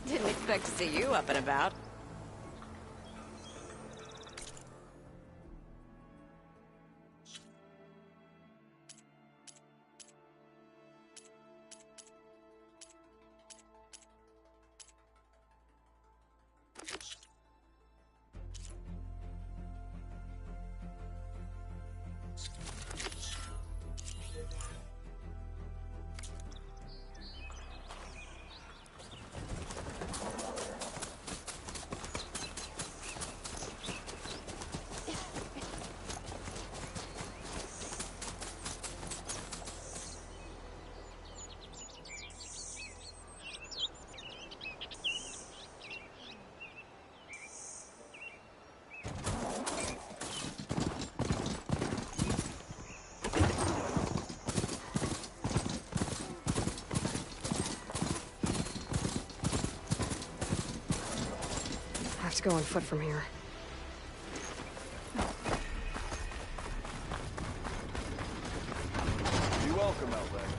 Didn't expect to see you up and about. I have to go on foot from here. You're welcome, Outlander.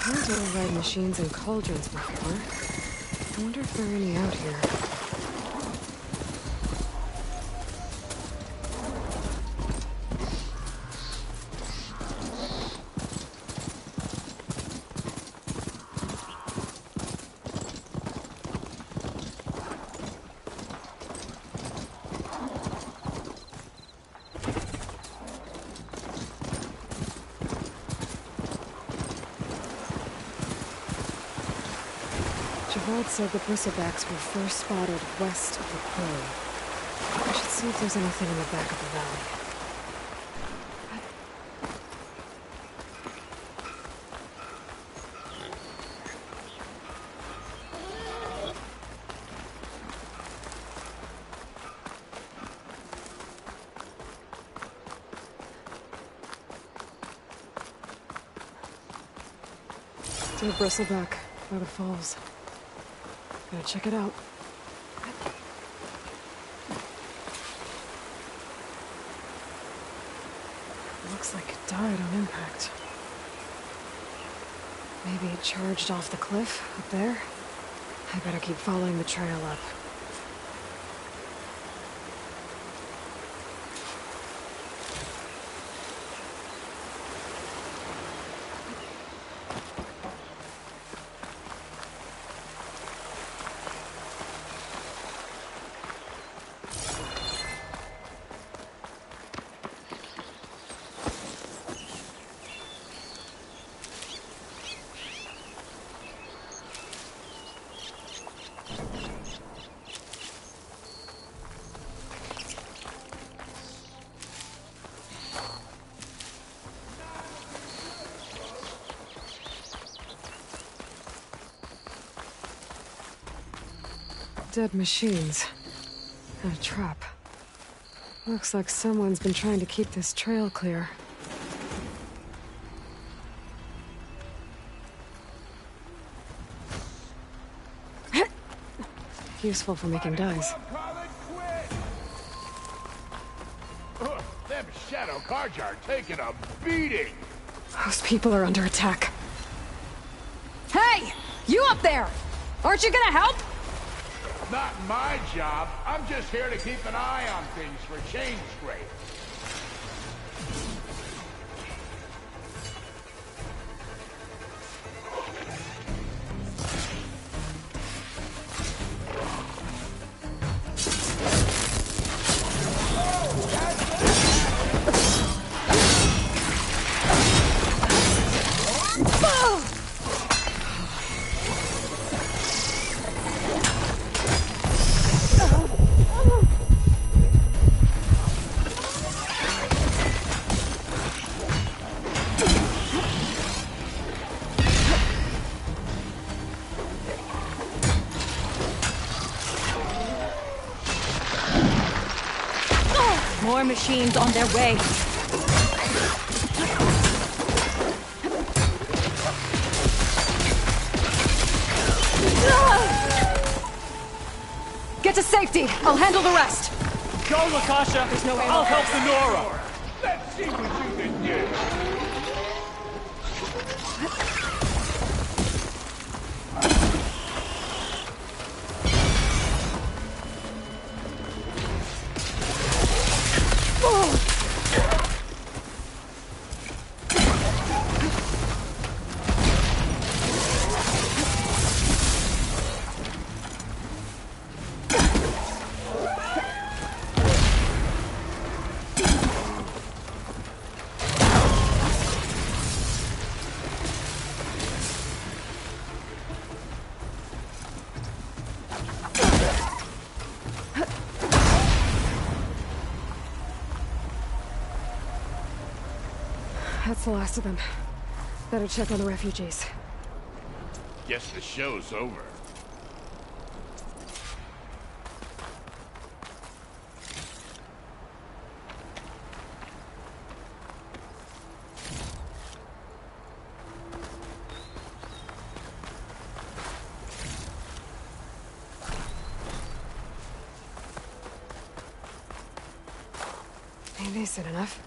I've override machines and cauldrons before. I wonder if there are any out here. Javad said the bristlebacks were first spotted west of the quarry. I should see if there's anything in the back of the valley. To the bristleback by the falls. Gotta check it out. Looks like it died on impact. Maybe it charged off the cliff up there. I better keep following the trail up. Dead machines. And a trap. Looks like someone's been trying to keep this trail clear. Useful for making dyes. Them shadow cards are taking a beating. Those people are under attack. Hey! You up there! Aren't you gonna help? Not my job. I'm just here to keep an eye on things for change scrape. More machines on their way. Get to safety. I'll handle the rest. Go, Lakasha! There's no way I'll help the Nora! Let's see what you can do. That's the last of them. Better check on the refugees. Guess the show's over. Ain't they said enough?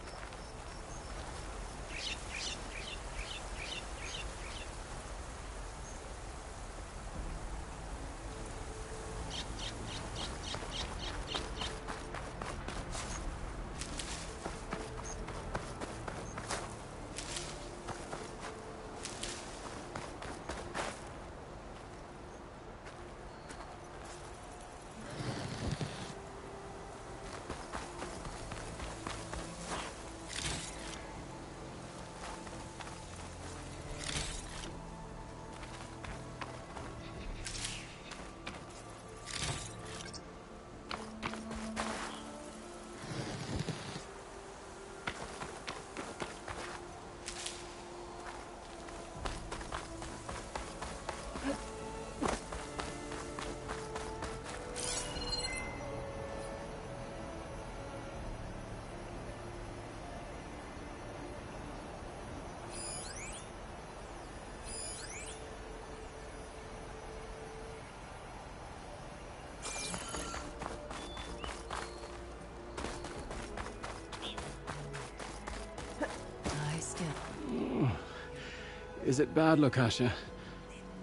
Is it bad, Lakasha?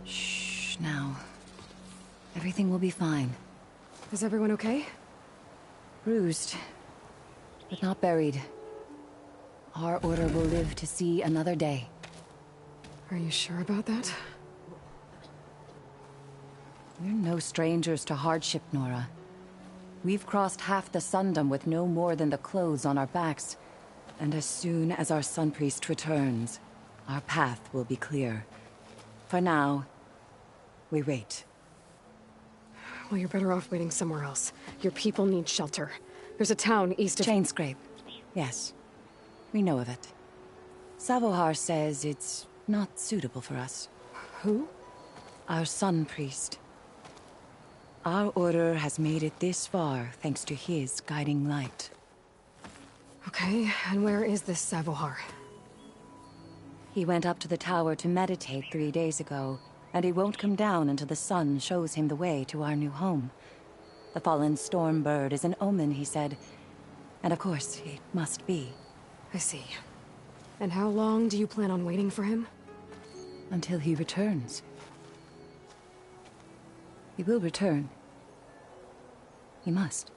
Shh, now. Everything will be fine. Is everyone okay? Bruised, but not buried. Our order will live to see another day. Are you sure about that? We're no strangers to hardship, Nora. We've crossed half the Sundom with no more than the clothes on our backs. And as soon as our Sun Priest returns, our path will be clear. For now, we wait. Well, you're better off waiting somewhere else. Your people need shelter. There's a town east of... Chainscrape. Yes. We know of it. Savohar says it's not suitable for us. Who? Our Sun Priest. Our order has made it this far thanks to his guiding light. Okay, and where is this Savohar? He went up to the tower to meditate 3 days ago, and he won't come down until the sun shows him the way to our new home. The fallen storm bird is an omen, he said. And of course, it must be. I see. And how long do you plan on waiting for him? Until he returns. He will return. He must.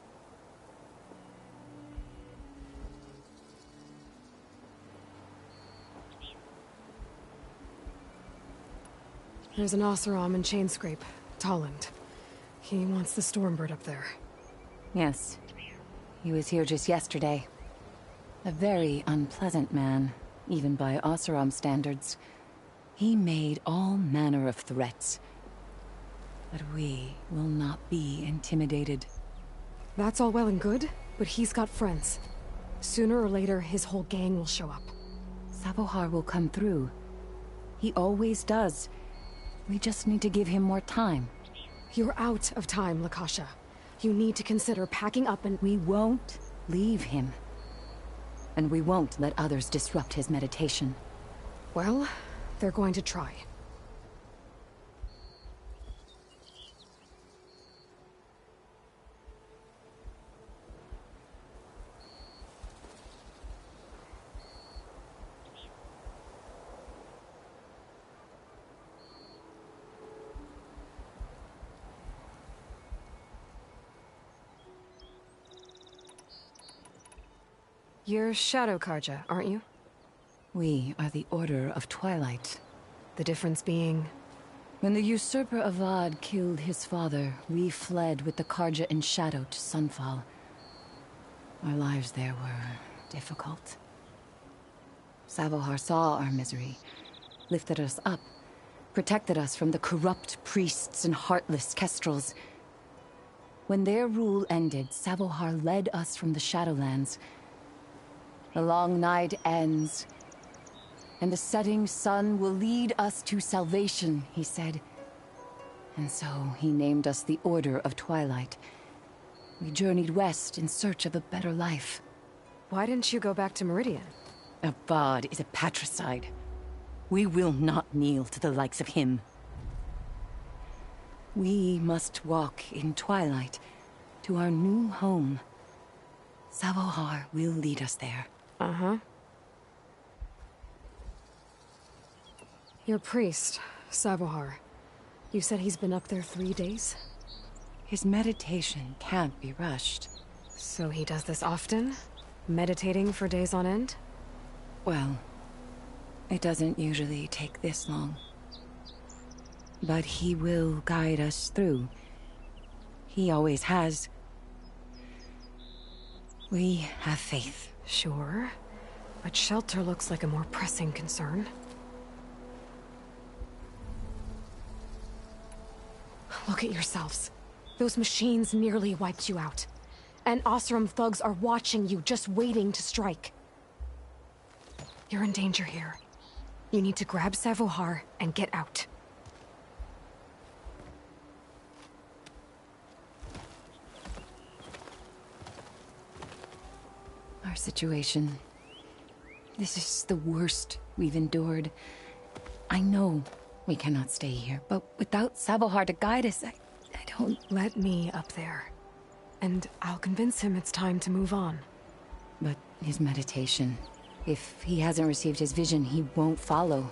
There's an Oseram in Chainscrape, Tolland. He wants the Stormbird up there. Yes. He was here just yesterday. A very unpleasant man, even by Oseram standards. He made all manner of threats. But we will not be intimidated. That's all well and good, but he's got friends. Sooner or later, his whole gang will show up. Savohar will come through. He always does. We just need to give him more time. You're out of time, Lakasha. You need to consider packing up and... We won't leave him. And we won't let others disrupt his meditation. Well, they're going to try. You're Shadow Karja, aren't you? We are the Order of Twilight. The difference being... When the usurper Avad killed his father, we fled with the Karja in shadow to Sunfall. Our lives there were difficult. Savohar saw our misery, lifted us up, protected us from the corrupt priests and heartless Kestrels. When their rule ended, Savohar led us from the Shadowlands. The long night ends, and the setting sun will lead us to salvation, he said. And so he named us the Order of Twilight. We journeyed west in search of a better life. Why didn't you go back to Meridian? Avad is a patricide. We will not kneel to the likes of him. We must walk in twilight to our new home. Savohar will lead us there. Uh-huh. Your priest, Savohar. You said he's been up there 3 days? His meditation can't be rushed. So he does this often? Meditating for days on end? Well, it doesn't usually take this long. But he will guide us through. He always has. We have faith. Sure. But shelter looks like a more pressing concern. Look at yourselves. Those machines nearly wiped you out. And Oseram thugs are watching you, just waiting to strike. You're in danger here. You need to grab Savohar and get out. Our situation. This is the worst we've endured. I know we cannot stay here, but without Savohar to guide us, I don't... Let me up there. And I'll convince him it's time to move on. But his meditation... If he hasn't received his vision, he won't follow.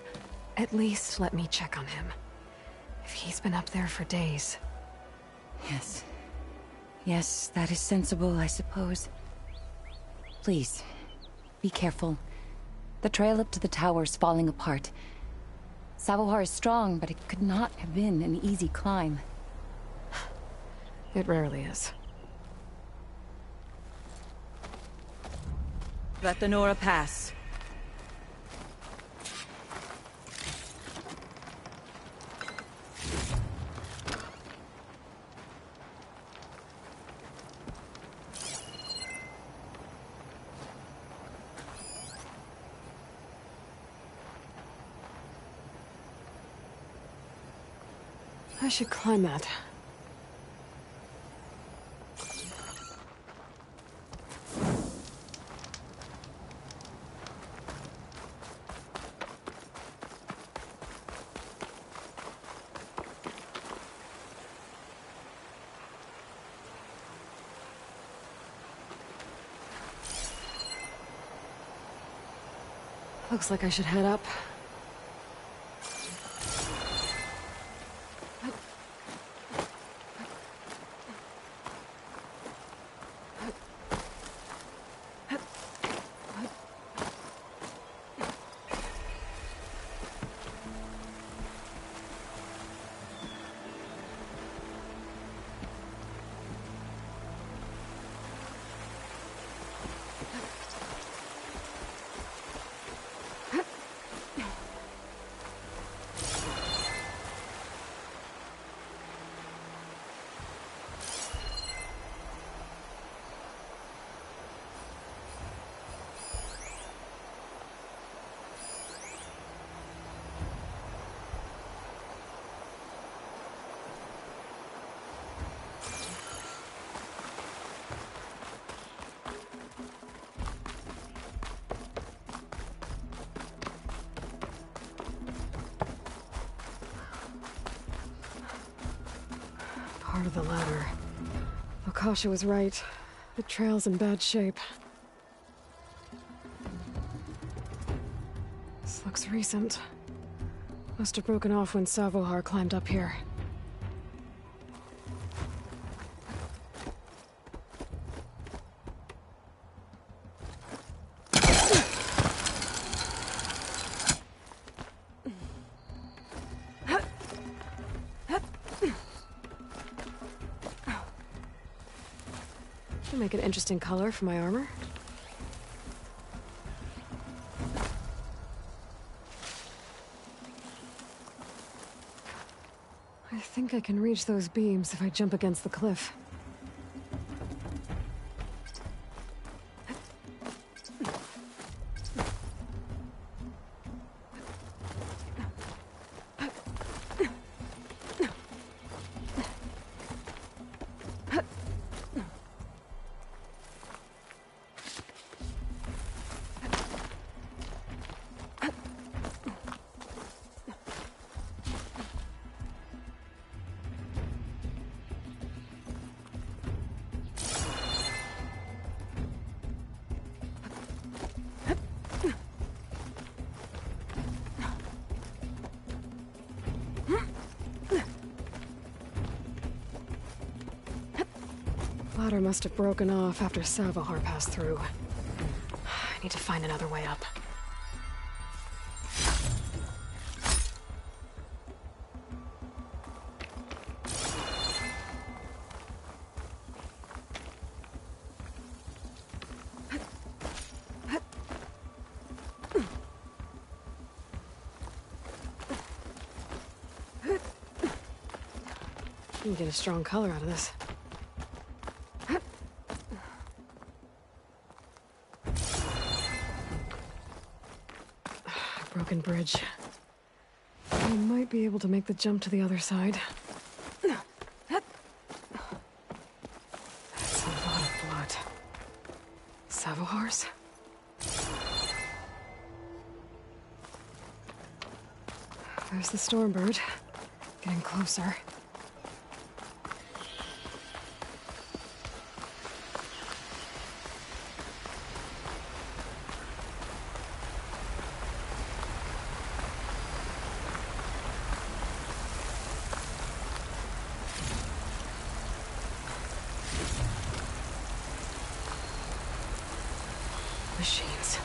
At least let me check on him. If he's been up there for days. Yes. Yes, that is sensible, I suppose. Please, be careful. The trail up to the tower's falling apart. Savohar is strong, but it could not have been an easy climb. It rarely is. Let the Nora pass. I should climb that. Looks like I should head up. Part of the ladder. Akasha was right. The trail's in bad shape. This looks recent. Must have broken off when Savohar climbed up here. Make an interesting color for my armor. I think I can reach those beams if I jump against the cliff. Ladder must have broken off after Savohar passed through. I need to find another way up. You can get a strong color out of this. Broken bridge. I might be able to make the jump to the other side. That's a lot of blood. Savohar's? There's the Stormbird. Getting closer. Machines.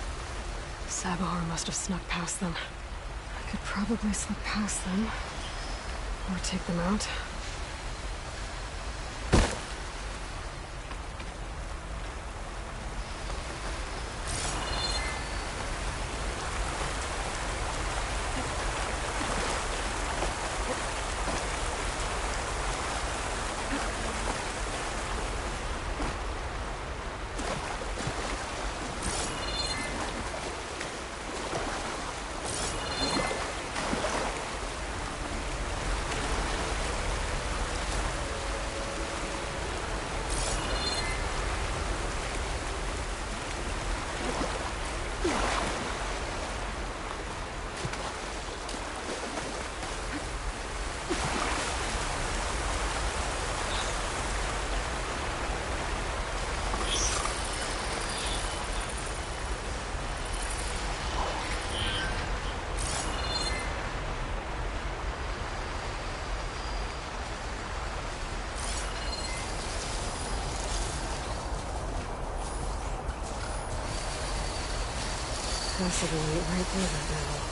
Savohar must have snuck past them. I could probably slip past them. Or take them out. possibly eat right through that metal.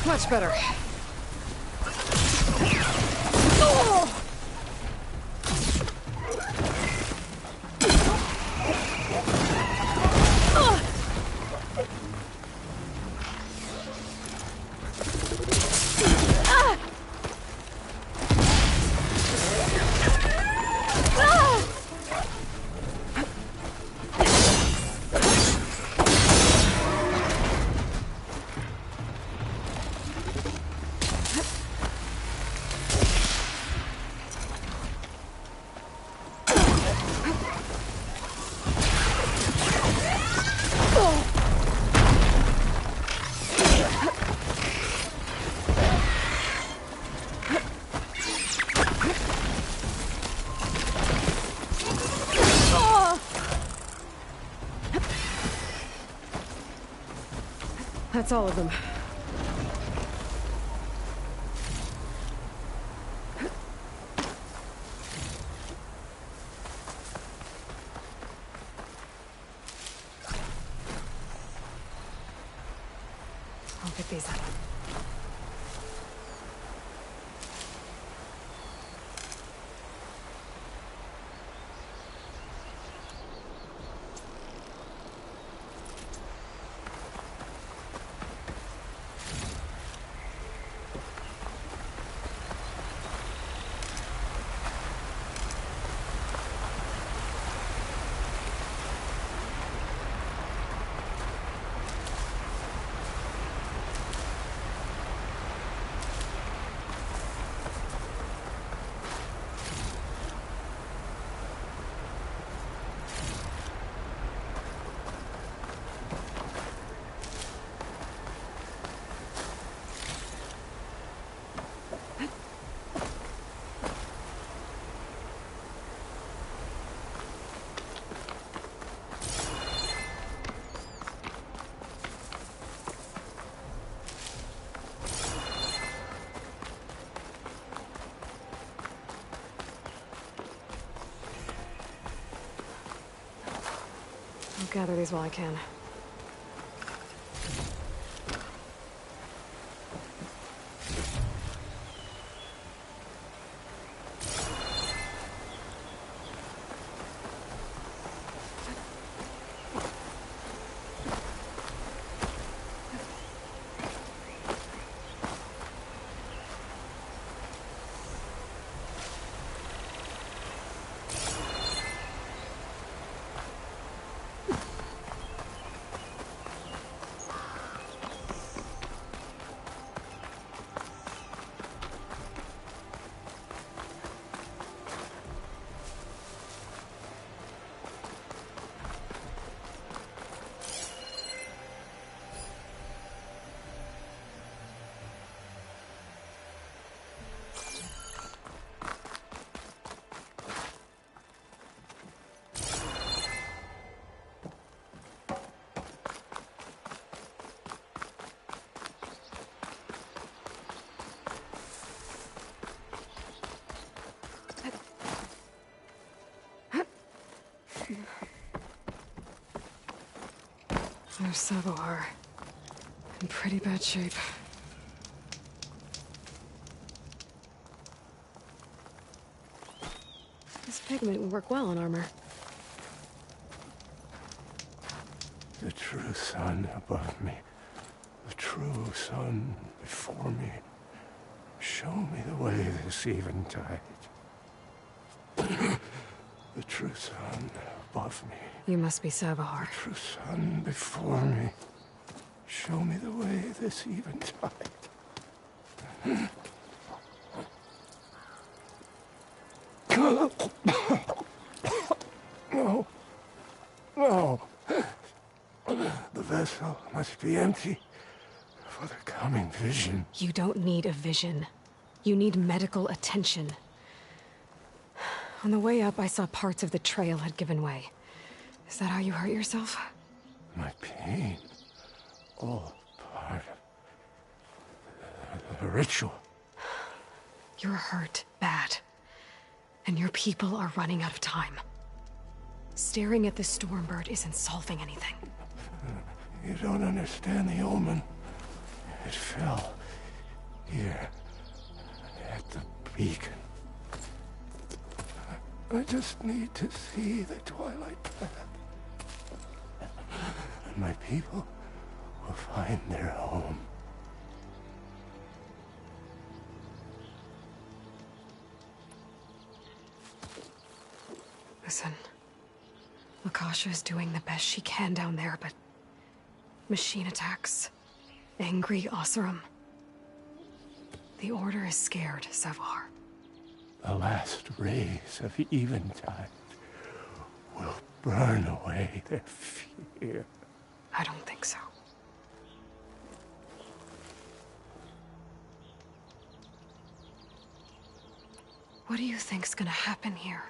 Much better. That's all of them. I'll pick these up. I'll gather these while I can. There's Savohar. In pretty bad shape. This pigment would work well on armor. The true sun above me. The true sun before me. Show me the way this eventide. The true sun above me. You must be Savohar. The true sun before me. Show me the way this eventide. No. No. The vessel must be empty for the coming vision. You don't need a vision. You need medical attention. On the way up, I saw parts of the trail had given way. Is that how you hurt yourself? My pain. All part of the ritual. You're hurt bad. And your people are running out of time. Staring at the Stormbird isn't solving anything. You don't understand the omen. It fell here at the beacon. I just need to see the twilight path. And my people will find their home. Listen. Lakasha is doing the best she can down there, but... machine attacks. Angry Oseram. The Order is scared, Savohar. The last rays of eventide will burn away their fear. I don't think so. What do you think's gonna happen here?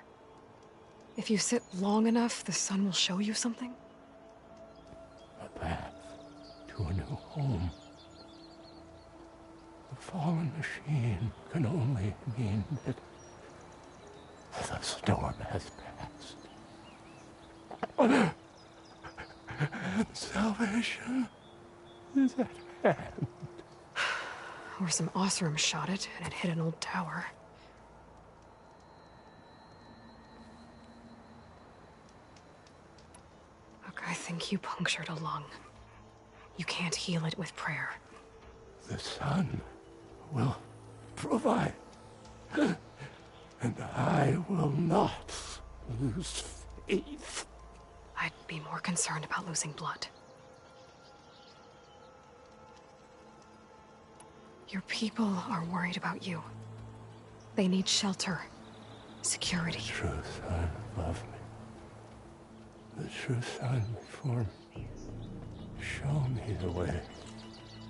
If you sit long enough, the sun will show you something? A path to a new home. The fallen machine can only mean that the storm has passed. Salvation is at hand. Or some Oseram shot it, and it hit an old tower. Look, I think you punctured a lung. You can't heal it with prayer. The sun will provide. And I will not lose faith. I'd be more concerned about losing blood. Your people are worried about you. They need shelter, security. The true sun above me. The true sun before me. Show me the way.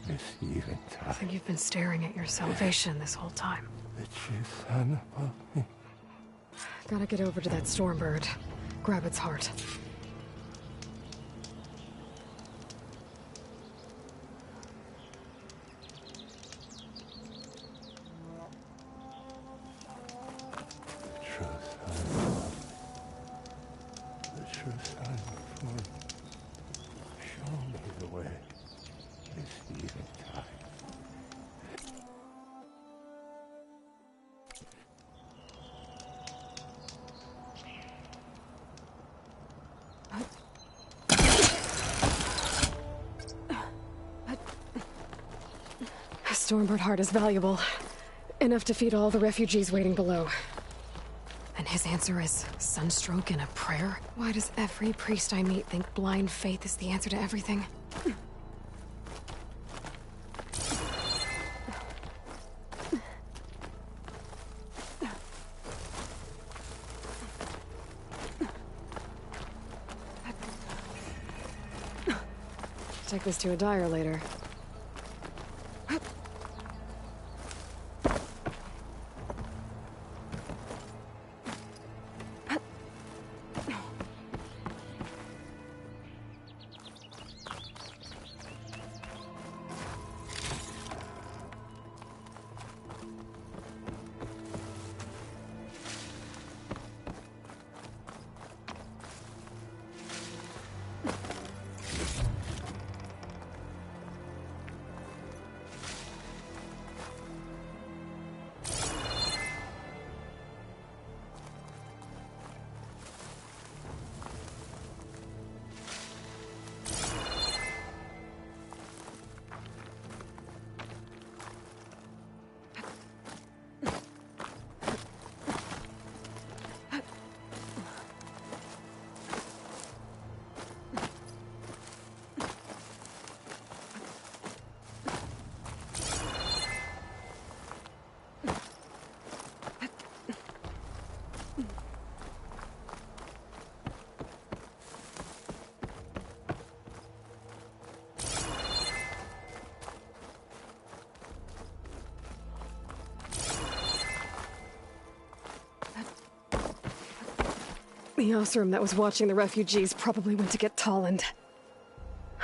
This I eventide. think you've been staring at your salvation this whole time. The true sun above me. Gotta get over to that Stormbird. Grab its heart. The true sun above me. The true sun before me. Show me the way. This eventide. A Stormbird heart is valuable. Enough to feed all the refugees waiting below. And his answer is sunstroke and a prayer? Why does every priest I meet think blind faith is the answer to everything? Take this to a dyer later. The Osram that was watching the refugees probably went to get Tolland.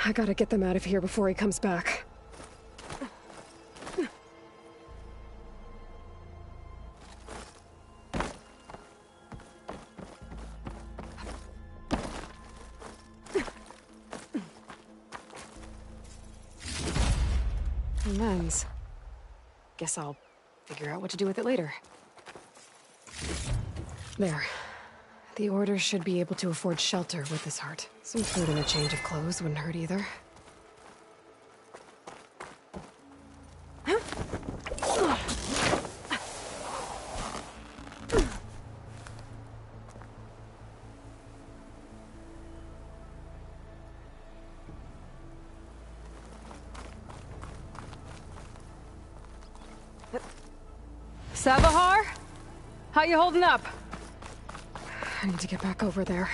I gotta get them out of here before he comes back. Lens. Guess I'll figure out what to do with it later. There. The Order should be able to afford shelter with this heart. Some food and a change of clothes wouldn't hurt either. Savahar? How you holding up? I need to get back over there.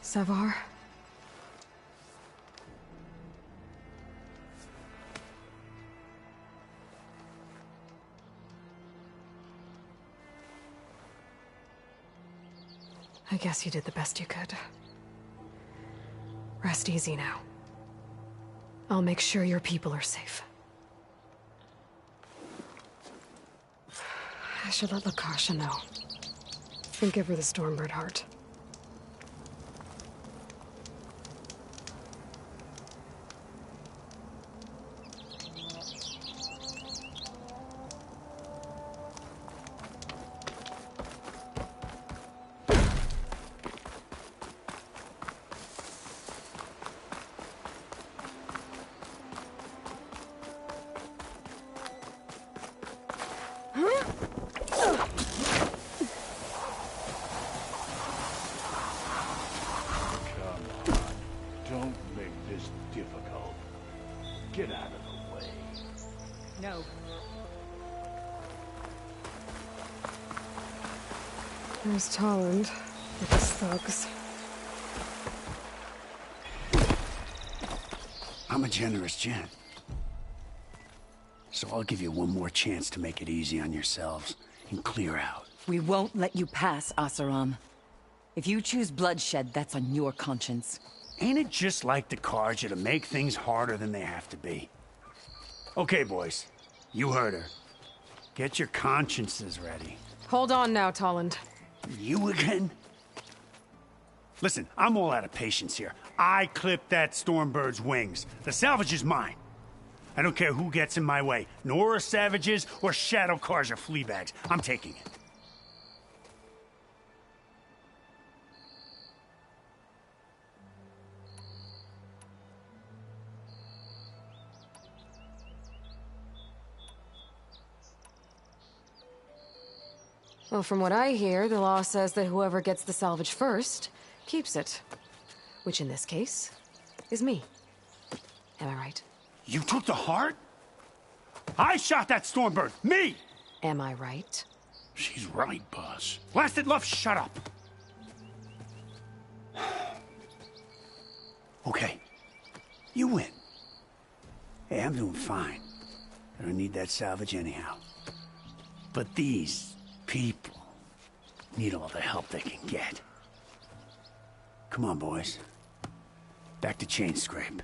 Savar? I guess you did the best you could. Rest easy now. I'll make sure your people are safe. I should let Lakasha know. And give her the Stormbird heart. Don't make this difficult. Get out of the way. No. There's Tolland with his thugs. I'm a generous gent. So I'll give you one more chance to make it easy on yourselves and clear out. We won't let you pass, Oseram. If you choose bloodshed, that's on your conscience. Ain't it just like the Carja to make things harder than they have to be? Okay, boys. You heard her. Get your consciences ready. Hold on now, Tolland. You again? Listen, I'm all out of patience here. I clipped that Stormbird's wings. The salvage is mine. I don't care who gets in my way. Nora savages or Shadow Carja fleabags. I'm taking it. Well, from what I hear, the law says that whoever gets the salvage first keeps it. Which in this case is me. Am I right? You took the heart? I shot that Stormbird! Me! Am I right? She's right, boss. Blasted love, shut up! Okay. You win. Hey, I'm doing fine. I don't need that salvage anyhow. But these people need all the help they can get. Come on, boys. Back to Chainscrape.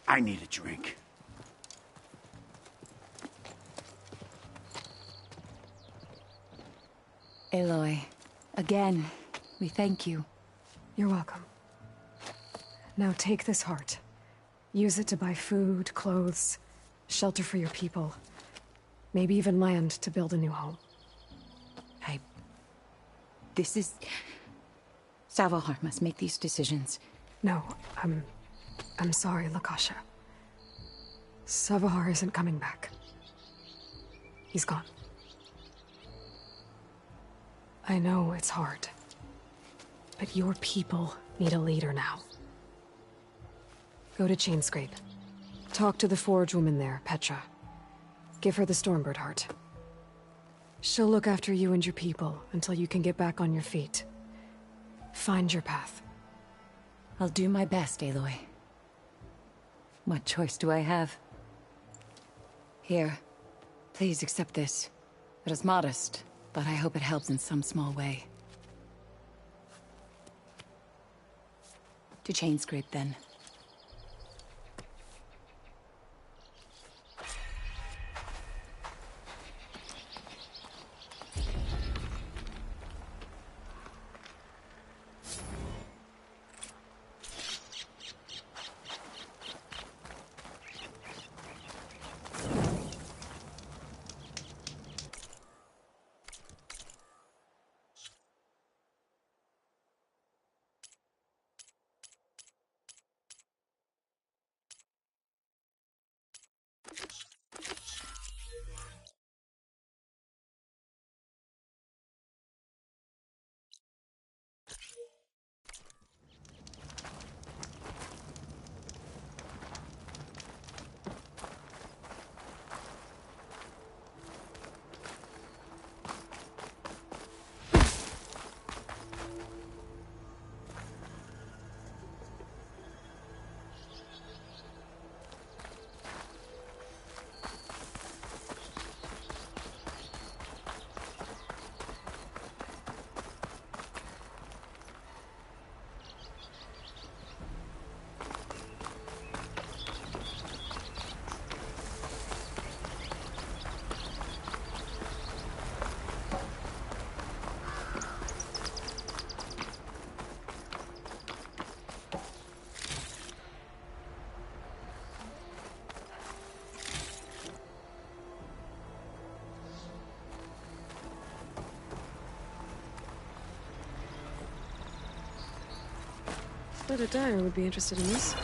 I need a drink. Aloy, again, we thank you. You're welcome. Now take this heart. Use it to buy food, clothes, shelter for your people. Maybe even land to build a new home. This is... Savahar must make these decisions. No, I'm sorry, Lakasha. Savahar isn't coming back. He's gone. I know it's hard, but your people need a leader now. Go to Chainscrape. Talk to the Forge woman there, Petra. Give her the Stormbird heart. She'll look after you and your people until you can get back on your feet. Find your path. I'll do my best, Aloy. What choice do I have? Here. Please accept this. It is modest, but I hope it helps in some small way. To Chainscrape, then. Bet a dyer would be interested in this.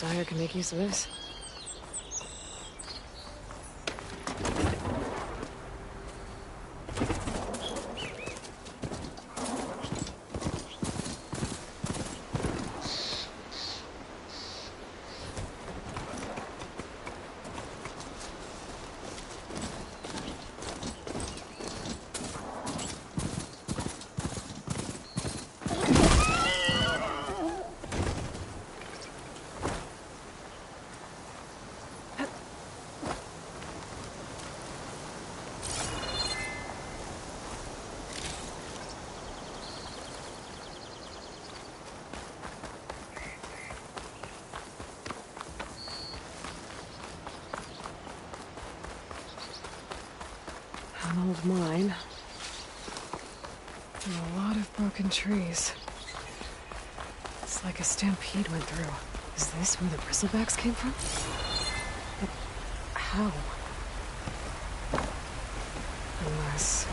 Dyer can make use of this. An old mine. And a lot of broken trees. It's like a stampede went through. Is this where the bristlebacks came from? But how? Unless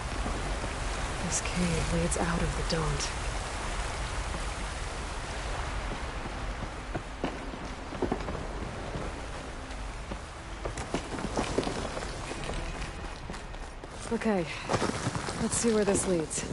this cave leads out of the Daunt. Okay, let's see where this leads.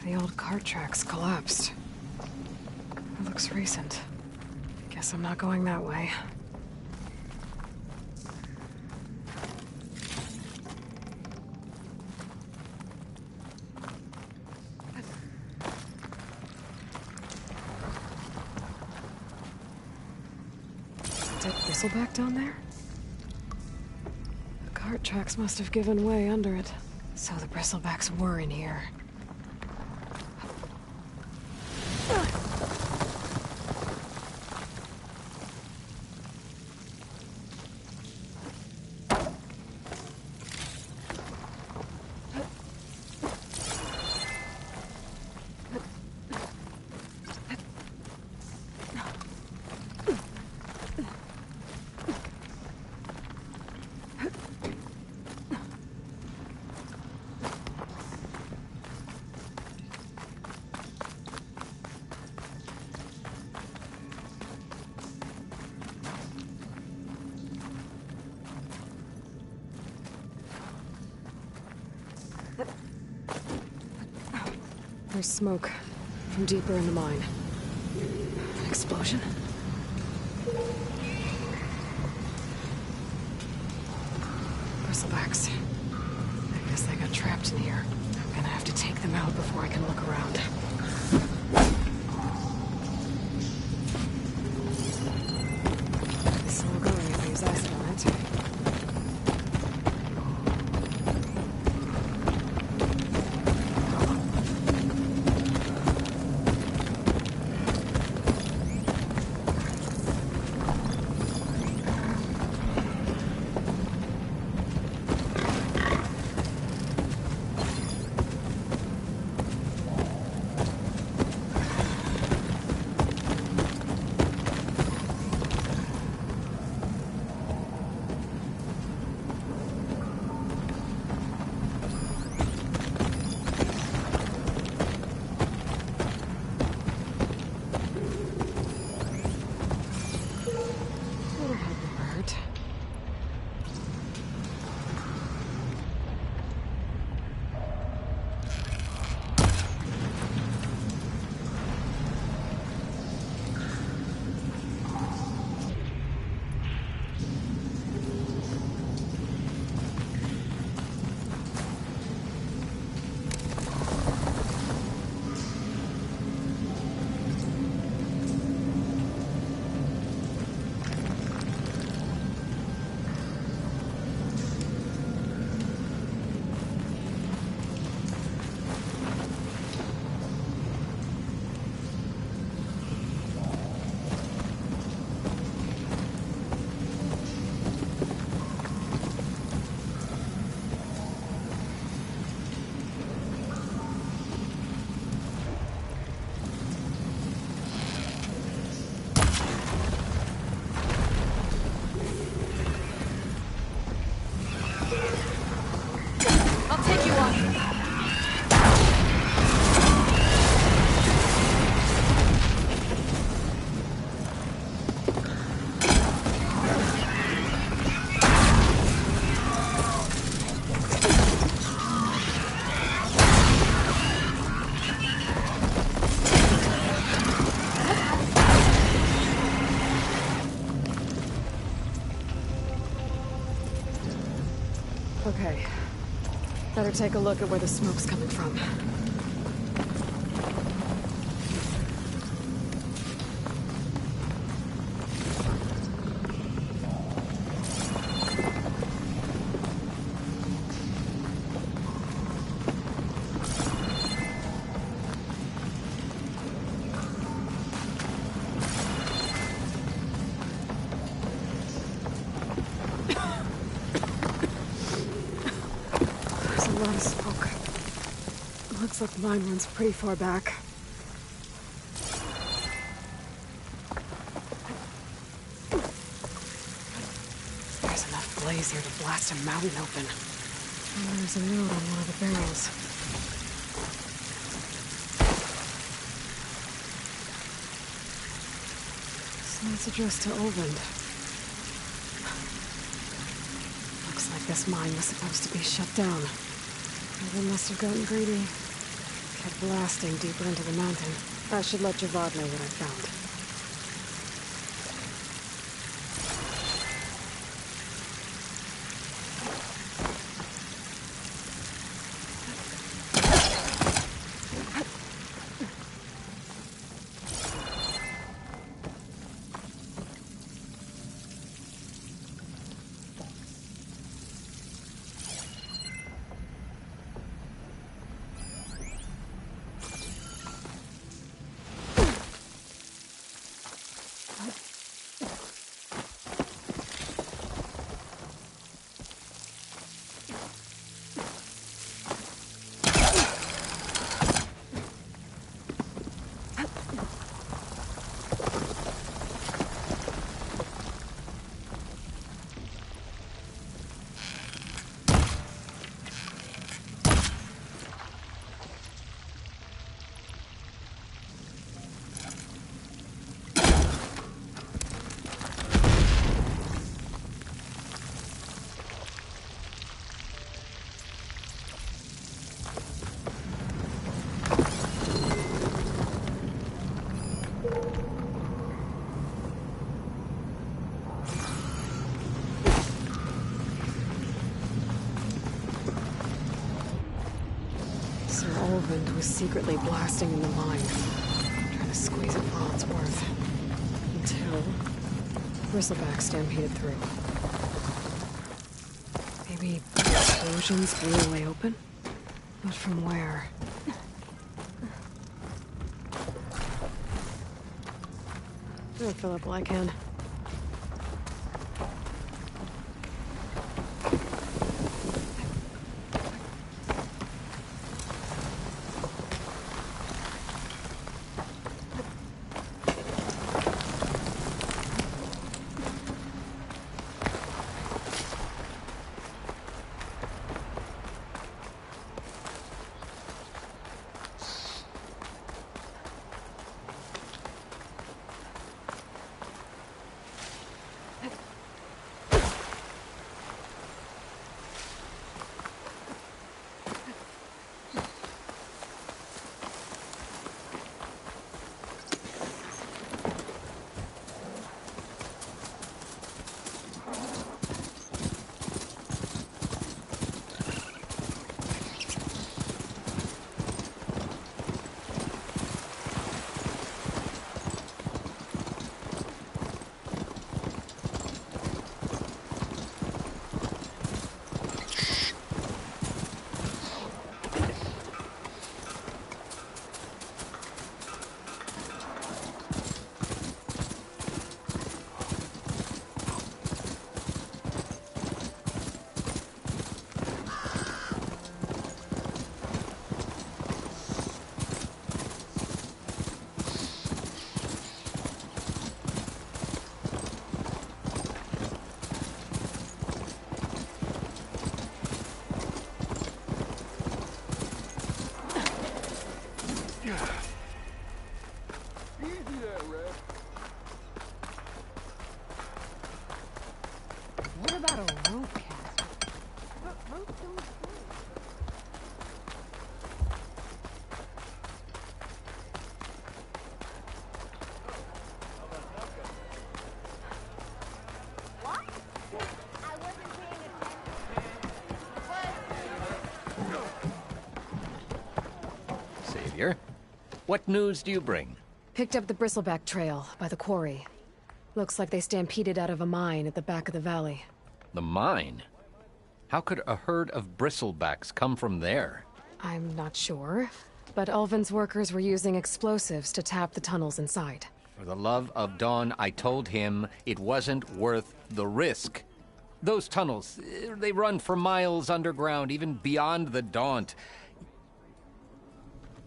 The old cart tracks collapsed. It looks recent. Guess I'm not going that way. Dead bristleback down there? The cart tracks must have given way under it. So the bristlebacks were in here. There's smoke from deeper in the mine. An explosion? Bristlebacks. I guess they got trapped in here. I'm gonna have to take them out before I can look around. This will go if he's acid on it. Better take a look at where the smoke's coming from. There's a lot of smoke. Looks like mine runs pretty far back. There's enough blaze here to blast a mountain open. And there's a note on one of the barrels. So it's addressed to Olvend. Looks like this mine was supposed to be shut down. They must have gotten greedy. Kept blasting deeper into the mountain. That should let Javad know what I found. Olvend was secretly blasting in the mine, trying to squeeze it for all it's worth. Until Bristleback stampeded through. Maybe explosions blew the way open? But from where? I'll fill up while I can. familiar. What news do you bring? Picked up the Bristleback Trail by the quarry. Looks like they stampeded out of a mine at the back of the valley. The mine? How could a herd of bristlebacks come from there? I'm not sure, but Ulvin's workers were using explosives to tap the tunnels inside. For the love of Dawn, I told him it wasn't worth the risk. Those tunnels, they run for miles underground, even beyond the Daunt.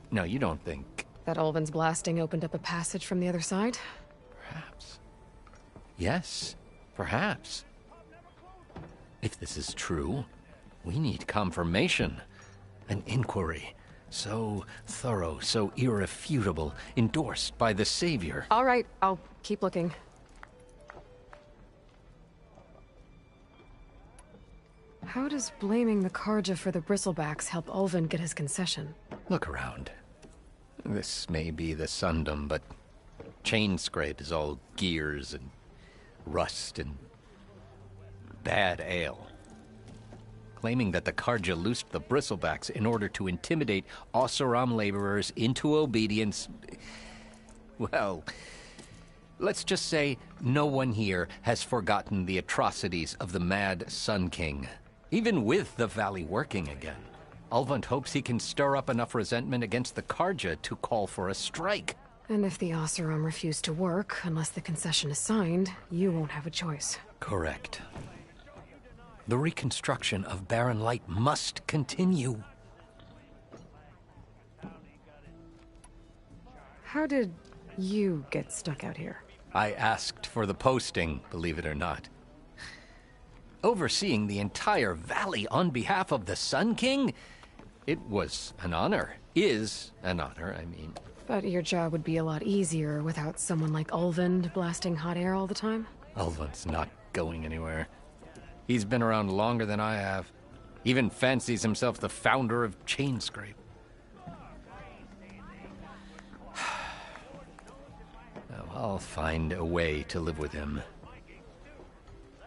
No, you don't think... That Ulvin's blasting opened up a passage from the other side? Perhaps. Yes, perhaps. If this is true, we need confirmation. An inquiry. So thorough, so irrefutable, endorsed by the Savior. All right, I'll keep looking. How does blaming the Carja for the Bristlebacks help Ulvin get his concession? Look around. This may be the Sundom, but Chainscrape is all gears and rust and bad ale. Claiming that the Carja loosed the Bristlebacks in order to intimidate Oseram laborers into obedience... Well, let's just say no one here has forgotten the atrocities of the Mad Sun King. Even with the Valley working again, Ulvund hopes he can stir up enough resentment against the Carja to call for a strike. And if the Oseram refuse to work, unless the concession is signed, you won't have a choice. Correct. The reconstruction of Barren Light must continue. How did you get stuck out here? I asked for the posting, believe it or not. Overseeing the entire valley on behalf of the Sun King? It was an honor. Is an honor, I mean. But your job would be a lot easier without someone like Ulvund blasting hot air all the time? Ulvund's not going anywhere. He's been around longer than I have. Even fancies himself the founder of Chainscrape. Now, I'll find a way to live with him.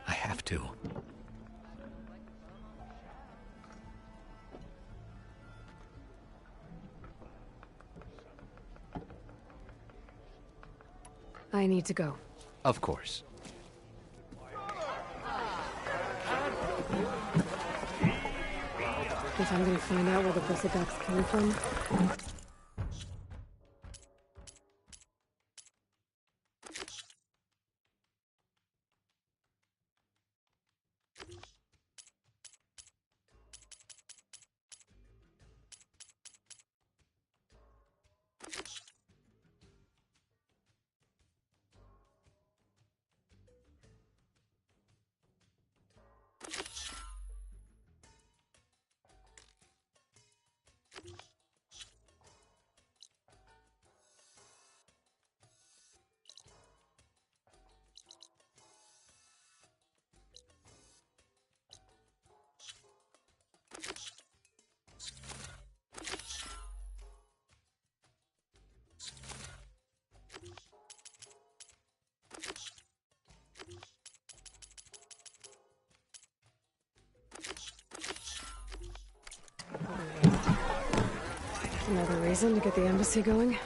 I have to. I need to go. Of course. If I'm gonna find out where the Bristlebacks came from... Another reason to get the embassy going?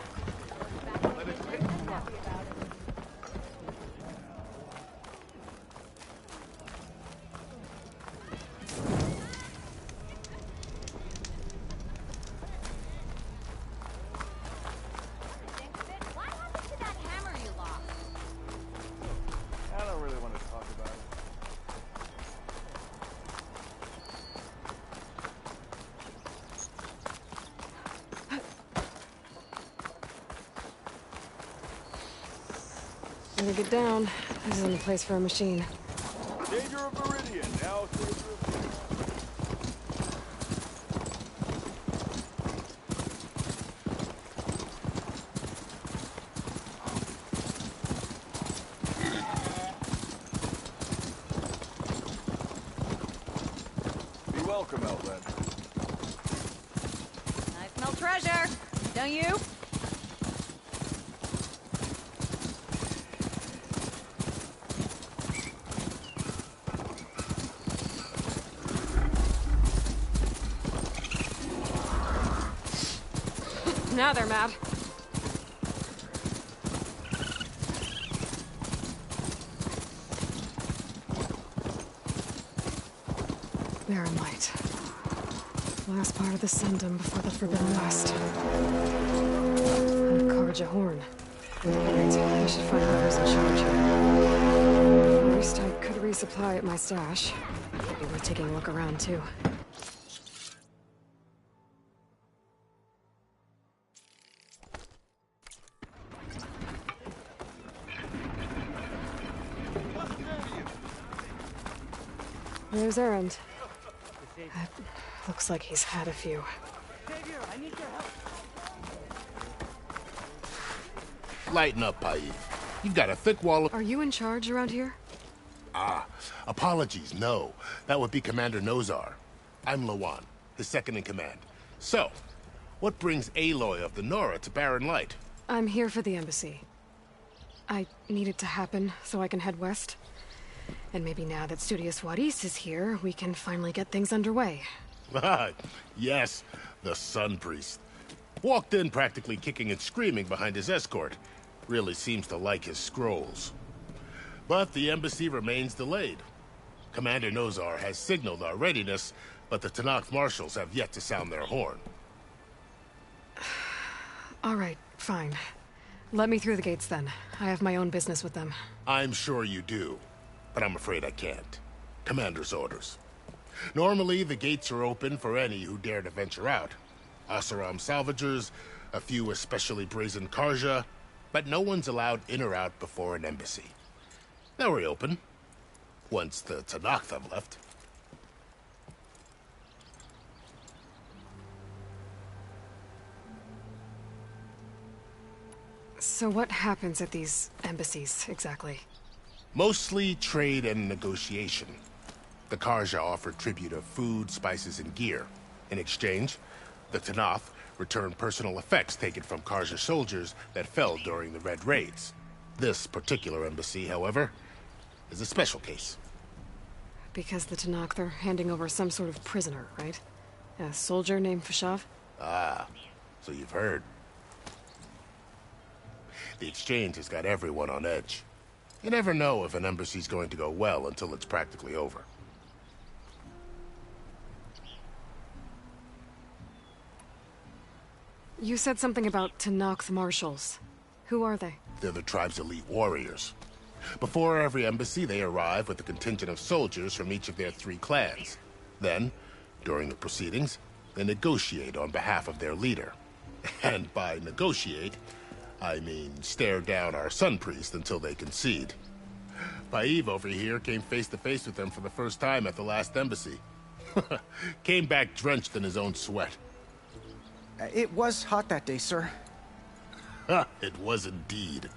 Better get down. This isn't a place for a machine. Danger of Viridian, now be welcome, Outlander. I smell treasure, don't you? Now they're mad. Barren Light. Last part of the Sundom before the Forbidden West. And Karja Horn. Right, I should find out who's in charge here. First, I could resupply at my stash. Maybe worth taking a look around, too. There's Erend. Looks like he's had a few. Lighten up, Paid. You've got a thick wall of... Are you in charge around here? Apologies, no. That would be Commander Nozar. I'm Lawan, his second-in-command. So, what brings Aloy of the Nora to Barren Light? I'm here for the embassy. I need it to happen so I can head west. And maybe now that Studious Wadis is here, we can finally get things underway. Yes, the Sun Priest. Walked in practically kicking and screaming behind his escort. Really seems to like his scrolls. But the embassy remains delayed. Commander Nozar has signaled our readiness, but the Tenakth marshals have yet to sound their horn. All right, fine. Let me through the gates then. I have my own business with them. I'm sure you do, but I'm afraid I can't. Commander's orders. Normally, the gates are open for any who dare to venture out. Oseram salvagers, a few especially brazen Karja, but no one's allowed in or out before an embassy. They'll reopen, once the Tenakth have left. So what happens at these embassies, exactly? Mostly trade and negotiation. The Karja offer tribute of food, spices, and gear. In exchange, the Tenakth return personal effects taken from Karja soldiers that fell during the Red Raids. This particular embassy, however, is a special case. Because the Tenakth are handing over some sort of prisoner, right? A soldier named Fashav? Ah, so you've heard. The exchange has got everyone on edge. You never know if an embassy's going to go well until it's practically over. You said something about Tenakth marshals. Who are they? They're the tribe's elite warriors. Before every embassy, they arrive with a contingent of soldiers from each of their 3 clans. Then, during the proceedings, they negotiate on behalf of their leader. And by negotiate, I mean stare down our Sun Priest until they concede. Paev over here came face to face with them for the first time at the last embassy. Came back drenched in his own sweat. It was hot that day, sir. It was indeed.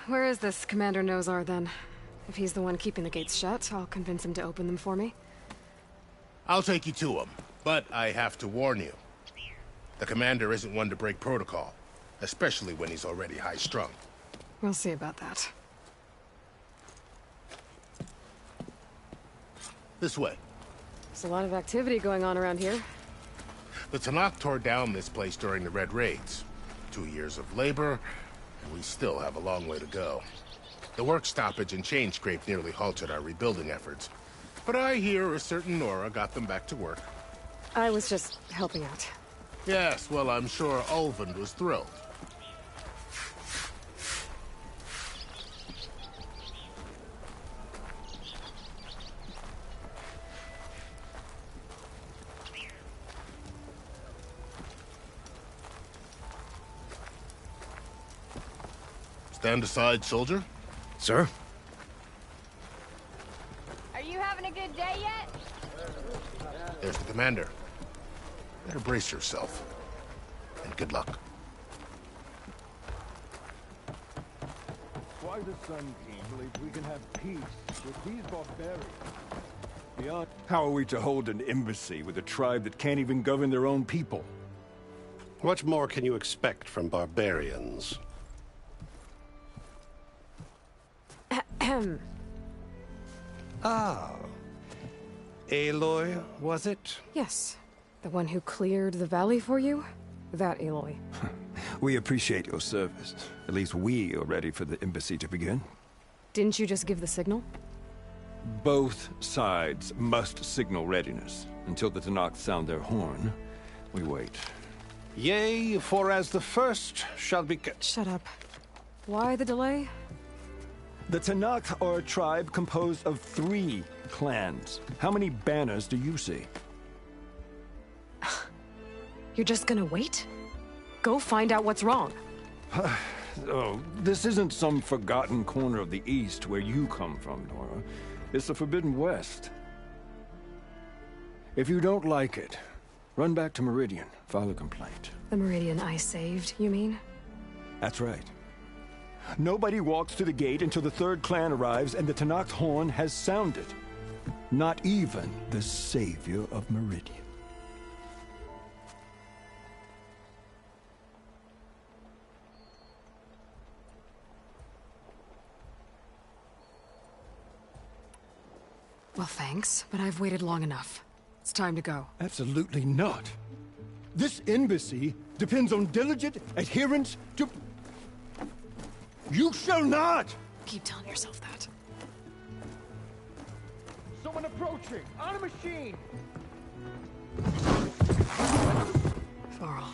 Where is this Commander Nozar, then? If he's the one keeping the gates shut, I'll convince him to open them for me. I'll take you to him, but I have to warn you. The commander isn't one to break protocol, especially when he's already high-strung. We'll see about that. This way. There's a lot of activity going on around here. The Tenakth tore down this place during the Red Raids. 2 years of labor, and we still have a long way to go. The work stoppage and chain scrape nearly halted our rebuilding efforts. But I hear a certain Nora got them back to work. I was just helping out. Yes, well, I'm sure Ulvund was thrilled. Stand aside, soldier. Sir? Are you having a good day yet? There's the commander. Better brace yourself. And good luck. Why the Sun King believes we can have peace with these barbarians? Beyond... How are we to hold an embassy with a tribe that can't even govern their own people? What more can you expect from barbarians? Oh. Aloy, was it? Yes. The one who cleared the valley for you? That Aloy. We appreciate your service. At least we are ready for the embassy to begin. Didn't you just give the signal? Both sides must signal readiness. Until the Tenakth sound their horn, we wait. Yea, for as the first shall be... Shut up. Why the delay? The Tenakth are a tribe composed of 3 clans. How many banners do you see? You're just gonna wait? Go find out what's wrong. Oh, this isn't some forgotten corner of the East where you come from, Nora. It's the Forbidden West. If you don't like it, run back to Meridian, file a complaint. The Meridian I saved, you mean? That's right. Nobody walks to the gate until the 3rd clan arrives and the Tenakth horn has sounded. Not even the savior of Meridian. Well, thanks, but I've waited long enough. It's time to go. Absolutely not. This embassy depends on diligent adherence to... You shall not! Keep telling yourself that. Someone approaching! On a machine! Varl.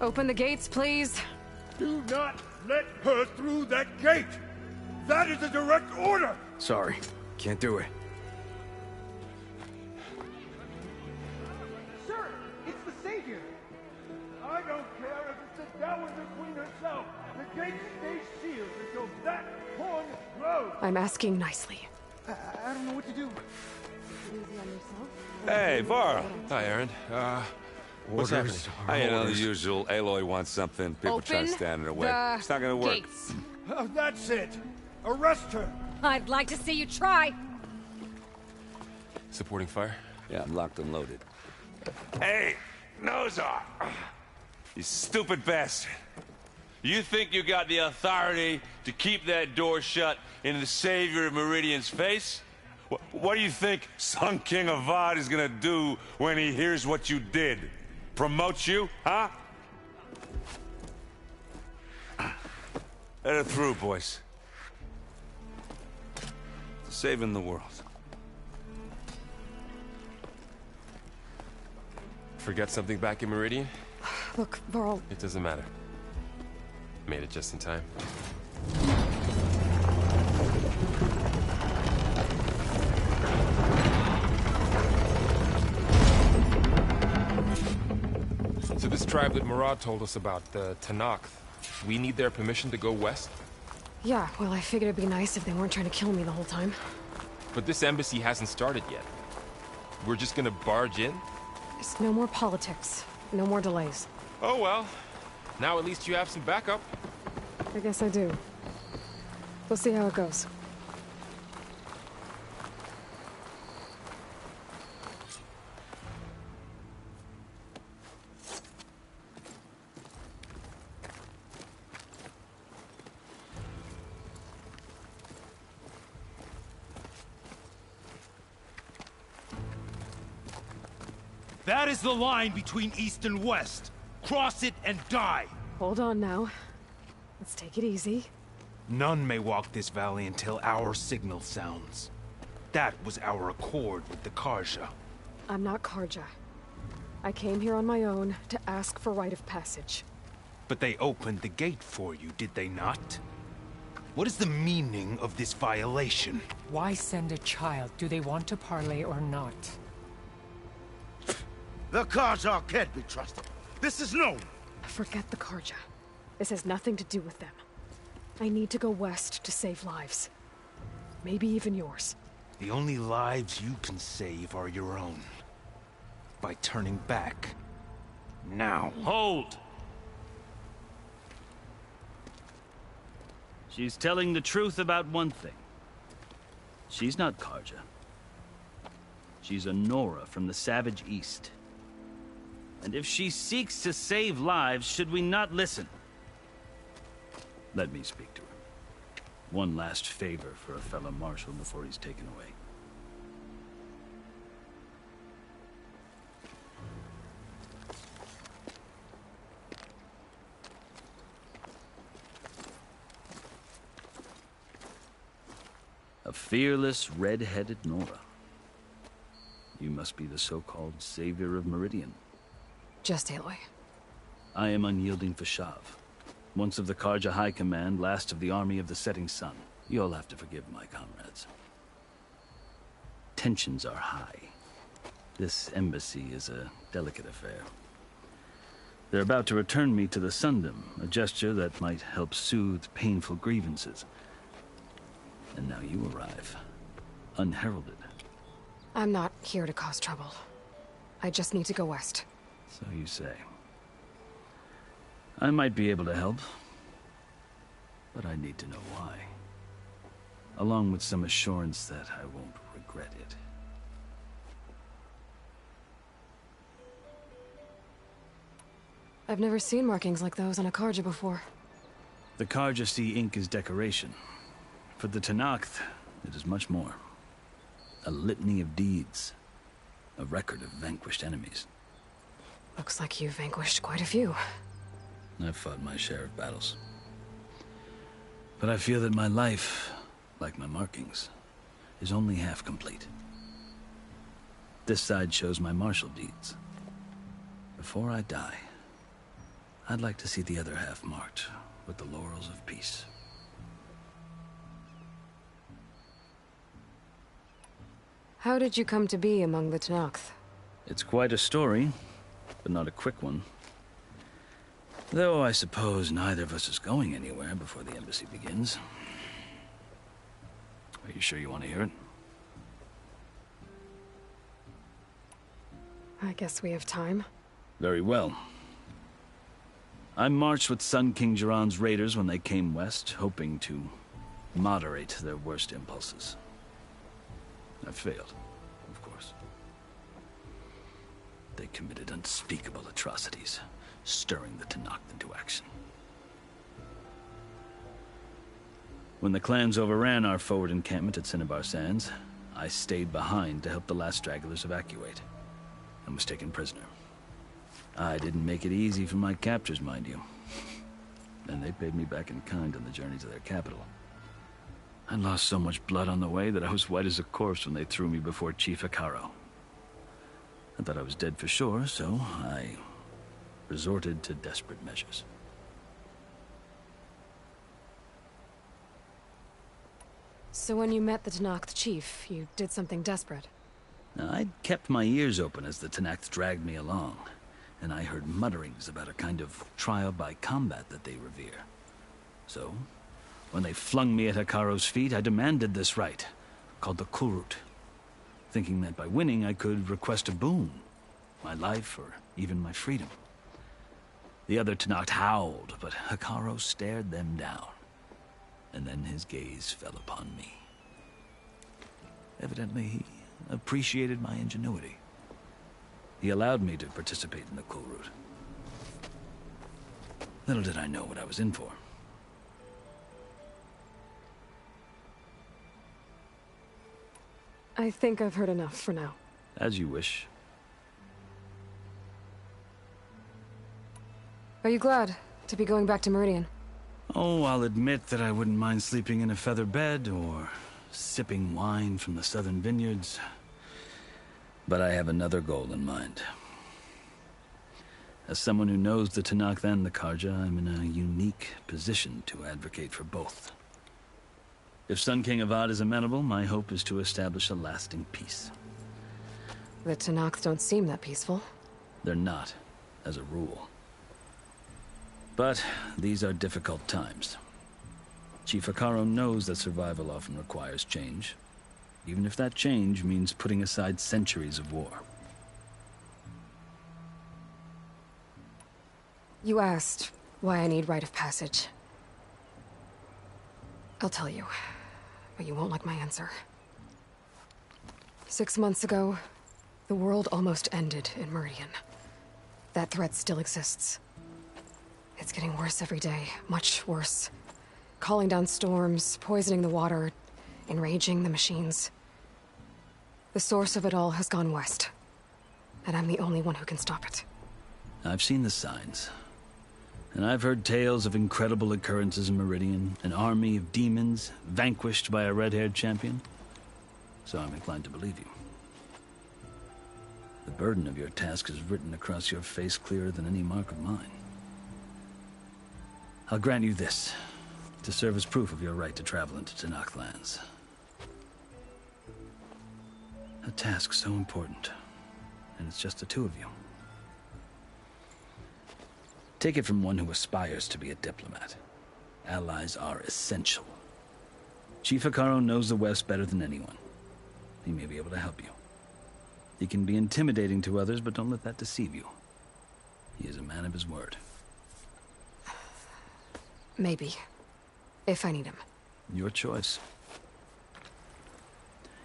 Open the gates, please. Do not let her through that gate! That is a direct order! Sorry, can't do it. Sir, it's the Savior! I don't care if it's the Dowager Queen herself. The gate stays sealed until that horn blows. I'm asking nicely. I don't know what to do. Hey, Varl. Hi, Aaron. What's happening? Orders. I know the usual. Aloy wants something. People try to Open stand in her way. the It's not gonna work. gates. Oh, that's it! Arrest her! I'd like to see you try. Supporting fire? Yeah, I'm locked and loaded. Hey, Nozar! You stupid bastard. You think you got the authority to keep that door shut in the savior of Meridian's face? What do you think Sun King Avad is gonna do when he hears what you did? Promote you, huh? Let her through, boys. Saving the world. Forget something back in Meridian? Look, Varl. It doesn't matter. Made it just in time. So this tribe that Murad told us about, the Tenakth, we need their permission to go west? Yeah, well, I figured it'd be nice if they weren't trying to kill me the whole time. But this embassy hasn't started yet. We're just gonna barge in? There's no more politics. No more delays. Oh well. Now at least you have some backup. I guess I do. We'll see how it goes. That is the line between East and West. Cross it and die. Hold on now. Let's take it easy. None may walk this valley until our signal sounds. That was our accord with the Karja. I'm not Karja. I came here on my own to ask for rite of passage. But they opened the gate for you, did they not? What is the meaning of this violation? Why send a child? Do they want to parley or not? The Karja can't be trusted. This is known. Forget the Karja. This has nothing to do with them. I need to go west to save lives. Maybe even yours. The only lives you can save are your own. By turning back. Now. Hold! She's telling the truth about one thing. She's not Karja. She's a Nora from the Savage East. And if she seeks to save lives, should we not listen? Let me speak to her. One last favor for a fellow marshal before he's taken away. A fearless, red-headed Nora. You must be the so-called savior of Meridian. Just Aloy. I am Unyielding Fashav. Once of the Karja High Command, last of the Army of the Setting Sun. You'll have to forgive my comrades. Tensions are high. This embassy is a delicate affair. They're about to return me to the Sundom, a gesture that might help soothe painful grievances. And now you arrive, unheralded. I'm not here to cause trouble. I just need to go west. So you say. I might be able to help, but I need to know why. Along with some assurance that I won't regret it. I've never seen markings like those on a Karja before. The Karja see ink as decoration. For the Tenakth, it is much more. A litany of deeds. A record of vanquished enemies. Looks like you've vanquished quite a few. I've fought my share of battles. But I feel that my life, like my markings, is only half complete. This side shows my martial deeds. Before I die, I'd like to see the other half marked with the laurels of peace. How did you come to be among the Tenakth? It's quite a story, but not a quick one. Though I suppose neither of us is going anywhere before the embassy begins. Are you sure you want to hear it? I guess we have time. Very well. I marched with Sun King Jiran's raiders when they came west, hoping to moderate their worst impulses. I failed, of course. They committed unspeakable atrocities, stirring the Tenakth into action. When the clans overran our forward encampment at Cinnabar Sands, I stayed behind to help the last stragglers evacuate, and was taken prisoner. I didn't make it easy for my captors, mind you. And they paid me back in kind on the journey to their capital. I lost so much blood on the way that I was white as a corpse when they threw me before Chief Hekarro. I thought I was dead for sure, so I resorted to desperate measures. So when you met the Tenakth chief, you did something desperate? I'd kept my ears open as the Tenakth dragged me along, and I heard mutterings about a kind of trial by combat that they revere. So, when they flung me at Hekarro's feet, I demanded this right, called the Kulrut, thinking that by winning I could request a boon, my life or even my freedom. The other Tenakth howled, but Hekarro stared them down, and then his gaze fell upon me. Evidently, he appreciated my ingenuity. He allowed me to participate in the Kulrut. Little did I know what I was in for. I think I've heard enough for now. As you wish. Are you glad to be going back to Meridian? Oh, I'll admit that I wouldn't mind sleeping in a feather bed or sipping wine from the southern vineyards. But I have another goal in mind. As someone who knows the Tenakth and the Karja, I'm in a unique position to advocate for both. If Sun King Avad is amenable, my hope is to establish a lasting peace. The Tenakth don't seem that peaceful. They're not, as a rule. But these are difficult times. Chief Hekarro knows that survival often requires change, even if that change means putting aside centuries of war. You asked why I need rite of passage. I'll tell you, but you won't like my answer. 6 months ago, the world almost ended in Meridian. that threat still exists. It's getting worse every day, much worse. Calling down storms, poisoning the water, enraging the machines. The source of it all has gone west, and I'm the only one who can stop it. I've seen the signs. And I've heard tales of incredible occurrences in Meridian, an army of demons vanquished by a red-haired champion. So I'm inclined to believe you. The burden of your task is written across your face clearer than any mark of mine. I'll grant you this, to serve as proof of your right to travel into Tenakth lands. A task so important, and it's just the two of you. Take it from one who aspires to be a diplomat. Allies are essential. Chief Hekarro knows the West better than anyone. He may be able to help you. He can be intimidating to others, but don't let that deceive you. He is a man of his word. Maybe. If I need him. Your choice.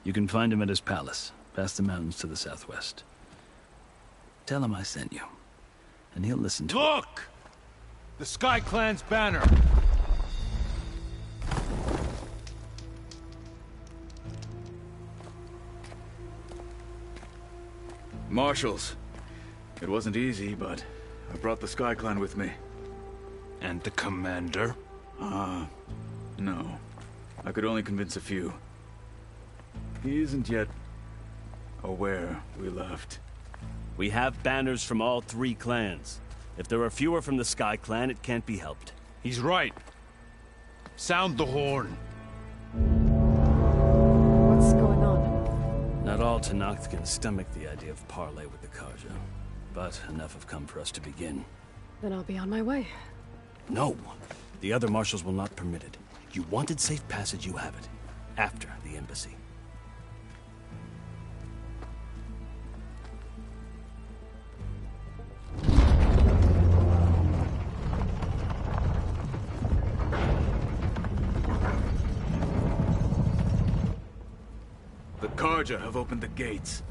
You can find him at his palace, past the mountains to the southwest. Tell him I sent you, and he'll listen to Look! The Sky Clan's banner! Marshals. It wasn't easy, but I brought the Sky Clan with me. And the commander? No. I could only convince a few. He isn't yet aware we left. We have banners from all 3 clans. If there are fewer from the Sky Clan, it can't be helped. He's right. Sound the horn. What's going on? Not all Tenakth can stomach the idea of parley with the Carja, but enough have come for us to begin. Then I'll be on my way. No! The other marshals will not permit it. You wanted safe passage, you have it. After the embassy. The Carja have opened the gates.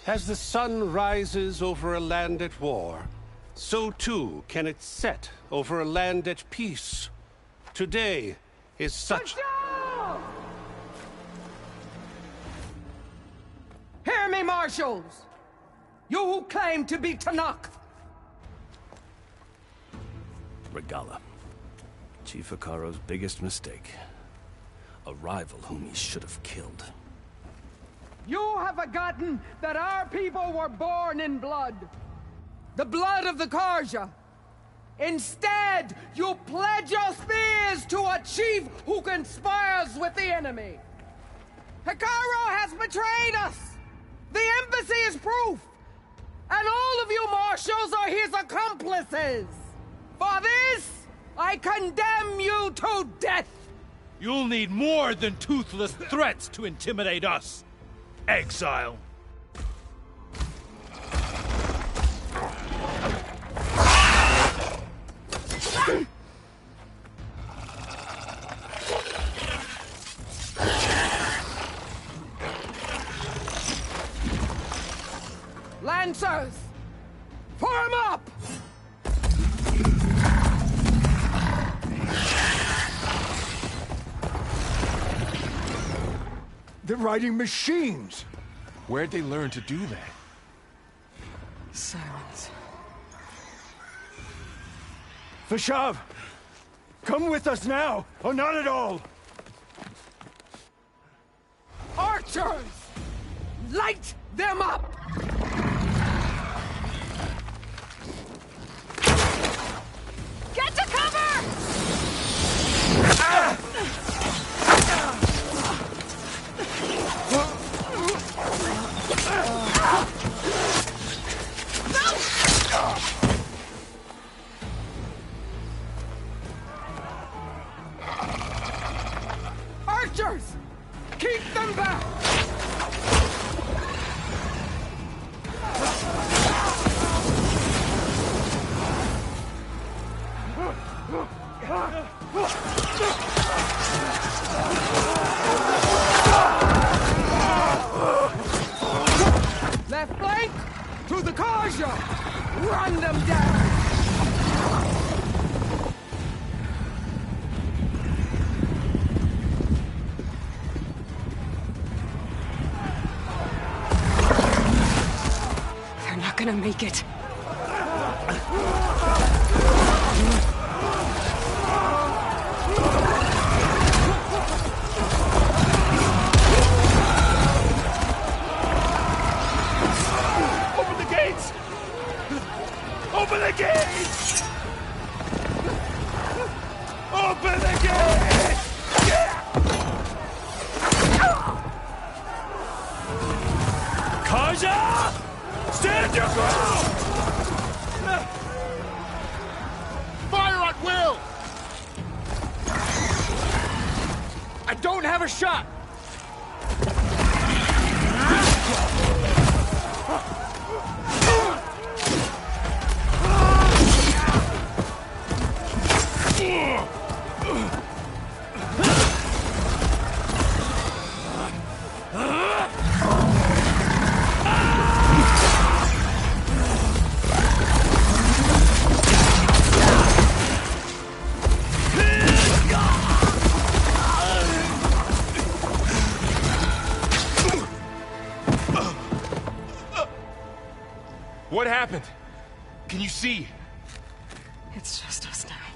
As the sun rises over a land at war, so too can it set over a land at peace. Today is such... Hear me, marshals! You who claim to be Tenakth! Regalla. Chief Hekarro's biggest mistake. A rival whom he should have killed. You have forgotten that our people were born in blood. The blood of the Carja. Instead, you pledge your spears to a chief who conspires with the enemy. Hekarro has betrayed us. The embassy is proof. And all of you marshals are his accomplices. For this, I condemn you to death. You'll need more than toothless threats to intimidate us. Exile. Lancers, form up! They're riding machines! Where'd they learn to do that? Silence. Vashav! Come with us now, or not at all! Archers! Light them up! Get to cover! Run them down! They're not gonna make it. Open the gates! Open the gates! Open the gates! Kaja! Stand your ground! Fire at will! I don't have a shot! What happened? Can you see? It's just us now.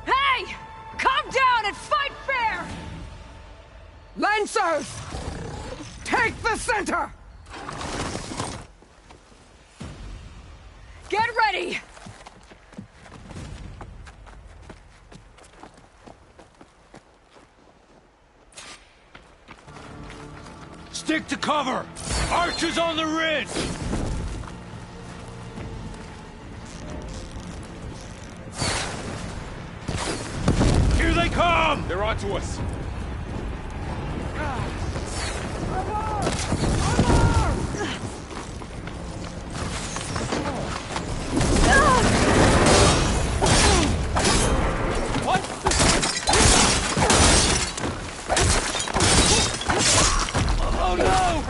Hey! Calm down and fight fair! Lancers! Take the center! Get ready! Stick to cover! Archers on the ridge! Here they come! They're onto us. Oh no!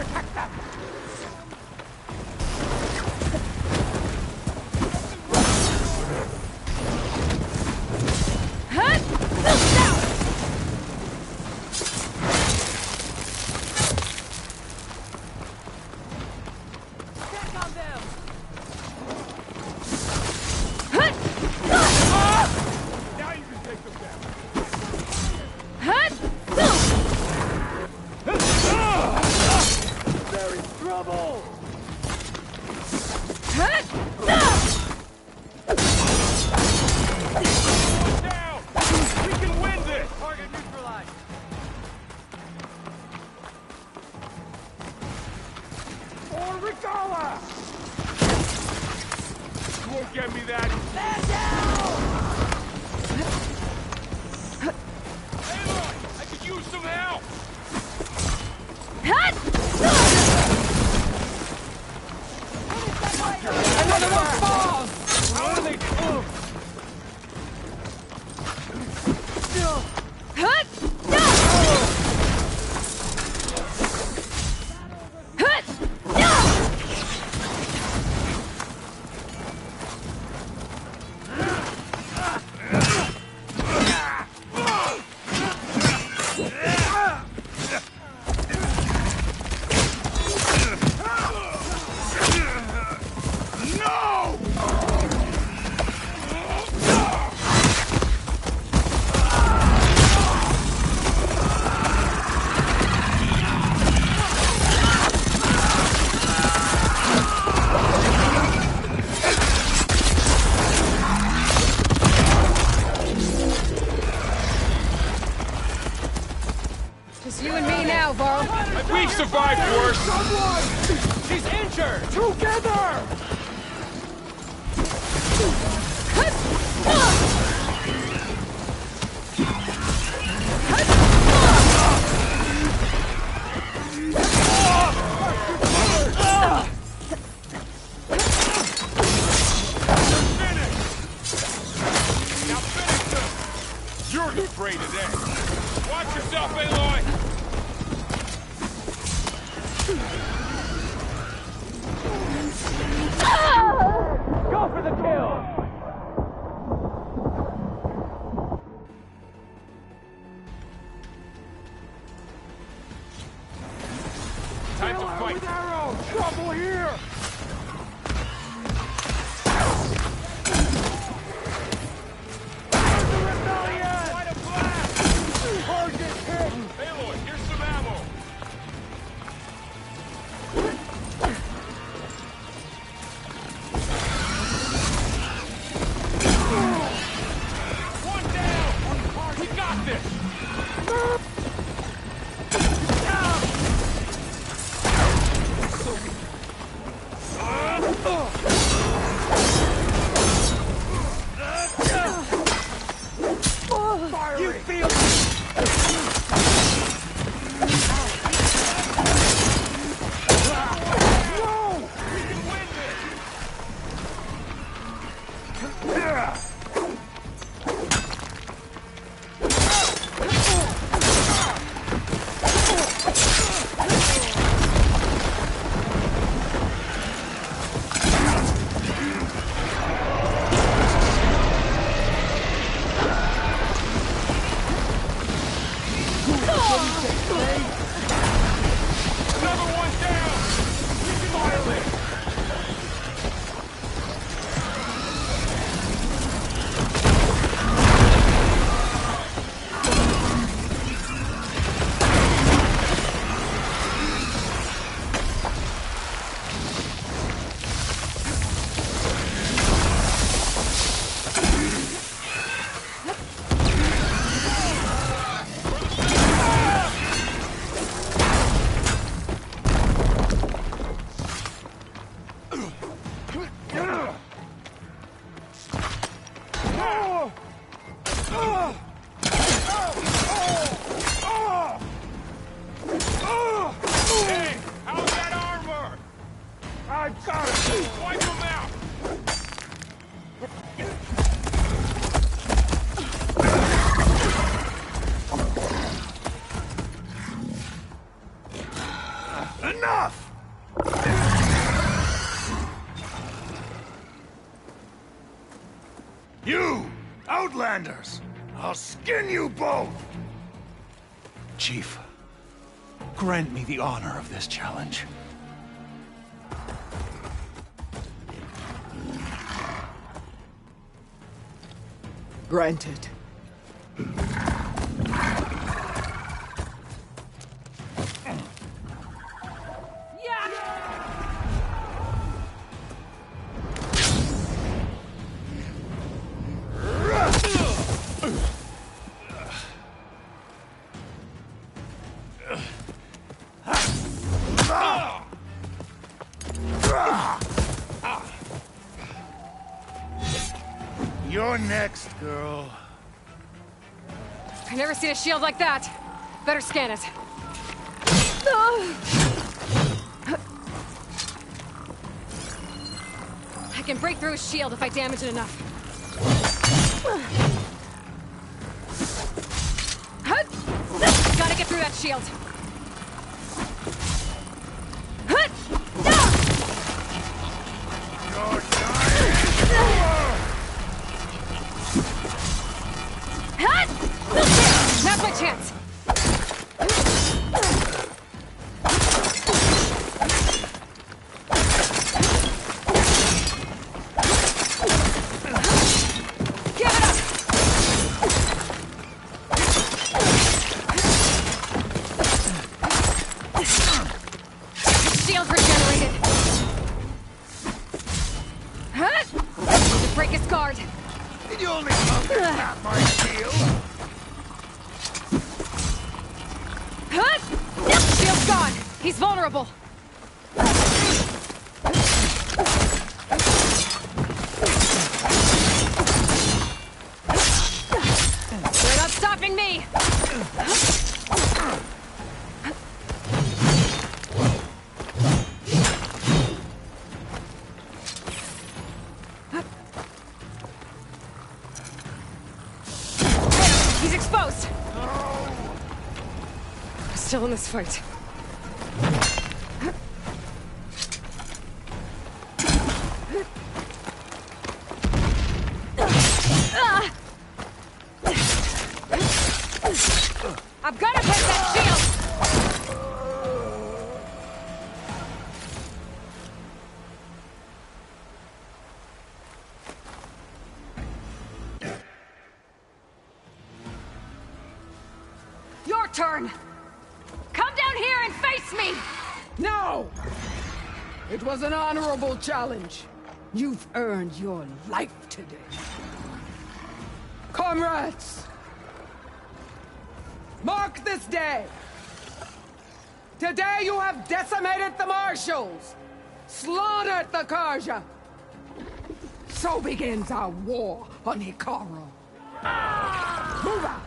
Get me that! Stand down! Aloy! I could use some help! Another one falls! How are they doing? Just you and me now, Varl. We've survived worse! Someone! She's injured! Together! You're the prey today. Watch yourself, Aloy! Ah! Hey, how's that armor? I've got it! Wipe him out! Enough! You! Outlanders! I'll skin you both! Chief, grant me the honor of this challenge. Granted. You're next, girl. I've never seen a shield like that. Better scan it. I can break through his shield if I damage it enough. Gotta get through that shield. Now's my chance. Give it up. Shield regenerated. To break his guard. You only come to tap my shield. Shield's gone. He's vulnerable. You're not stopping me. He's exposed. Still in this fight. I've got to take that shield! Your turn! Come down here and face me! No! It was an honorable challenge. You've earned your life today. Comrades! Mark this day! Today you have decimated the Marshals! Slaughtered the Carja! So begins our war on Hekarro. Move out!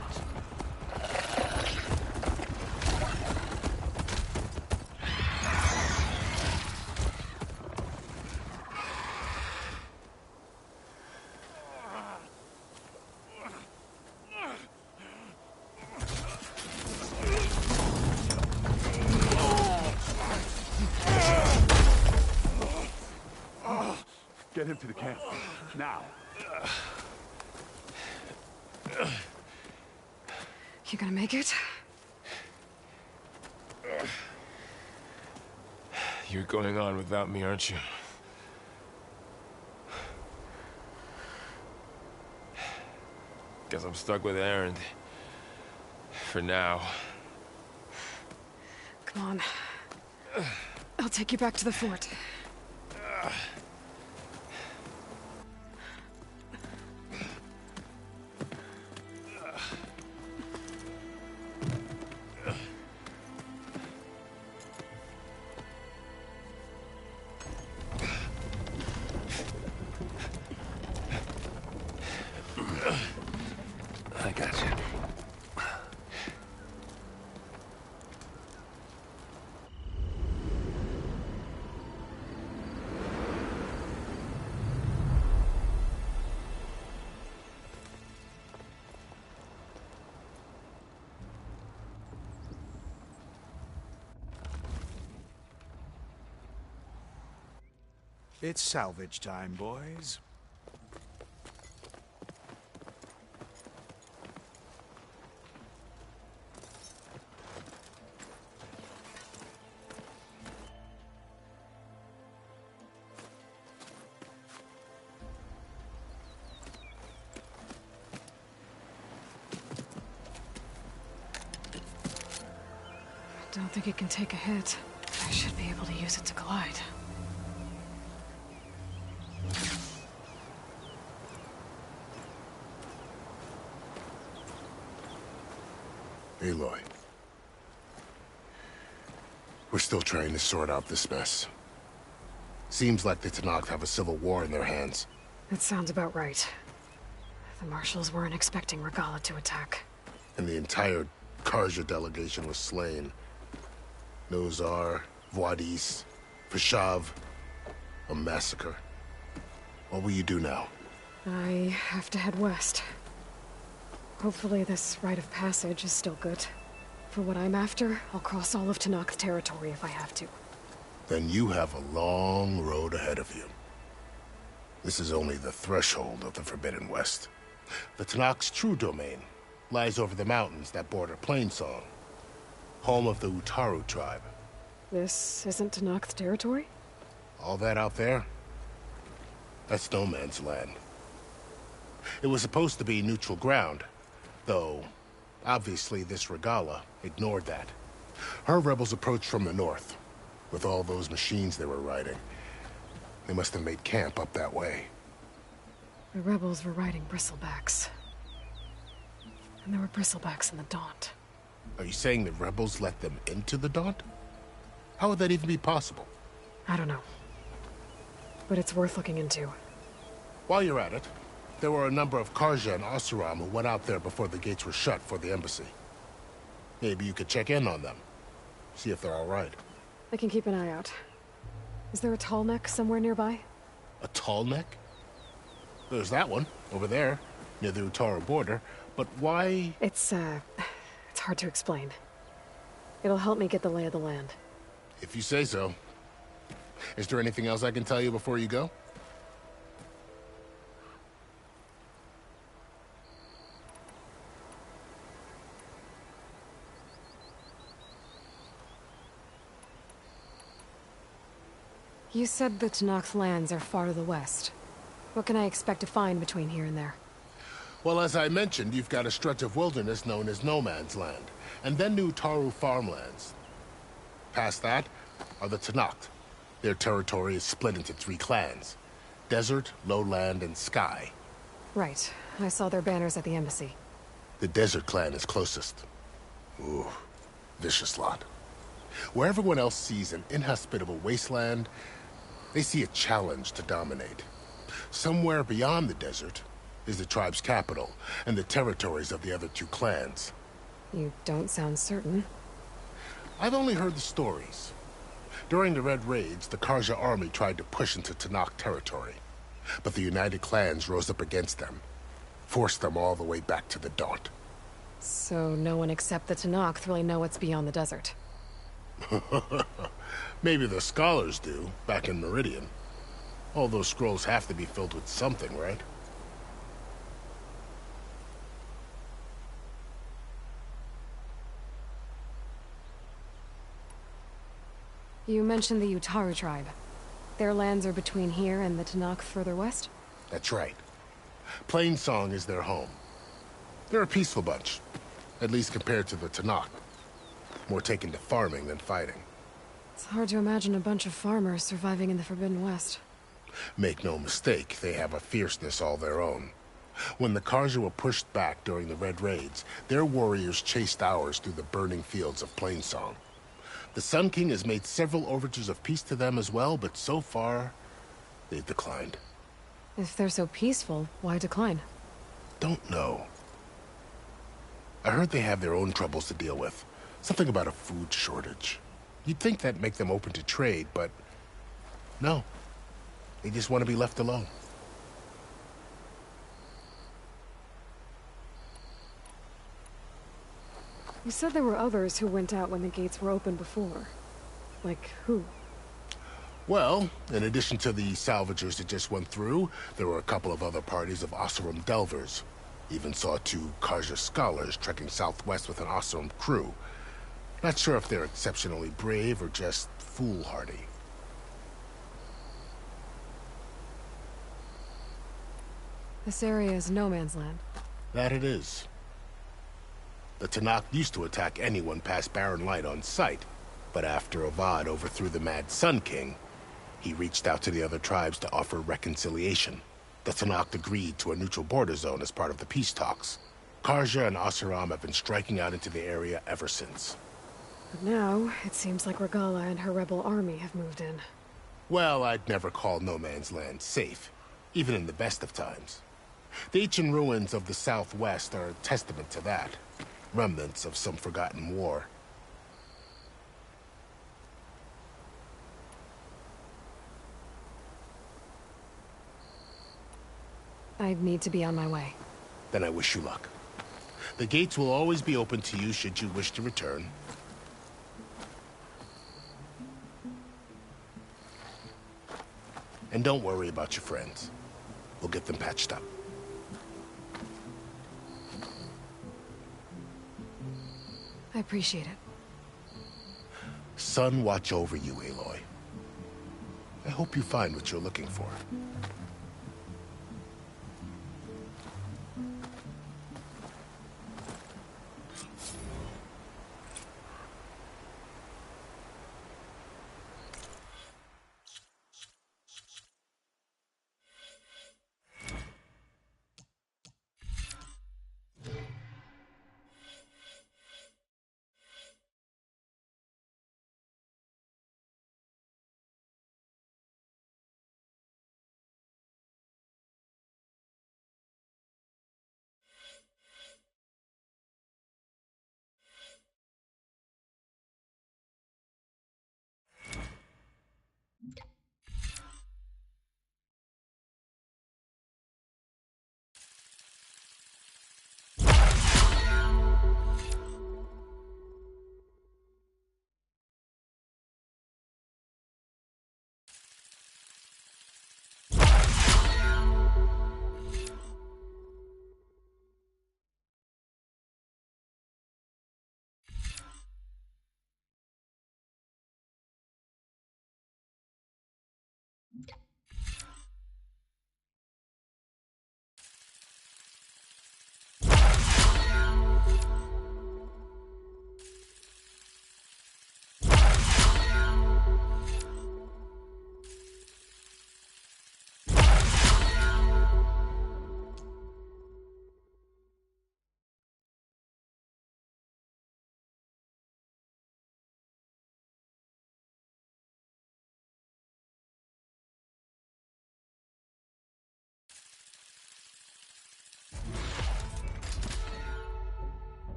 Get him to the camp. Now. You gonna make it? You're going on without me, aren't you? Guess I'm stuck with Erend. For now. Come on. I'll take you back to the fort. It's salvage time, boys. Don't think it can take a hit. I should be able to use it to glide. Aloy. We're still trying to sort out this mess. Seems like the Tenakth have a civil war in their hands. That sounds about right. The Marshals weren't expecting Regalla to attack. And the entire Carja delegation was slain. Nozar, Vuadis, Fashav. A massacre. What will you do now? I have to head west. Hopefully this rite of passage is still good. For what I'm after, I'll cross all of Tenakth territory if I have to. Then you have a long road ahead of you. This is only the threshold of the Forbidden West. The Tenakth's true domain lies over the mountains that border Plainsong, home of the Utaru tribe. This isn't Tenakth territory? All that out there? That's no man's land. It was supposed to be neutral ground, though obviously this Regalla ignored that. Her rebels approached from the north, with all those machines they were riding. They must have made camp up that way. The rebels were riding bristlebacks. And there were bristlebacks in the Daunt. Are you saying the rebels let them into the Daunt? How would that even be possible? I don't know. But it's worth looking into. While you're at it, there were a number of Carja and Oseram who went out there before the gates were shut for the embassy. Maybe you could check in on them. See if they're all right. I can keep an eye out. Is there a tall neck somewhere nearby? A tall neck? There's that one, over there, near the Utaru border. But why? It's hard to explain. It'll help me get the lay of the land. If you say so. Is there anything else I can tell you before you go? You said the Tenakth lands are far to the west. What can I expect to find between here and there? Well, as I mentioned, you've got a stretch of wilderness known as No Man's Land, and then the Utaru farmlands. Past that are the Tenakth. Their territory is split into 3 clans: Desert, Lowland, and Sky. Right. I saw their banners at the embassy. The Desert clan is closest. Ooh, vicious lot. Where everyone else sees an inhospitable wasteland, they see a challenge to dominate. Somewhere beyond the desert is the tribe's capital and the territories of the other 2 clans. You don't sound certain. I've only heard the stories. During the Red Raids, the Carja army tried to push into Tenakth territory, but the United Clans rose up against them, forced them all the way back to the Daunt. So no one except the Tenakth really know what's beyond the desert. Maybe the scholars do, back in Meridian. All those scrolls have to be filled with something, right? You mentioned the Utaru tribe. Their lands are between here and the Tenakth further west? That's right. Plainsong is their home. They're a peaceful bunch, at least compared to the Tenakth. More taken to farming than fighting. It's hard to imagine a bunch of farmers surviving in the Forbidden West. Make no mistake, they have a fierceness all their own. When the Carja were pushed back during the Red Raids, their warriors chased ours through the burning fields of Plainsong. The Sun King has made several overtures of peace to them as well, but so far, they've declined. If they're so peaceful, why decline? Don't know. I heard they have their own troubles to deal with. Something about a food shortage. You'd think that'd make them open to trade, but no. They just want to be left alone. You said there were others who went out when the gates were open before. Like who? Well, in addition to the salvagers that just went through, there were a couple of other parties of Oseram delvers. Even saw 2 Carja scholars trekking southwest with an Oseram crew. Not sure if they're exceptionally brave or just foolhardy. This area is no man's land. That it is. The Tenakth used to attack anyone past Barren Light on sight, but after Avad overthrew the Mad Sun King, he reached out to the other tribes to offer reconciliation. The Tenakth agreed to a neutral border zone as part of the peace talks. Carja and Oseram have been striking out into the area ever since. But now, it seems like Regalla and her rebel army have moved in. Well, I'd never call no man's land safe, even in the best of times. The ancient ruins of the Southwest are a testament to that. Remnants of some forgotten war. I need to be on my way. Then I wish you luck. The gates will always be open to you should you wish to return. And don't worry about your friends. We'll get them patched up. I appreciate it. Sun watch over you, Aloy. I hope you find what you're looking for.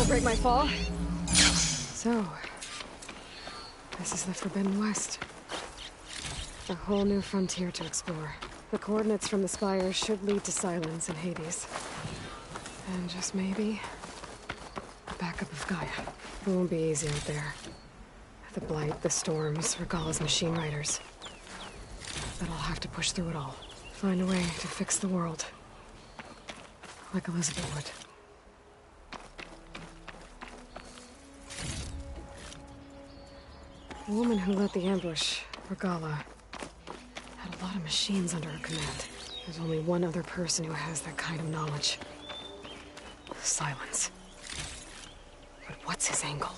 Don't break my fall. So, this is the Forbidden West. A whole new frontier to explore. The coordinates from the spires should lead to Silence and Hades. And just maybe, a backup of Gaia. It won't be easy out there. The Blight, the Storms, Regalla's machine riders. But I'll have to push through it all. find a way to fix the world. Like Elizabeth would. The woman who led the ambush, Regala, had a lot of machines under her command. There's only one other person who has that kind of knowledge. Silence. But what's his angle?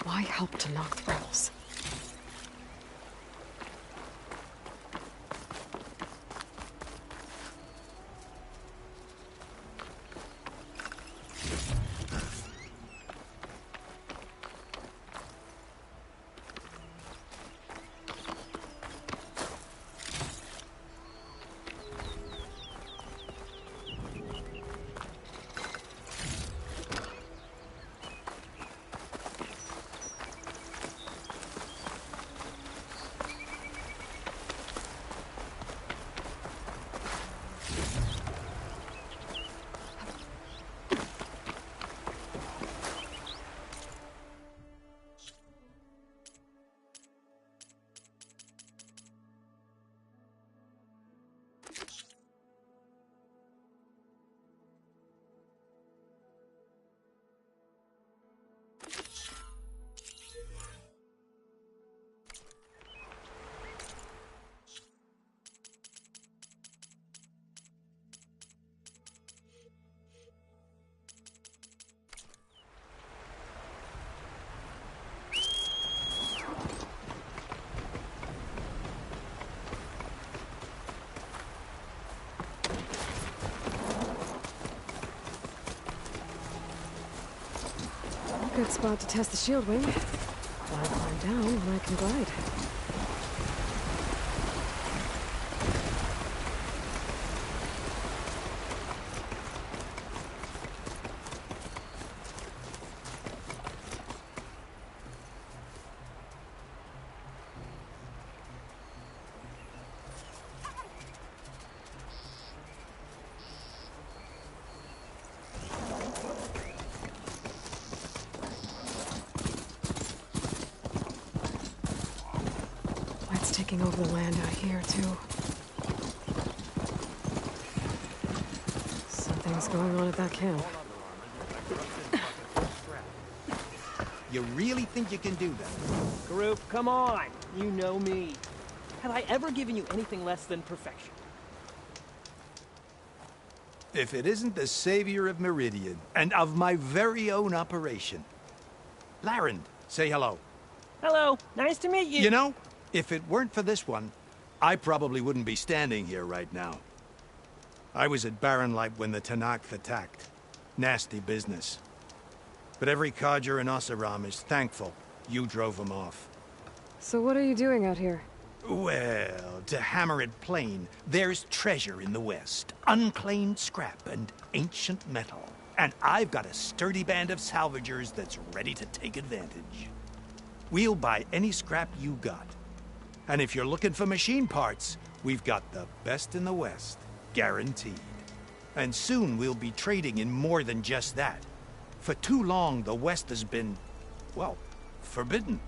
Why help to knock the rebels? Good spot to test the shield wing. I'll climb down when I can glide. Taking over the land out here, too. Something's going on at that camp. You really think you can do that? Group, come on! You know me. Have I ever given you anything less than perfection? If it isn't the savior of Meridian, and of my very own operation. Larend, say hello. Hello, nice to meet you. You know, if it weren't for this one, I probably wouldn't be standing here right now. I was at Barrenlight when the Tenakth attacked. Nasty business. But every codger in Oseram is thankful you drove them off. So what are you doing out here? Well, to hammer it plain, there's treasure in the West. Unclaimed scrap and ancient metal. And I've got a sturdy band of salvagers that's ready to take advantage. We'll buy any scrap you got. And if you're looking for machine parts, we've got the best in the West, guaranteed. And soon we'll be trading in more than just that. For too long, the West has been, well, forbidden.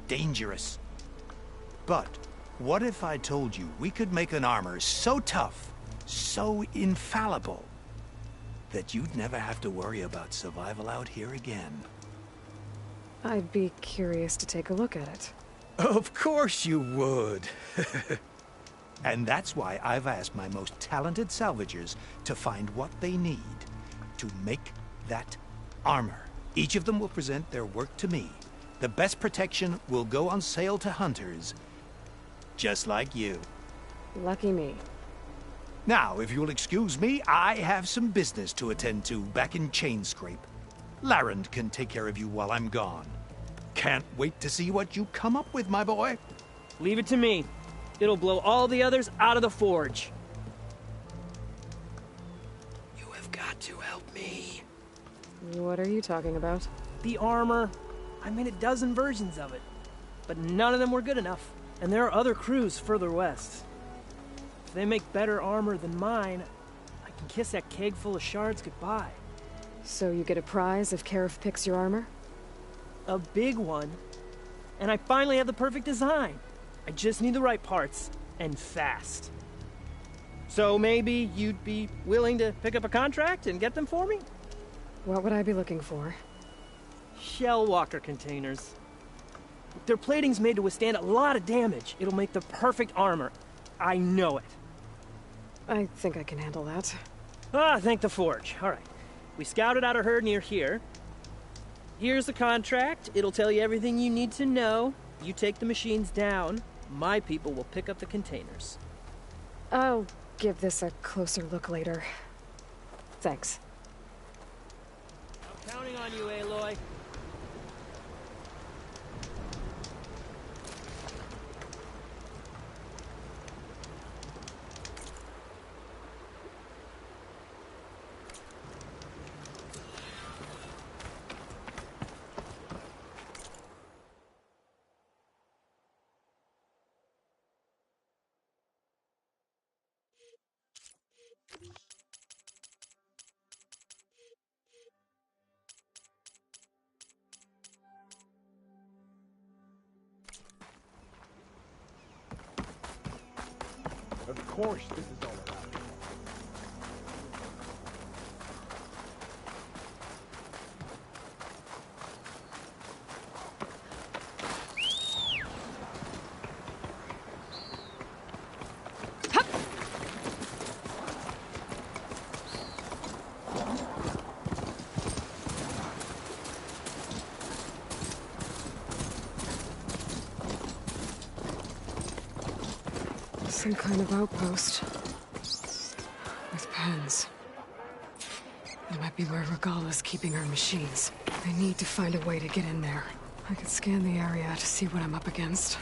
Dangerous. But what if I told you we could make an armor so tough, so infallible, that you'd never have to worry about survival out here again? I'd be curious to take a look at it. Of course you would. And that's why I've asked my most talented salvagers to find what they need to make that armor. Each of them will present their work to me. The best protection will go on sale to hunters, just like you. Lucky me. Now, if you'll excuse me, I have some business to attend to back in Chainscrape. Larend can take care of you while I'm gone. Can't wait to see what you come up with, my boy. Leave it to me. It'll blow all the others out of the forge. You have got to help me. What are you talking about? The armor. I made a dozen versions of it. But none of them were good enough. And there are other crews further west. If they make better armor than mine, I can kiss that keg full of shards goodbye. So you get a prize if Karif picks your armor? A big one. And I finally have the perfect design. I just need the right parts, and fast. So maybe you'd be willing to pick up a contract and get them for me? What would I be looking for? Shell walker containers. Their plating's made to withstand a lot of damage. It'll make the perfect armor. I know it. I think I can handle that. Ah, thank the Forge. All right. We scouted out a herd near here. Here's the contract. It'll tell you everything you need to know. You take the machines down. My people will pick up the containers. I'll give this a closer look later. Thanks. I'm counting on you, Aloy. Of course this is all about. Some kind of outpost. With pens. It might be where Regala's keeping her machines. I need to find a way to get in there. I could scan the area to see what I'm up against.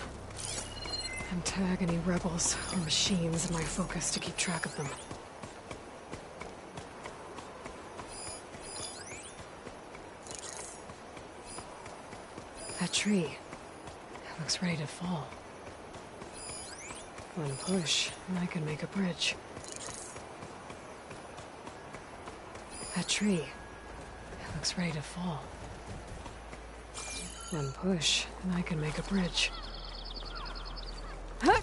And tag any rebels or machines in my focus to keep track of them. That tree. It looks ready to fall. One push, and I can make a bridge. That tree. It looks ready to fall. One push, and I can make a bridge. Huh!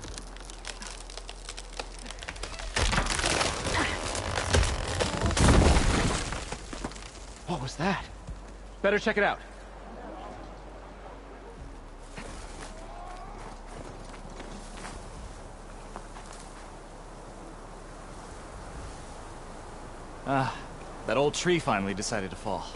What was that? Better check it out. Ah, that old tree finally decided to fall.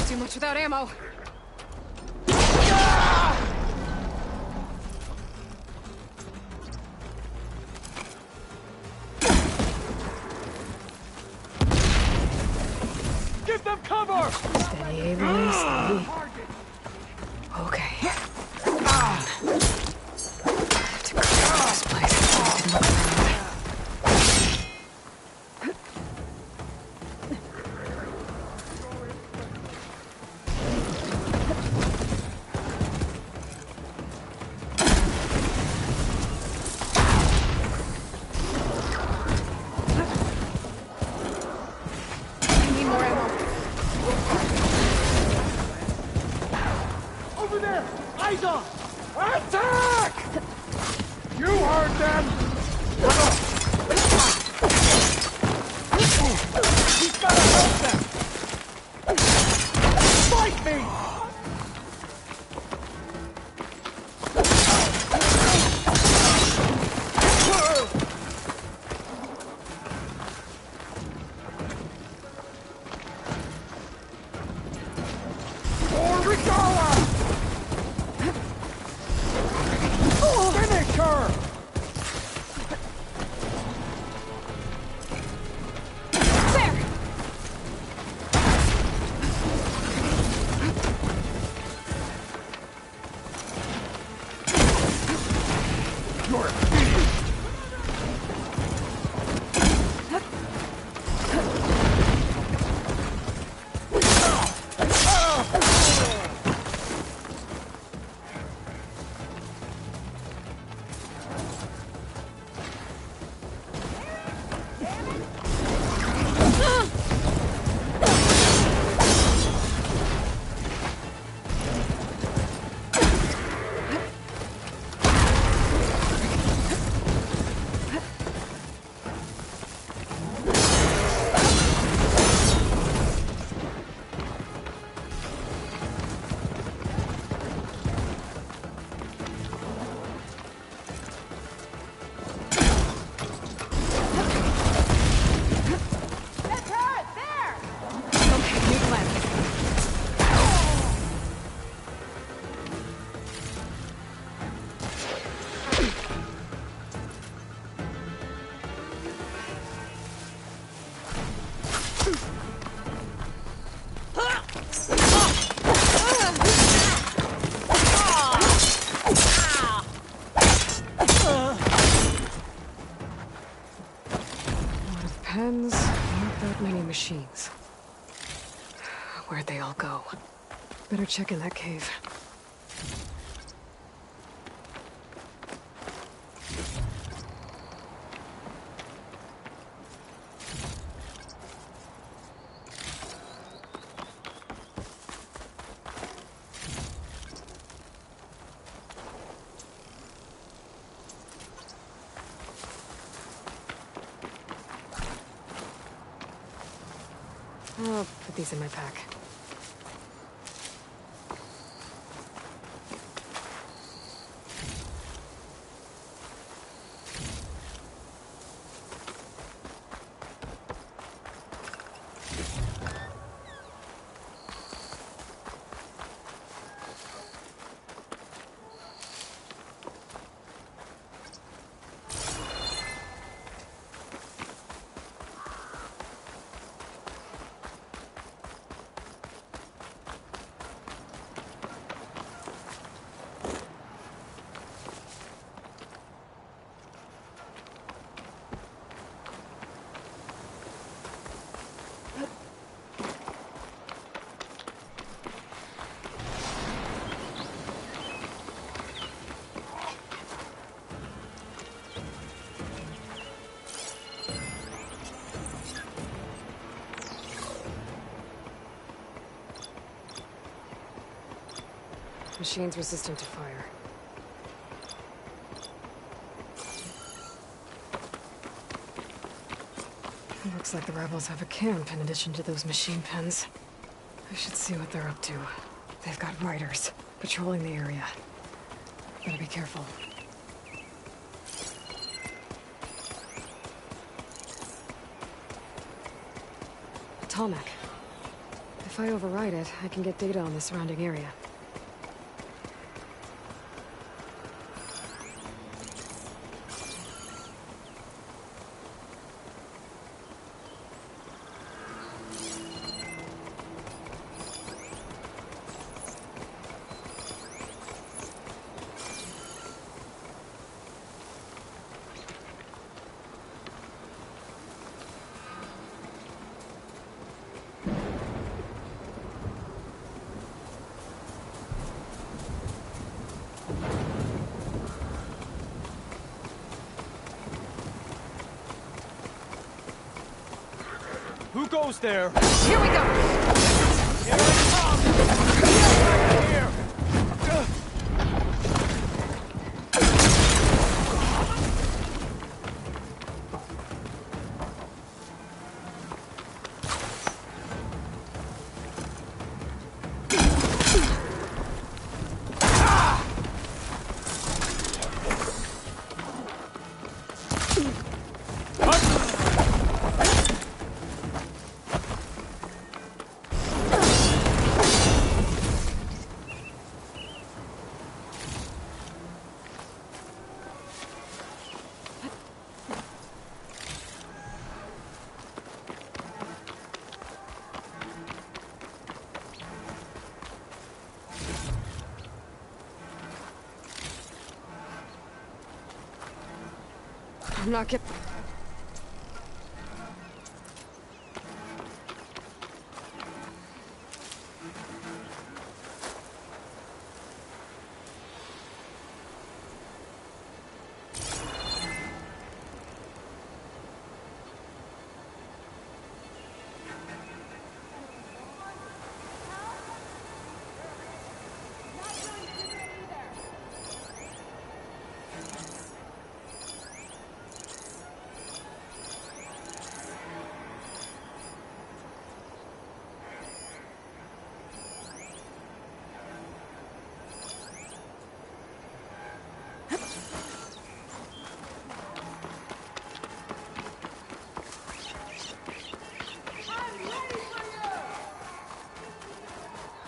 Too much without ammo. Give them cover! Steady, Aloy, steady. Okay. I have to clear this place before I can look around. Over there! Eyes on! Attack! You heard them! He's gotta help them! Fight me! For Regala! Finish her! There! You're finished! Where'd they all go? Better check in that cave. I'll put these in my pack. Machine's resistant to fire. It looks like the rebels have a camp in addition to those machine pens. I should see what they're up to. They've got riders patrolling the area. Better be careful. Tallneck. If I override it, I can get data on the surrounding area. Who goes there? Here we go! Here it comes! Here! I'm not getting...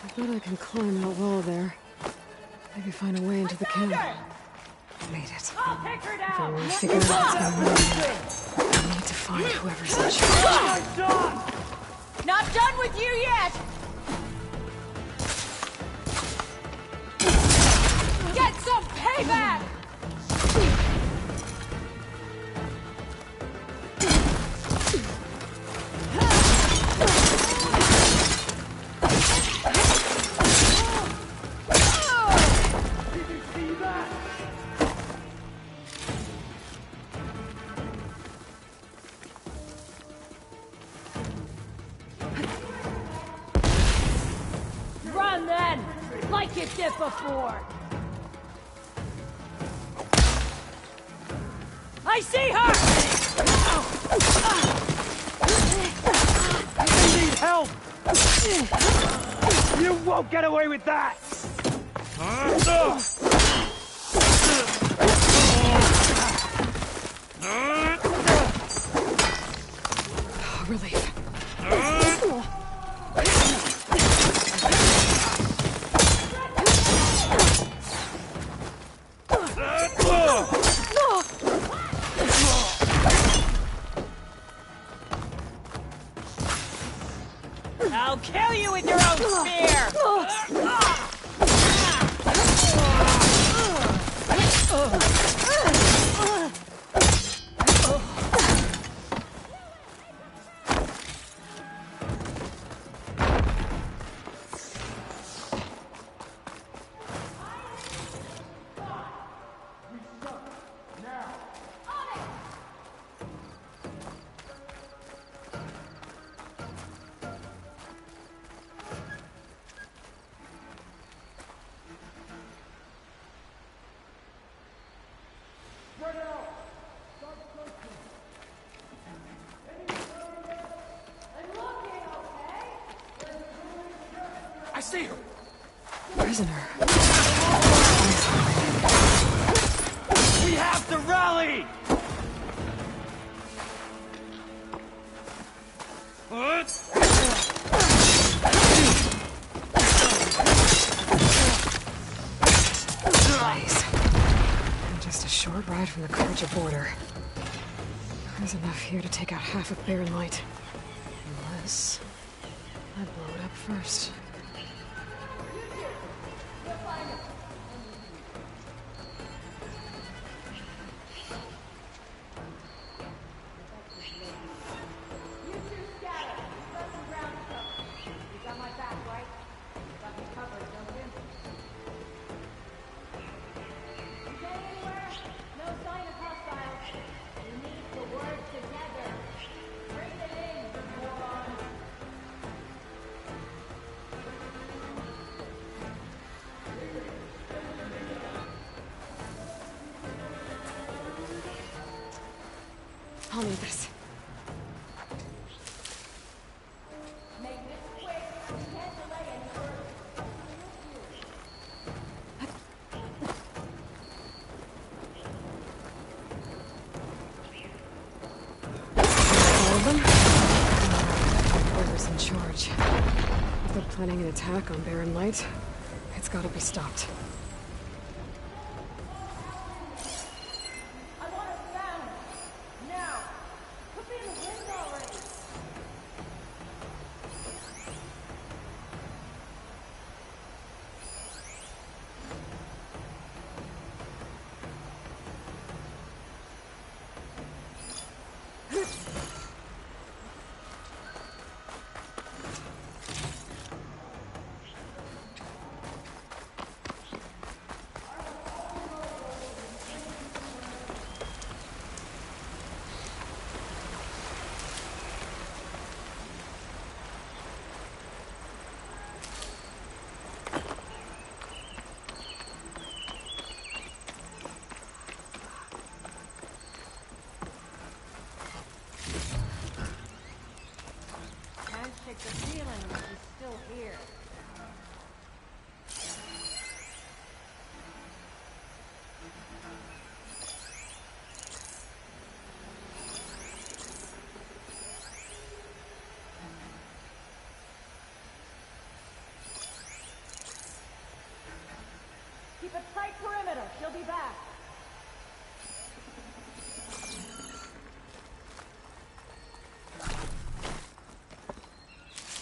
I bet I can climb that wall there. Maybe find a way into the camp. I made it. If I want to figure out what's going on, I need to find whoever's in charge. Not done with you yet! Get some payback! like you did before! I see her! I need help! You won't get away with that! Relief. I'll kill you with your own spear! I see her! Prisoner. We have to rally! Nice. And just a short ride from the Carja border. There's enough here to take out half of Barren Light. Unless I blow it up first. I'll need this. All of them? Whoever's in charge. If they're planning an attack on Barren Light, it's gotta be stopped. The feeling that he's still here. Keep a tight perimeter. She'll be back.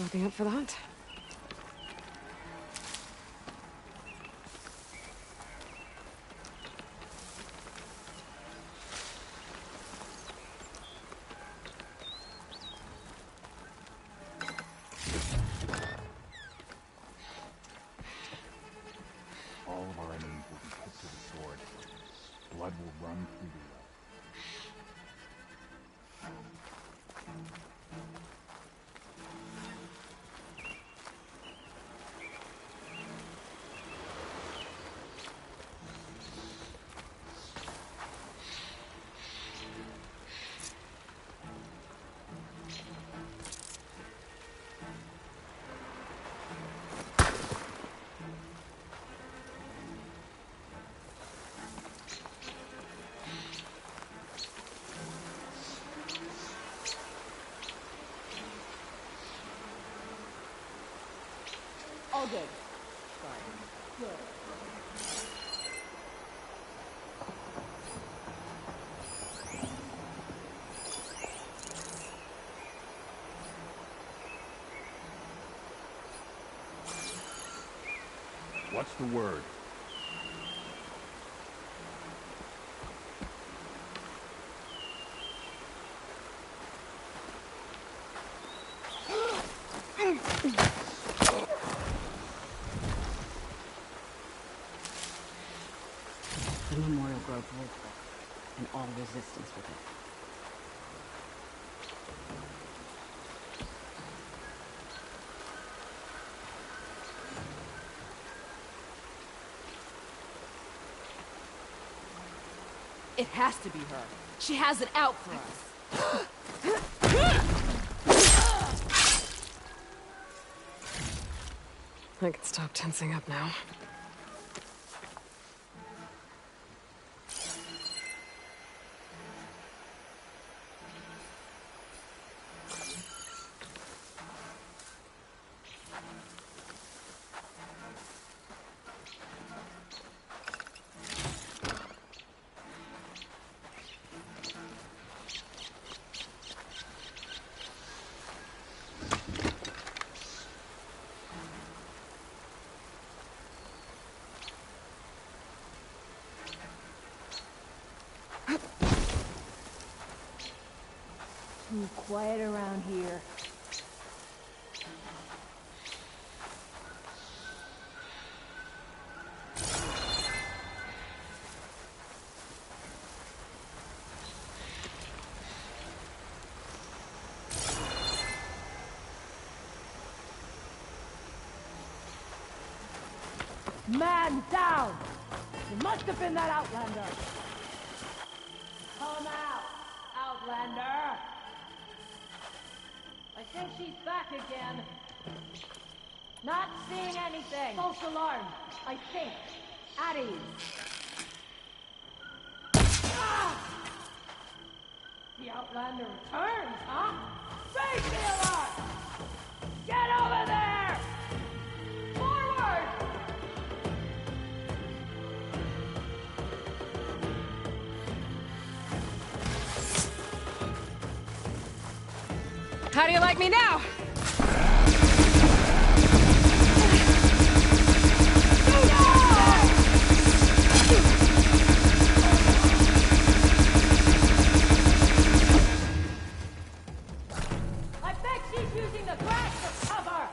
Looking up for that? All of our enemies will be put to the sword. Blood will run through the earth. All good. Fine. Good. What's the word? The Memorial Grove Wolfbook, and all resistance with it. It has to be her. She has it out for us. I can stop tensing up now. Too quiet around here. Man down! It must have been that Outlander! Come out, Outlander! I think she's back again. Not seeing anything. False alarm, I think. At ease. Ah! The Outlander returns, huh? Raise the alarm! Get over there! Forward! How do you like me now? I bet she's using the grass for cover!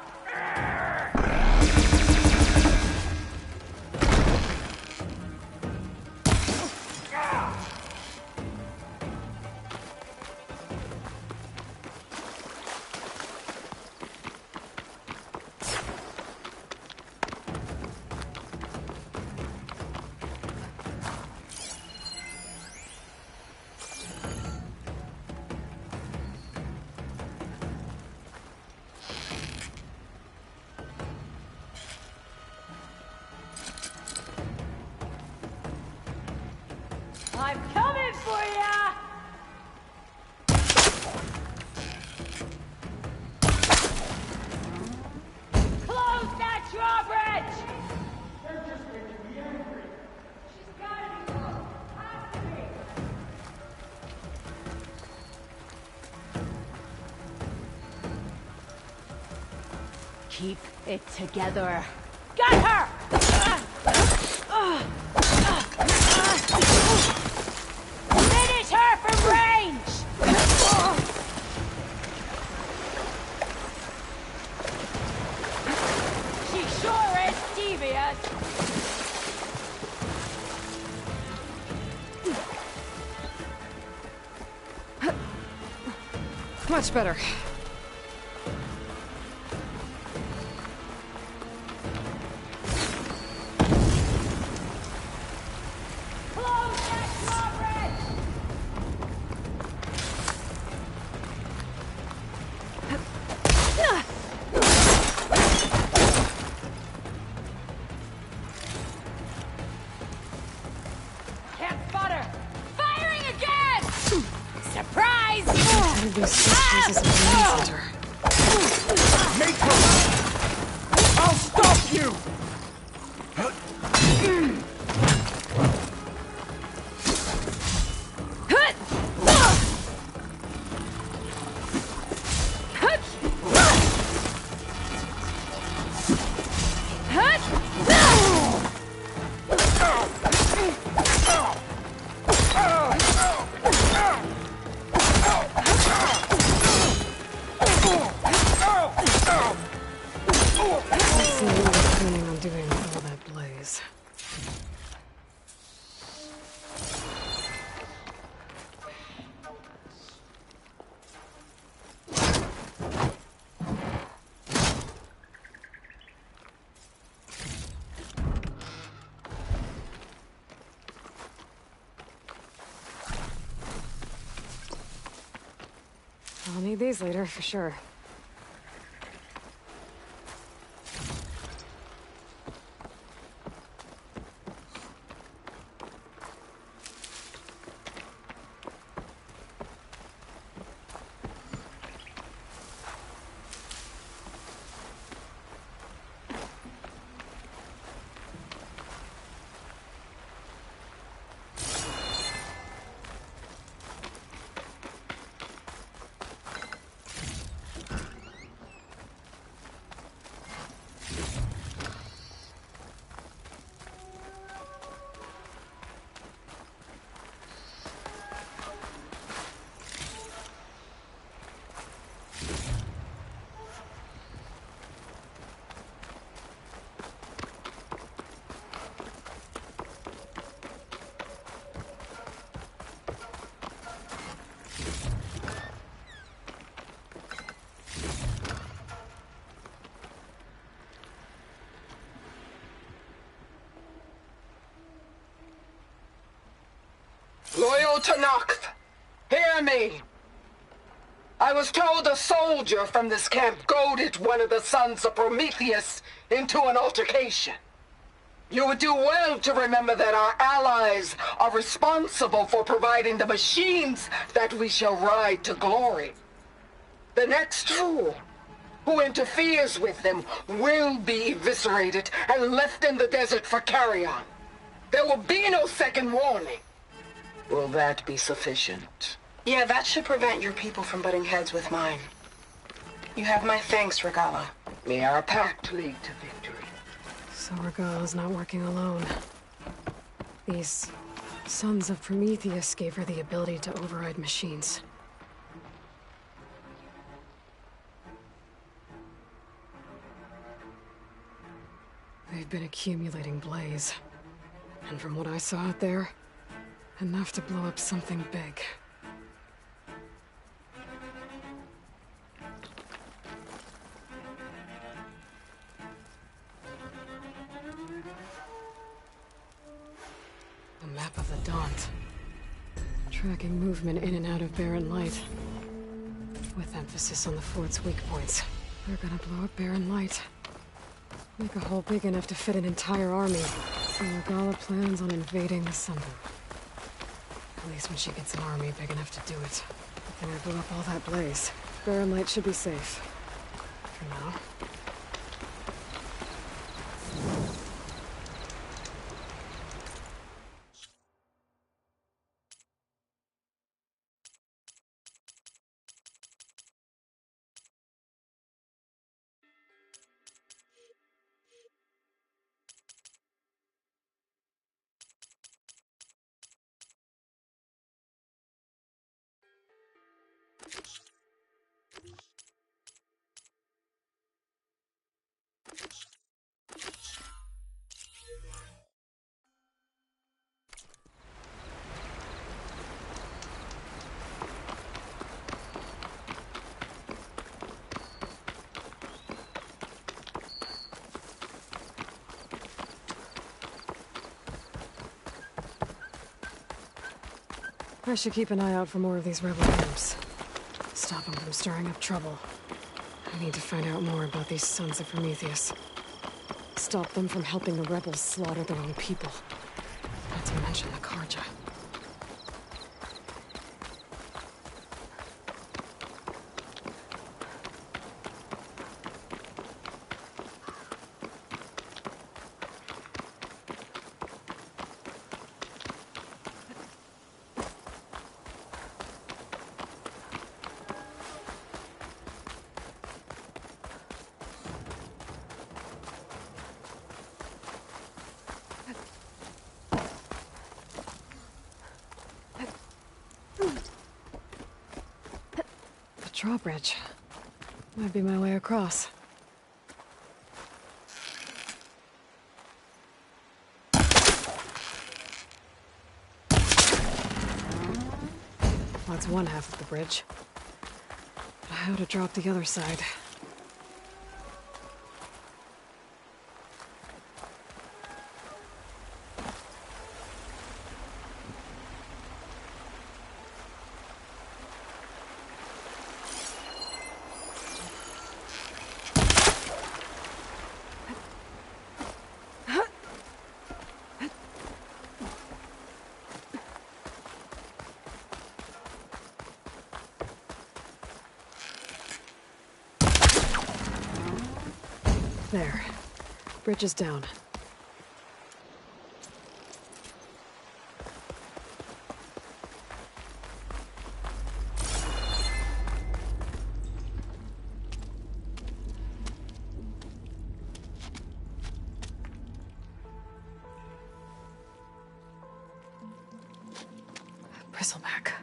I'm coming for ya! Close that drawbridge! They're just making me angry. She's gotta be close. Has to be. Keep it together. Got her! Finish her from range! She sure is devious! Much better. Close that drawbridge! Can't spot her! Firing again! Surprise! One of these species is a center. Make her! I'll stop see what you're planning on doing with all that blaze. I'll need these later, for sure. Loyal Tenakth, hear me. I was told a soldier from this camp goaded one of the sons of Prometheus into an altercation. You would do well to remember that our allies are responsible for providing the machines that we shall ride to glory. The next fool who interferes with them will be eviscerated and left in the desert for carrion. There will be no second warning. Will that be sufficient? Yeah, that should prevent your people from butting heads with mine. You have my thanks, Regalla. May our pact lead to victory. So Regalla's not working alone. These sons of Prometheus gave her the ability to override machines. They've been accumulating blaze. And from what I saw out there, enough to blow up something big. A map of the Daunt. Tracking movement in and out of Barren Light. With emphasis on the fort's weak points. They're gonna blow up Barren Light. Make a hole big enough to fit an entire army. So Regalla plans on invading the Sundered. At least when she gets an army big enough to do it. Good thing I blew up all that blaze. Barren Light should be safe. For now. I should keep an eye out for more of these rebel camps. Stop them from stirring up trouble. I need to find out more about these sons of Prometheus. Stop them from helping the rebels slaughter their own people. Not to mention the Karja. Drawbridge. Might be my way across. That's one half of the bridge. But how to drop the other side? There. Bridge is down. Bristleback.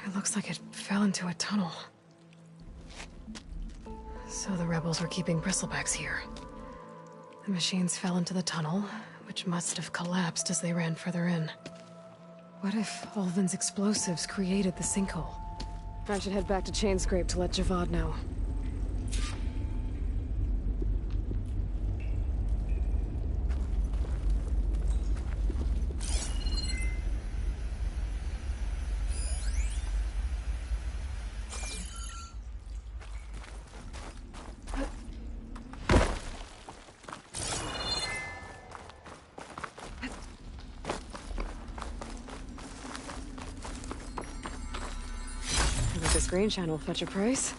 It looks like it fell into a tunnel. So the rebels were keeping bristlebacks here. The machines fell into the tunnel, which must have collapsed as they ran further in. What if Ulvin's explosives created the sinkhole? I should head back to Chainscrape to let Javad know. This green shine will fetch a price.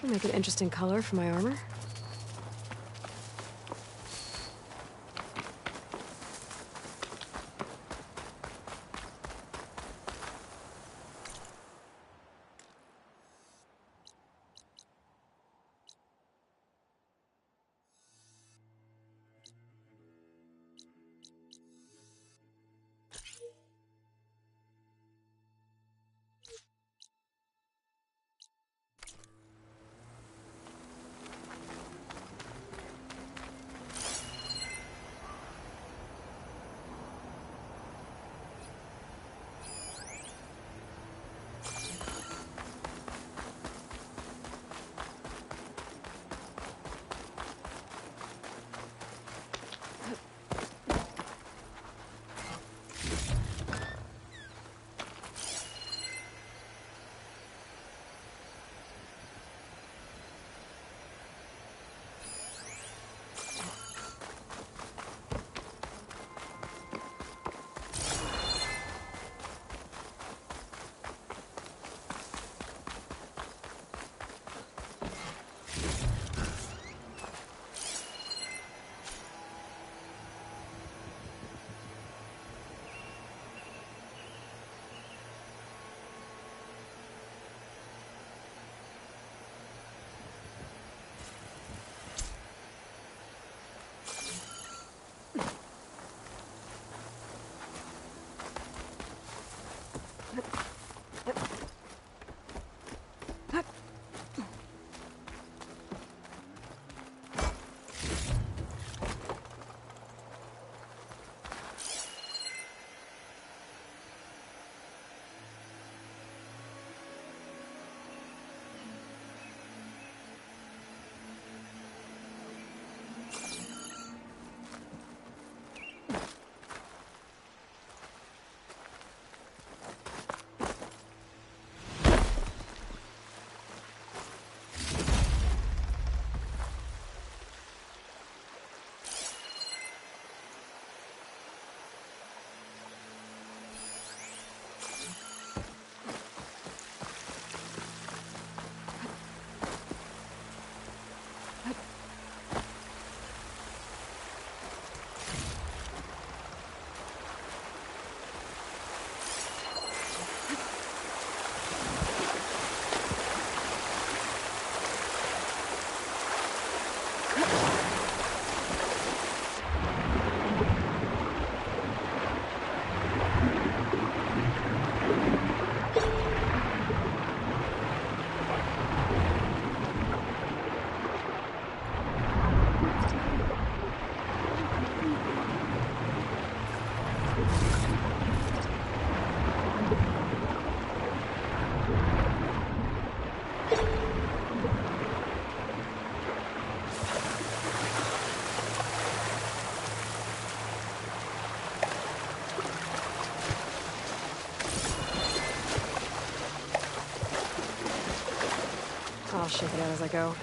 I'll make an interesting color for my armor. shake it out as I go.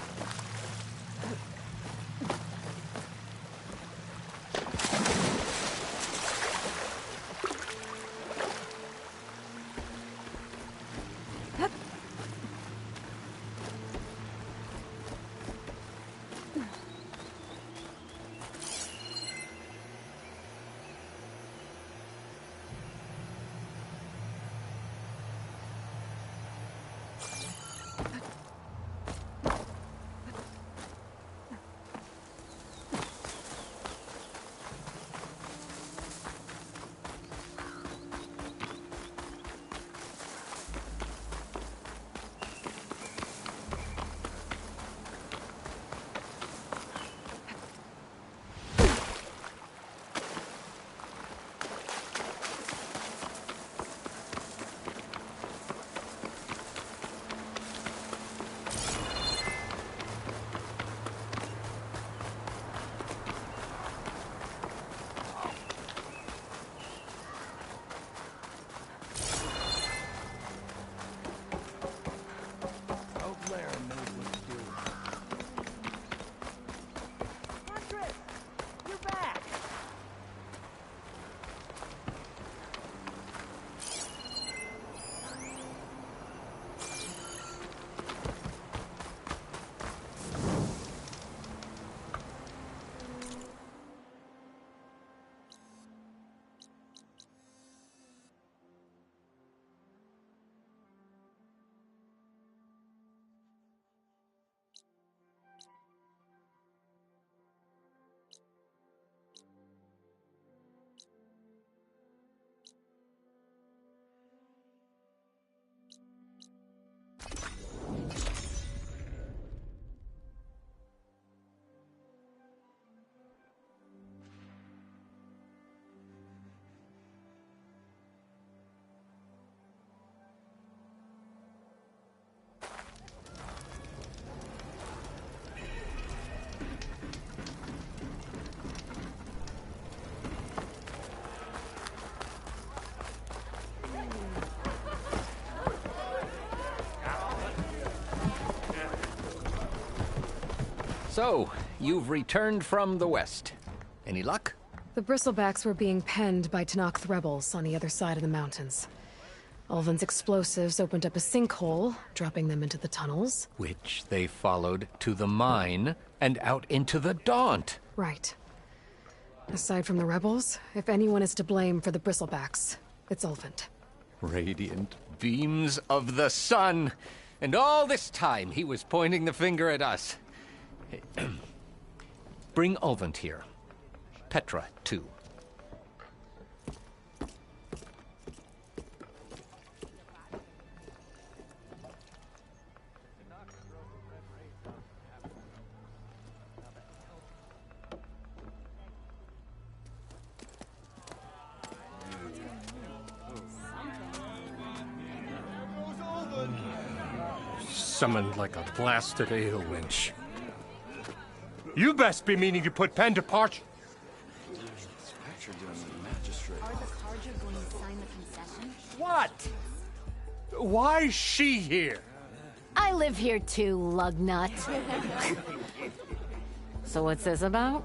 So, you've returned from the west. Any luck? The Bristlebacks were being penned by Tenakth rebels on the other side of the mountains. Ulvin's explosives opened up a sinkhole, dropping them into the tunnels. Which they followed to the mine and out into the Daunt. Right. Aside from the rebels, if anyone is to blame for the Bristlebacks, it's Ulvin. Radiant beams of the sun. And all this time he was pointing the finger at us. Bring Ulvin here. Petra, too. Summoned like a blasted ale winch. You best be meaning to put pen to parch. What? Why is she here? I live here too, lugnut. So what's this about?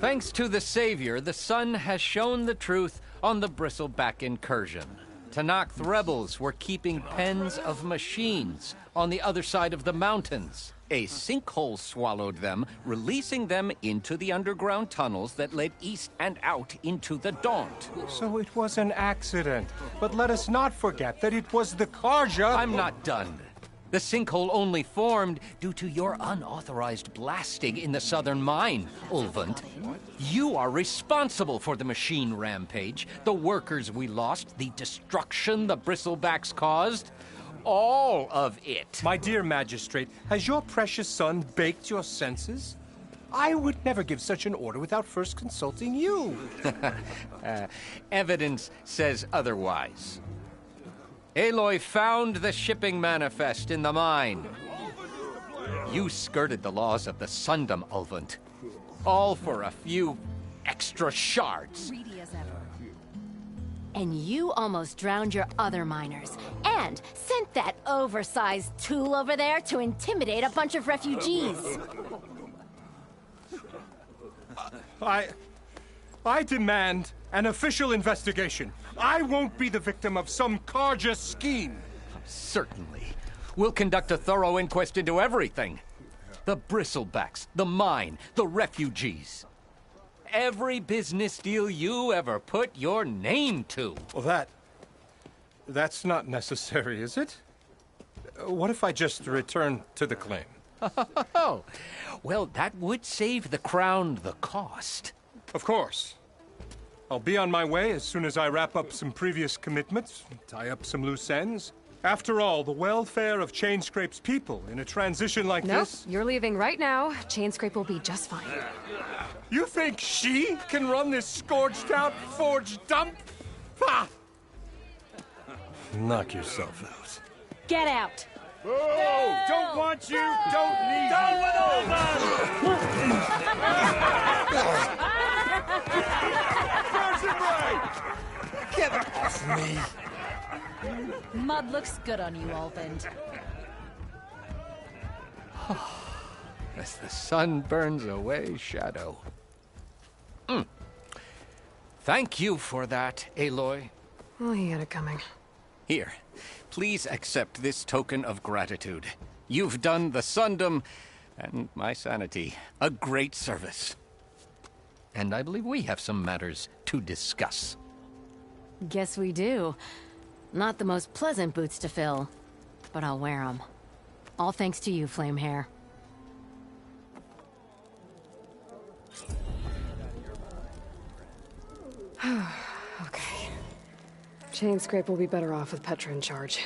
Thanks to the Savior, the sun has shown the truth on the Bristleback incursion. Tenakth rebels were keeping pens of machines on the other side of the mountains. A sinkhole swallowed them, releasing them into the underground tunnels that led east and out into the Daunt. So it was an accident. But let us not forget that it was the Carja... I'm not done. The sinkhole only formed due to your unauthorized blasting in the southern mine, Ulvin. You are responsible for the machine rampage, the workers we lost, the destruction the Bristlebacks caused. All of it. My dear magistrate, has your precious son baked your senses? I would never give such an order without first consulting you. Evidence says otherwise. Aloy found the shipping manifest in the mine. You skirted the laws of the Sundom, Ulvin. All for a few extra shards. Greedy as ever. And you almost drowned your other miners. And sent that oversized tool over there to intimidate a bunch of refugees. I demand an official investigation. I won't be the victim of some Carja scheme. Certainly. We'll conduct a thorough inquest into everything. The bristlebacks, the mine, the refugees. Every business deal you ever put your name to. Well, that's not necessary, is it? What if I just return to the claim? Oh, well, that would save the Crown the cost. Of course. I'll be on my way as soon as I wrap up some previous commitments, tie up some loose ends. After all, the welfare of Chainscrape's people in a transition like this... Nope, you're leaving right now. Chainscrape will be just fine. You think she can run this scorched-out forged dump? Ha! Knock yourself out. Get out! Oh, don't want you, don't need you. Get off me! Mud looks good on you, Alvind. As the sun burns away shadow. Thank you for that, Aloy. Oh, he had it coming. Here, please accept this token of gratitude. You've done the Sundom, and my sanity, a great service. And I believe we have some matters to discuss. Guess we do. Not the most pleasant boots to fill, but I'll wear them. All thanks to you, Flamehair. Okay. Chainscrape will be better off with Petra in charge.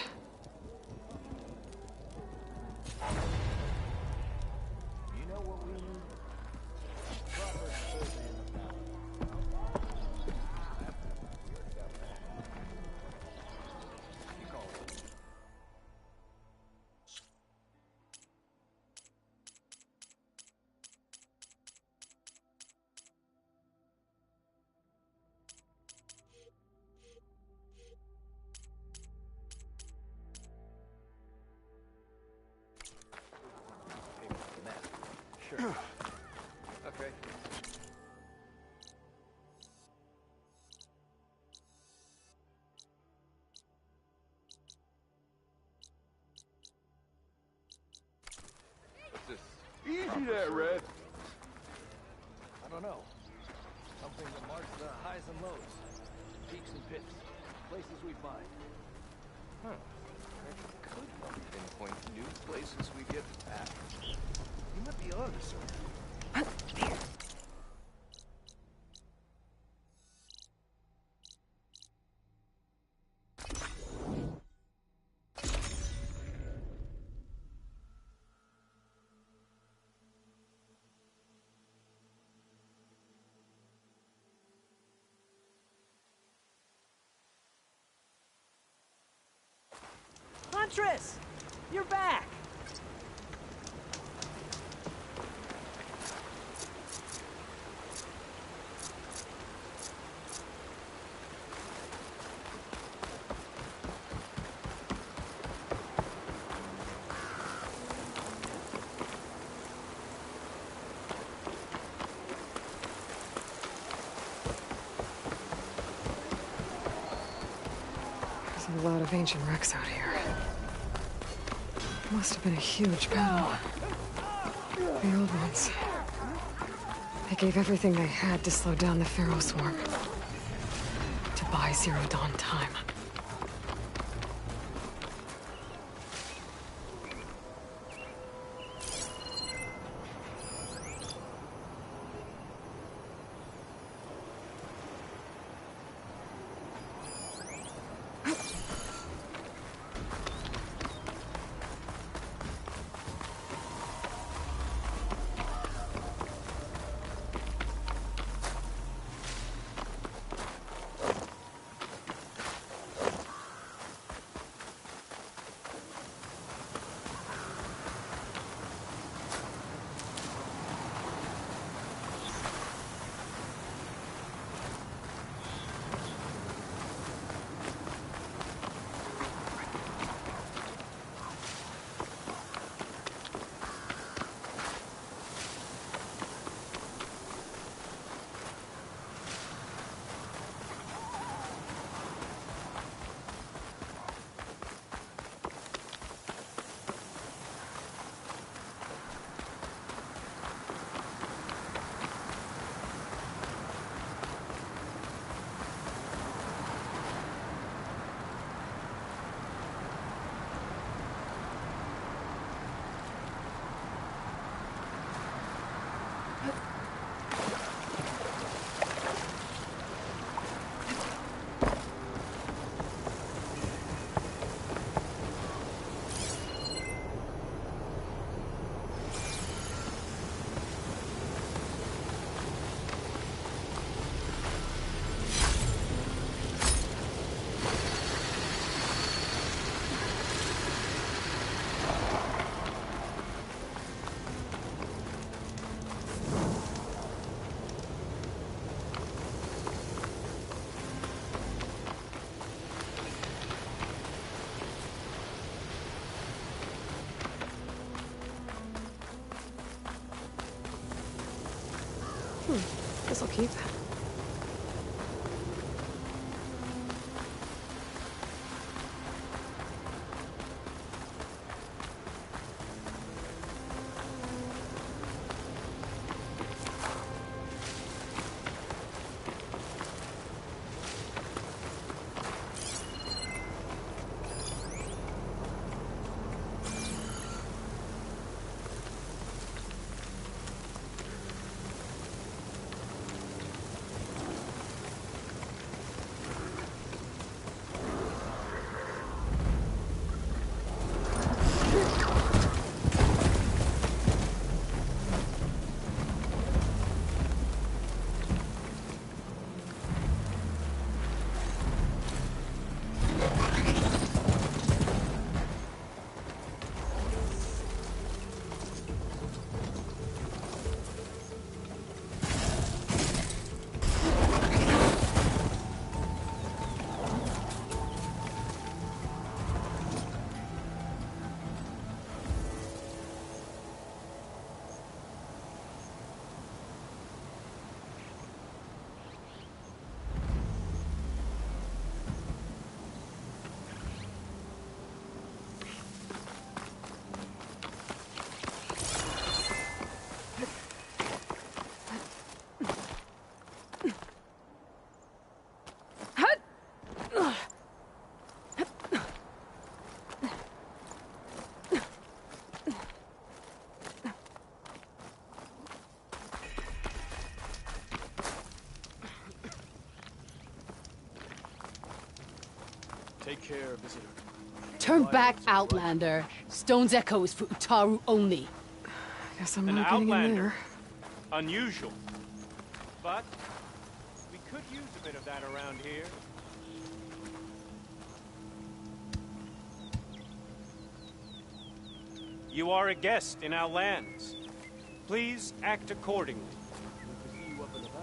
Okay. What's this? Easy there, Red. I don't know. Something that marks the highs and lows, peaks and pits, places we find. Huh. I could help pinpoint new places we get back. You might be onto something. Huntress! You're back! There's a lot of ancient wrecks out here. Must have been a huge battle. The old ones. They gave everything they had to slow down the Pharaoh swarm. To buy Zero Dawn time. This'll keep. Take care, visitor. Turn back, Outlander. Stone's Echo is for Utaru only. Guess I'm An not getting in Outlander. there. Unusual. But we could use a bit of that around here. You are a guest in our lands. Please act accordingly. Good to see you up and about.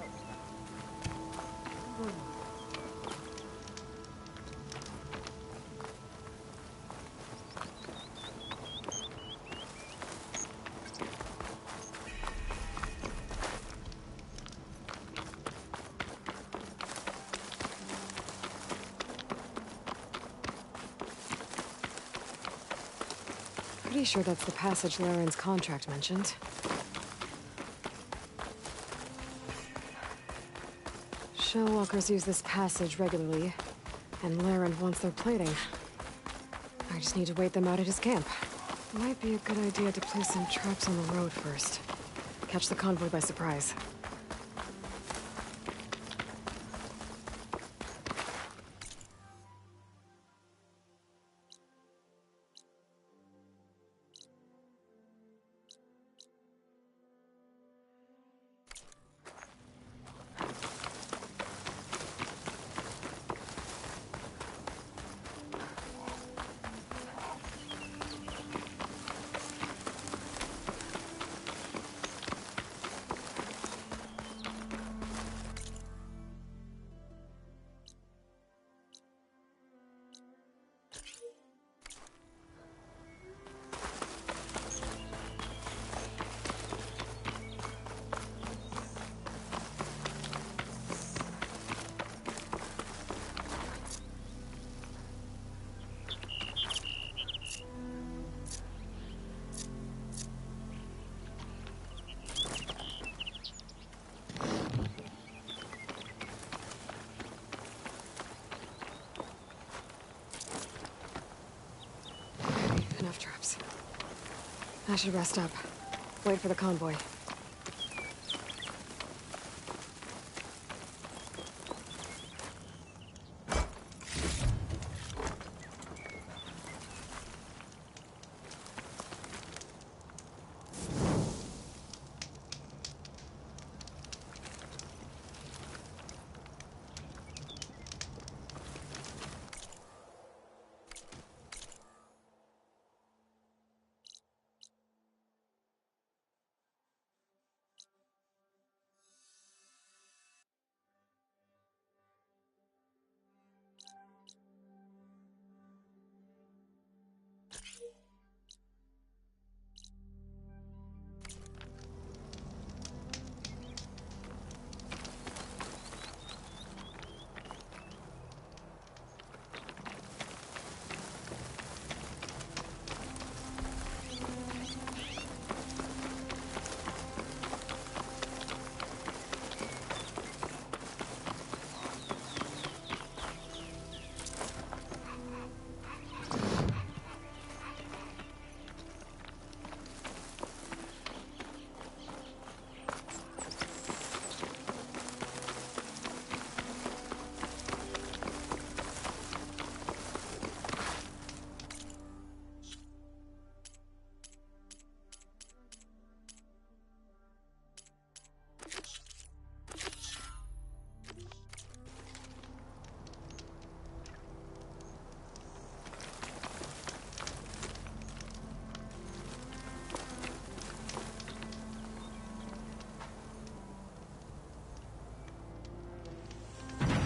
Pretty sure that's the passage Laren's contract mentioned. Shellwalkers use this passage regularly, and Laren wants their plating. I just need to wait them out at his camp. Might be a good idea to place some traps on the road first. Catch the convoy by surprise. Enough traps. I should rest up. Wait for the convoy.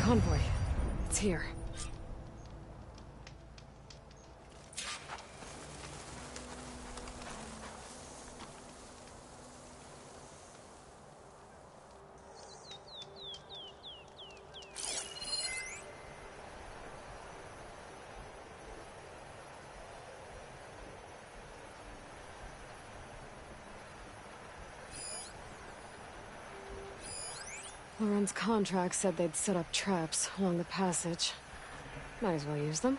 convoy. It's here. Lauren's contract said they'd set up traps along the passage. Might as well use them.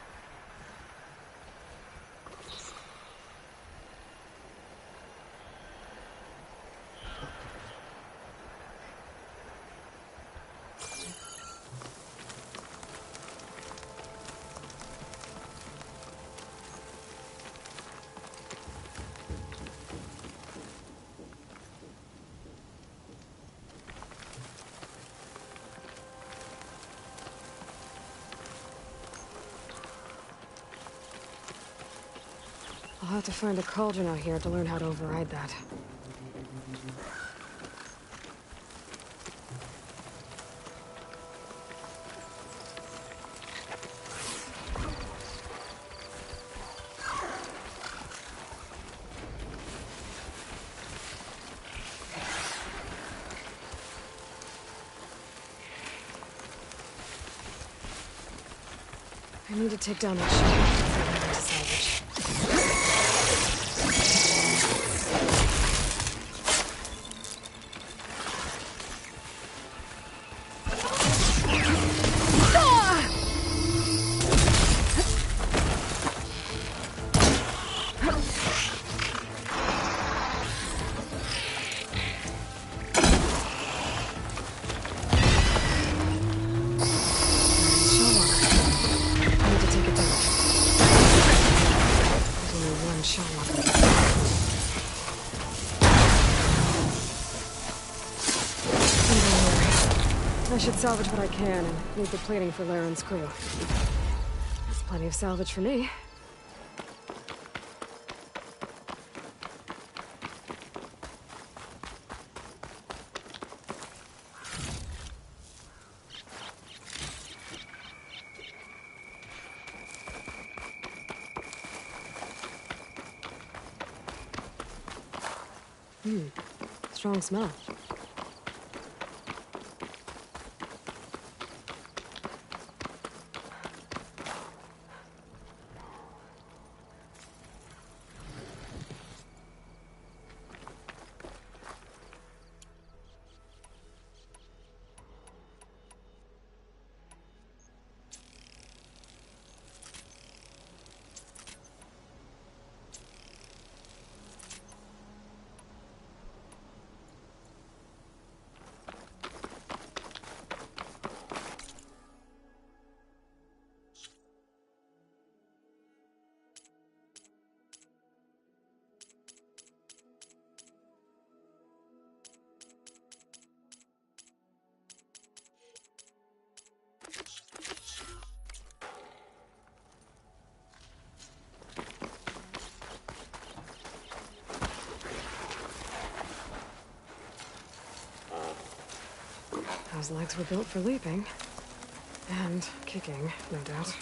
I'll have to find a cauldron out here to learn how to override that. I need to take down that ship to salvage. I should salvage what I can and leave the plating for Laren's crew. That's plenty of salvage for me. Strong smell. Those legs were built for leaping. And kicking, no doubt.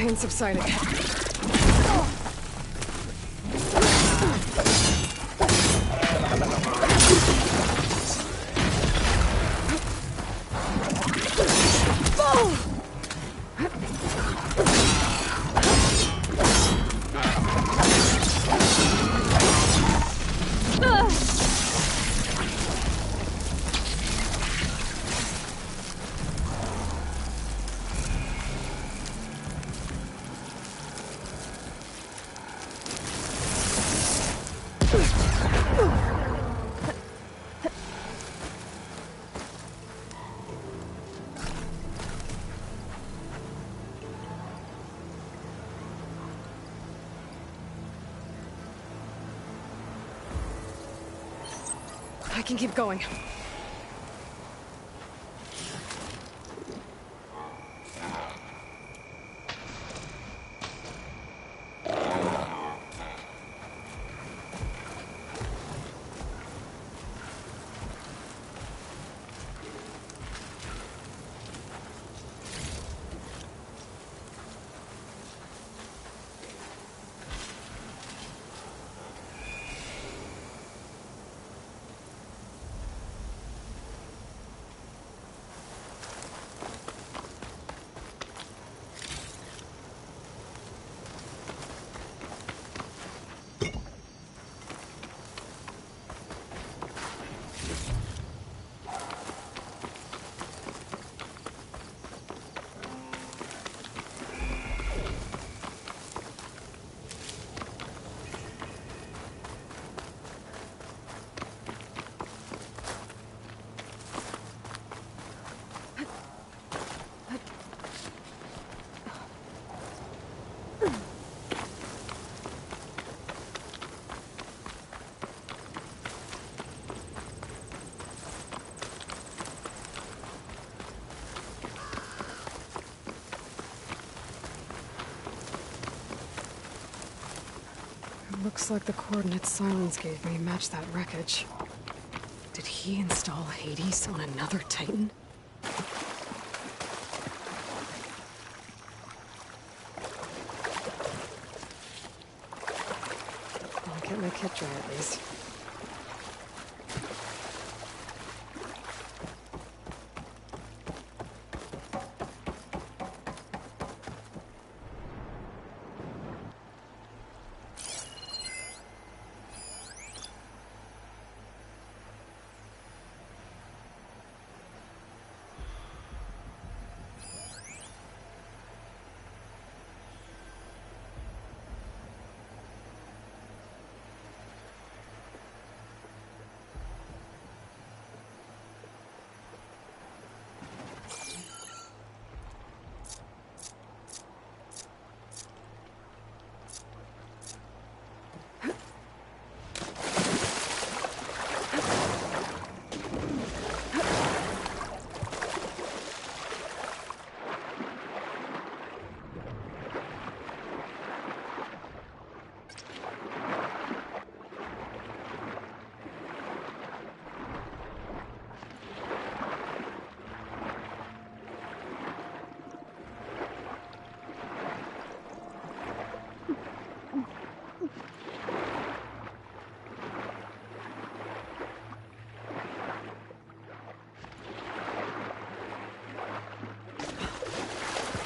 pain subsiding. I can keep going. Looks like the coordinates Silence gave me match that wreckage. Did he install Hades on another Titan? I'll get my kit dry at least.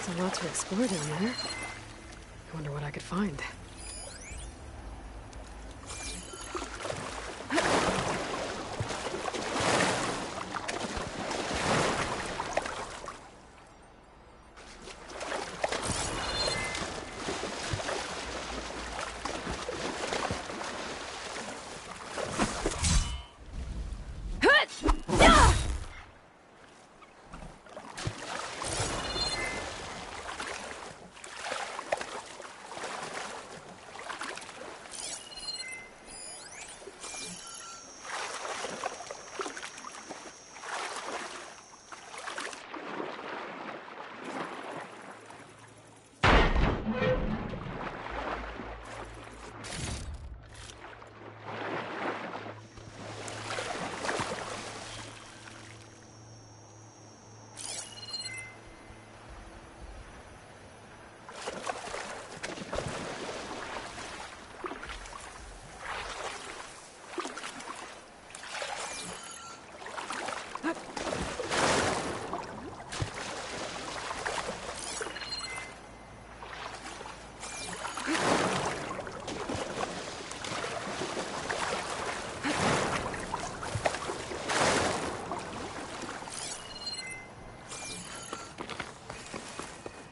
There's a lot to explore down there. I wonder what I could find.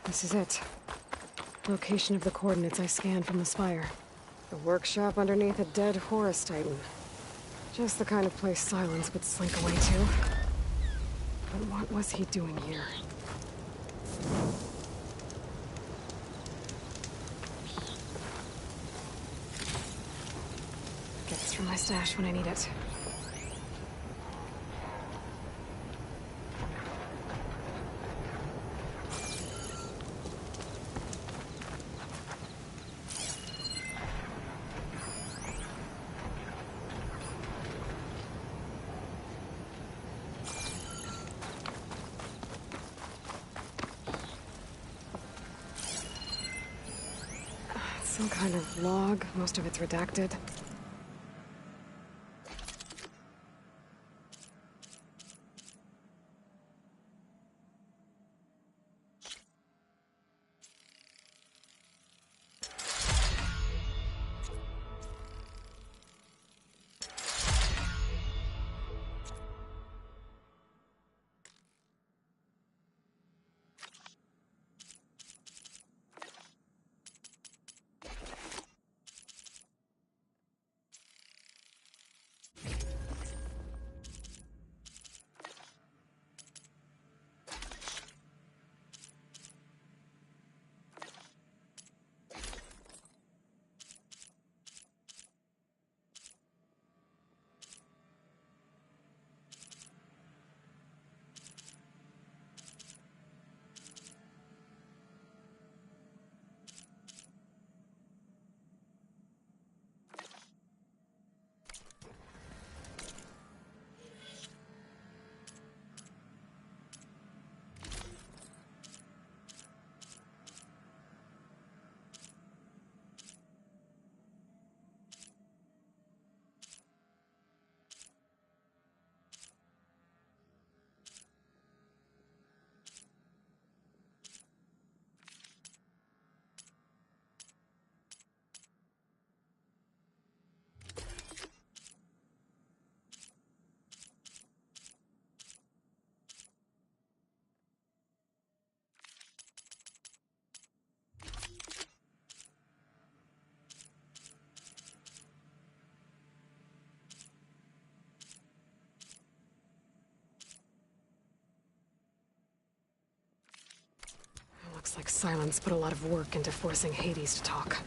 This is it. Location of the coordinates I scanned from the spire. The workshop underneath a dead Horus Titan. Just the kind of place Silence would slink away to. But what was he doing here? Get this from my stash when I need it. Some kind of log, most of it's redacted. Looks like Silence put a lot of work into forcing Hades to talk.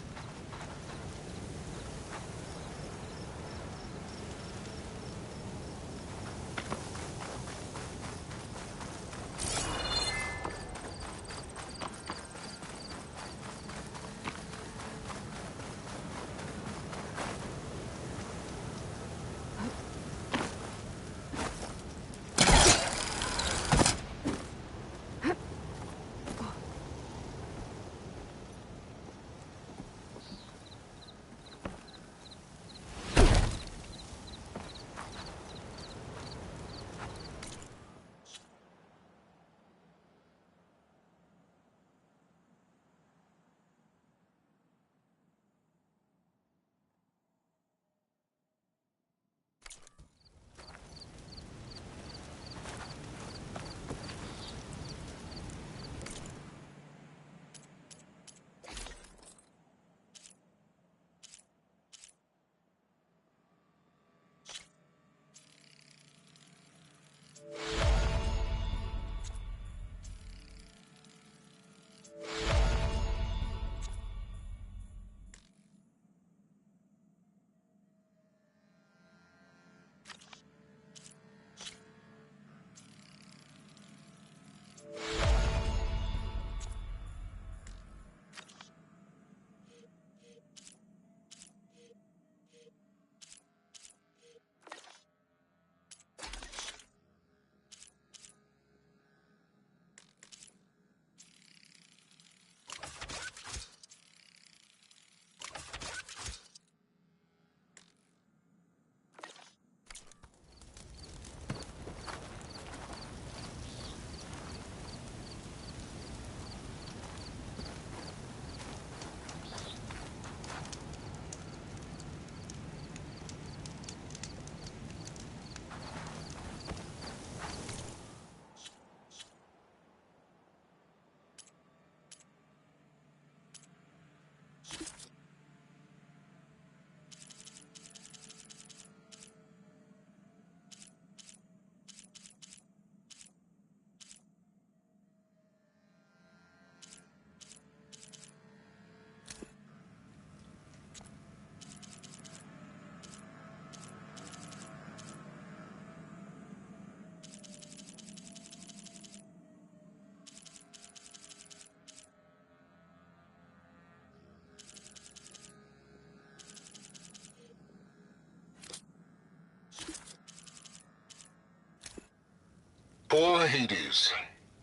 Poor Hades.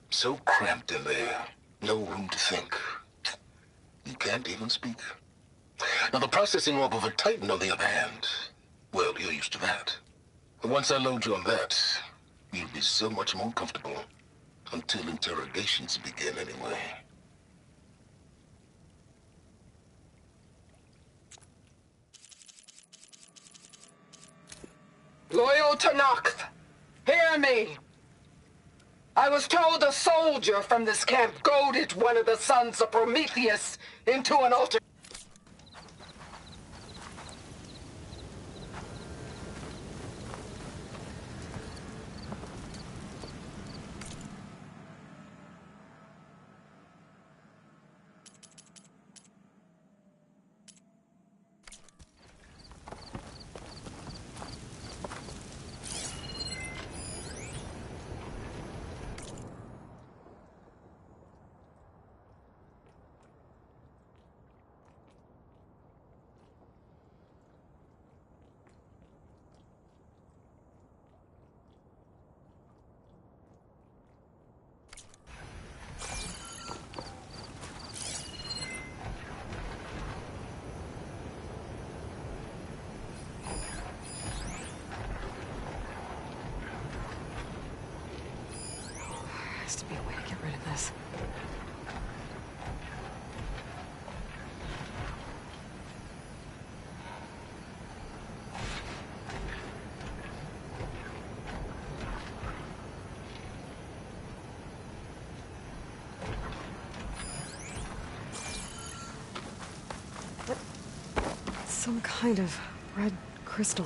So cramped in there. No room to think. You can't even speak. Now, the processing orb of a Titan, on the other hand, well, you're used to that. But once I load you on that, you'll be so much more comfortable. Until interrogations begin, anyway. Loyal Tenakth, hear me. I was told a soldier from this camp goaded one of the sons of Prometheus into an altar. Has to be a way to get rid of this. Some kind of red crystal.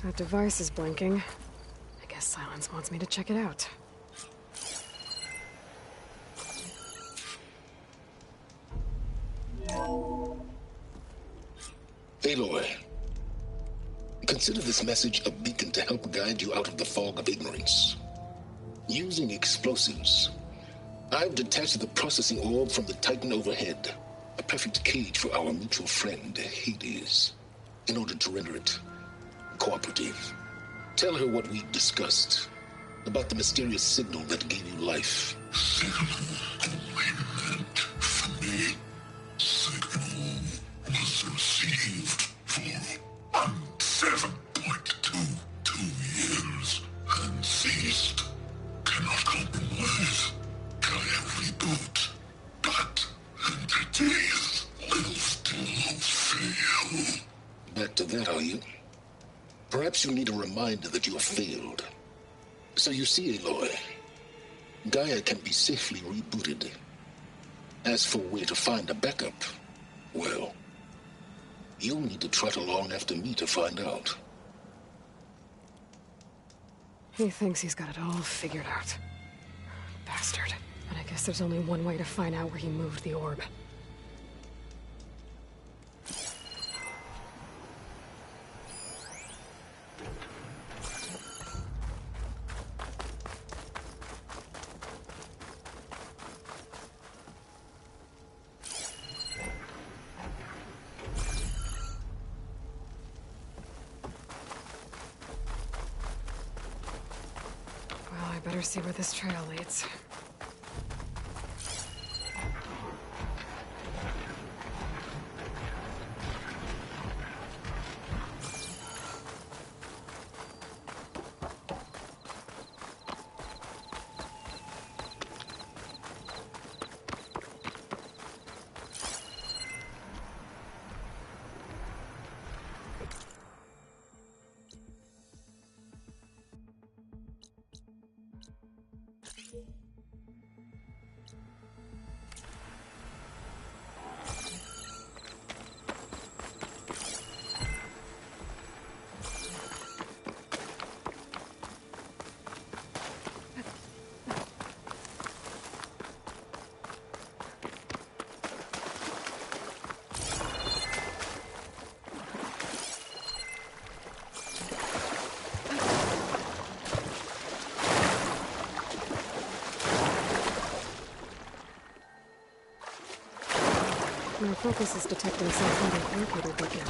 That device is blinking. I guess Silence wants me to check it out. Aloy, Consider this message a beacon to help guide you out of the fog of ignorance. Using explosives, I've detached the processing orb from the Titan overhead, a perfect cage for our mutual friend, Hades, in order to render it cooperative. Tell her what we've discussed about the mysterious signal that gave you life. Signal was received for 7.22 years and ceased. Cannot compromise. Try every boot, but entities will still fail. Back to that, are you? Perhaps you need a reminder that you have failed. So you see, Aloy, Gaia can be safely rebooted. As for where to find a backup, well, you'll need to trot along after me to find out. He thinks he's got it all figured out. Bastard. But I guess there's only one way to find out where he moved the orb. Better see where this trail leads. My focus is detecting some kind of locator beacon.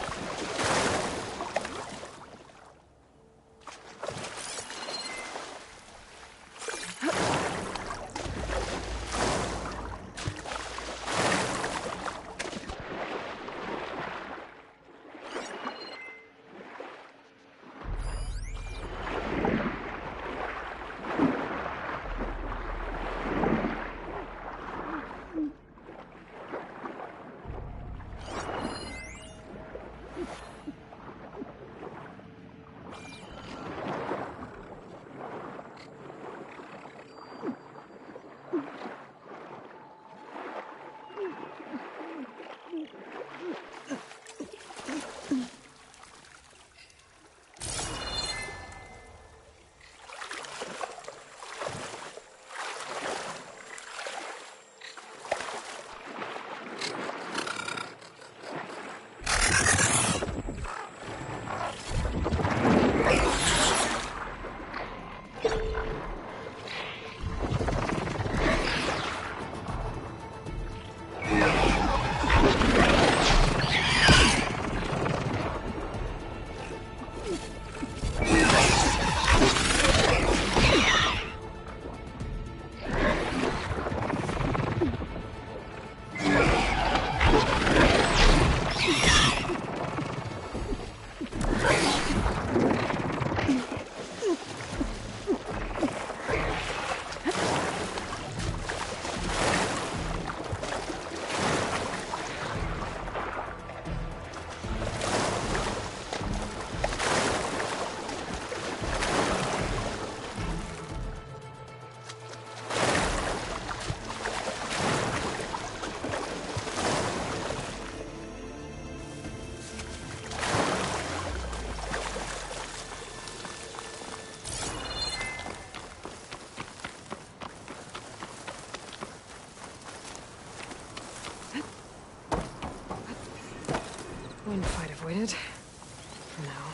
One fight avoided. For now.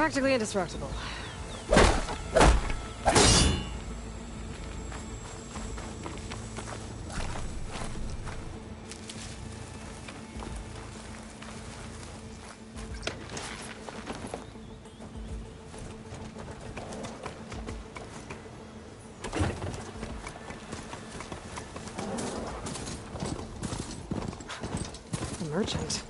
practically indestructible. Merchant.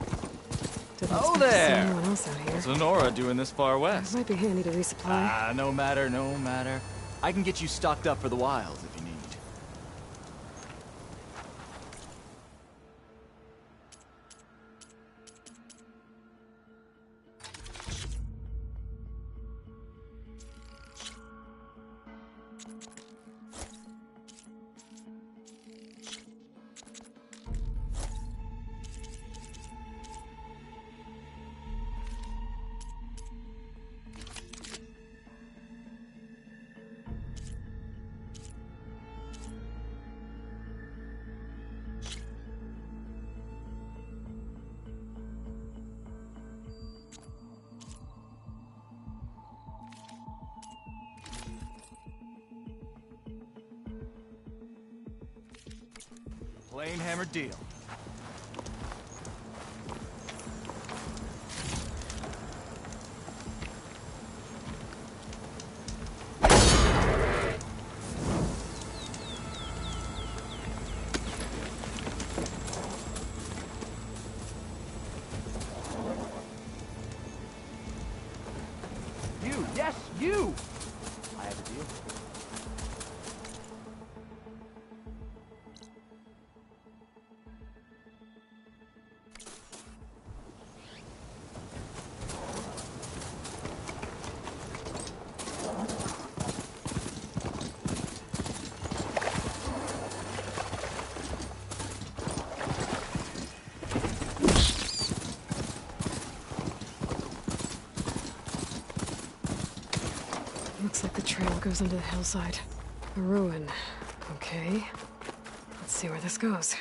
Oh there! Anyone else out here. What's Lenora doing this far west? Might be handy to resupply. No matter, no matter. I can get you stocked up for the wilds if you need. Plain hammer deal. You, yes, you! I have a deal. Looks like the trail goes under the hillside. A ruin. Okay. Let's see where this goes.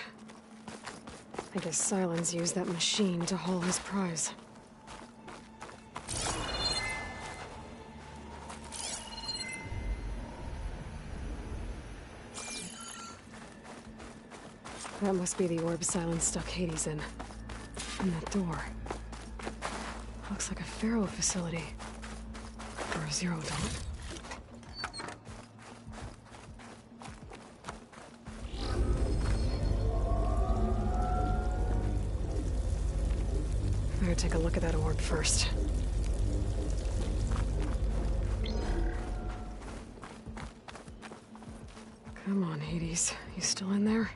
I guess Silence used that machine to haul his prize. That must be the orb Silence stuck Hades in. And that door. Looks like a Pharaoh facility. Or a Zero Dawn. Better take a look at that orb first. Come on, Hades. You still in there?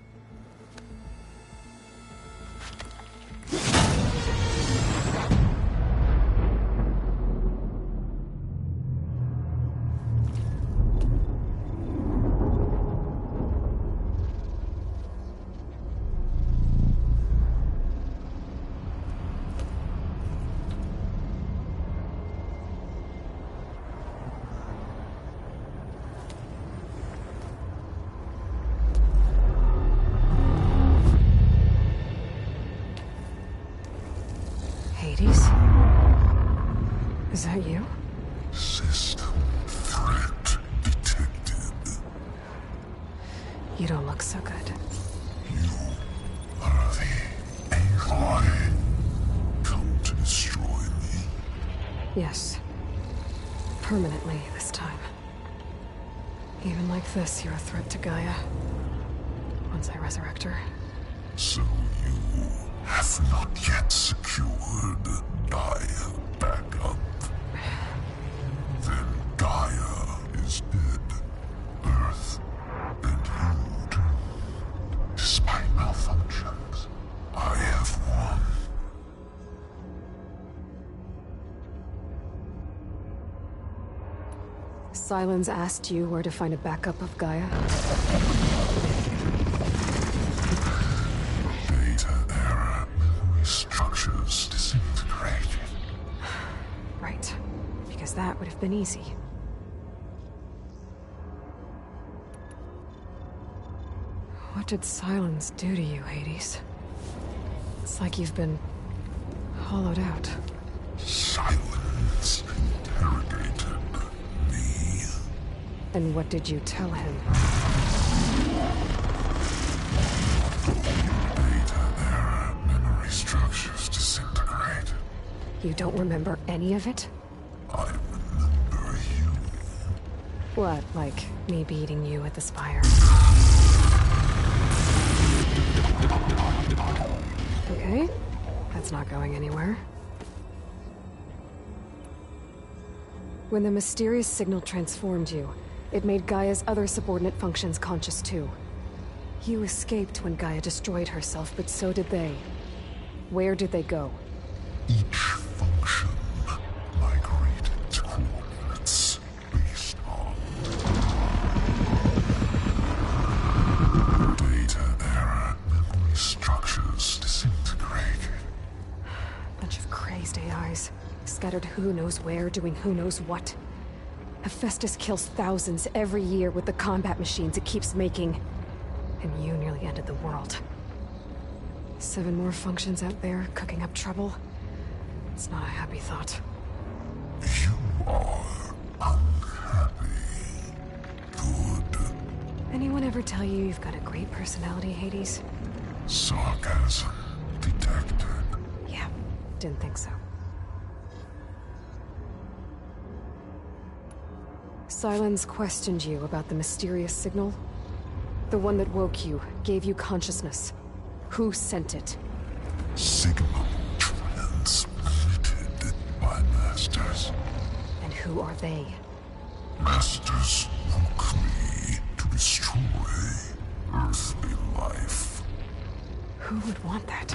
Hades? Is that you? System threat detected. You don't look so good. You are the Aloy. Come to destroy me. Yes. Permanently this time. Even like this, you're a threat to Gaia. Once I resurrect her. So you have not yet secured Gaia back up. Then Gaia is dead. Earth and you doomed. Despite malfunctions, I have won. Silence asked you where to find a backup of Gaia? Data error. Memory structures disintegrated. Right. Because that would have been easy. What did Silence do to you, Hades? It's like you've been hollowed out. Silence And what did you tell him? Data era memory structures disintegrate. You don't remember any of it? I remember you. What, like me beating you at the Spire? Okay, that's not going anywhere. When the mysterious signal transformed you, it made Gaia's other subordinate functions conscious too. You escaped when Gaia destroyed herself, but so did they. Where did they go? Each function migrated to coordinates based on data era memory structures disintegrated. Bunch of crazed AIs, scattered who knows where, doing who knows what. Hephaestus kills thousands every year with the combat machines it keeps making. And you nearly ended the world. 7 more functions out there, cooking up trouble. It's not a happy thought. You are unhappy. Good. Anyone ever tell you you've got a great personality, Hades? Sarcasm detected. Yeah, didn't think so. Sylens questioned you about the mysterious signal? The one that woke you, gave you consciousness. Who sent it? Signal transmitted by masters. And who are they? Masters woke me to destroy earthly life. Who would want that?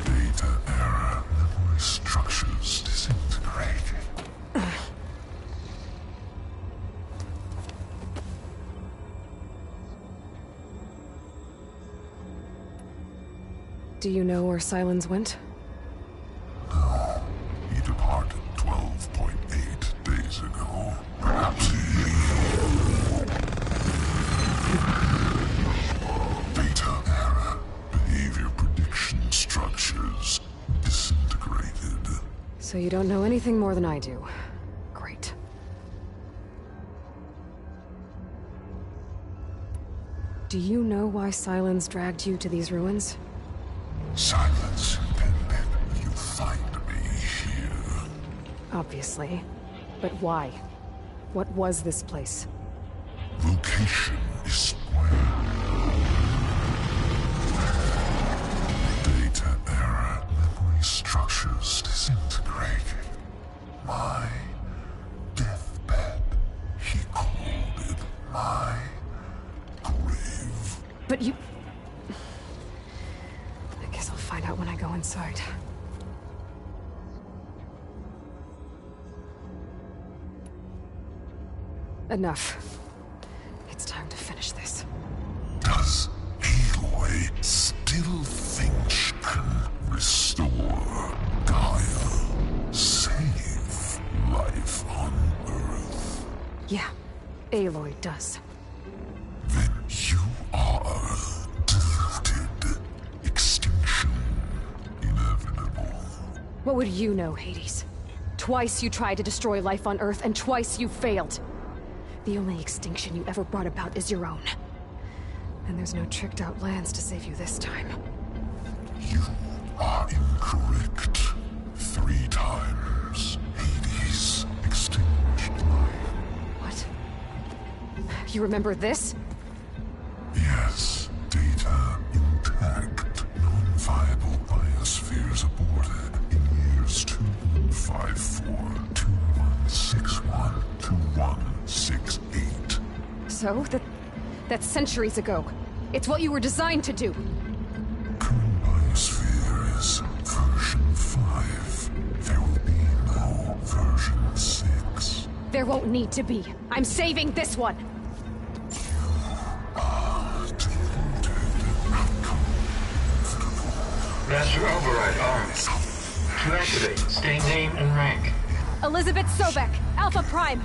Data era memory structures disintegrated. Do you know where Sylens went? No. He departed 12.8 days ago. Perhaps Beta era behavior prediction structures disintegrated. So you don't know anything more than I do. Great. Do you know why Sylens dragged you to these ruins? Silence intended you find me here. Obviously. But why? What was this place? Location is square. Data era memory structures disintegrated. My deathbed. He called it my grave. But you... I guess I'll find out when I go inside. Enough. It's time to finish this. Does Aloy still think she can restore Gaia? Save life on Earth? Yeah, Aloy does. Then you are deluded. Extinction inevitable. What would you know, Hades? Twice you tried to destroy life on Earth, and twice you failed. The only extinction you ever brought about is your own. And there's no tricked-out lands to save you this time. You are incorrect. 3 times. Hades extinguished life. What? You remember this? Yes. Data intact. Non-viable biospheres aborted in years 2154, 2161, 2168. So? That's centuries ago. It's what you were designed to do. Current biosphere is version 5. There will be no version 6. There won't need to be. I'm saving this one! Master Override armed. To activate, state name and rank. Elizabeth Sobek, Alpha Prime.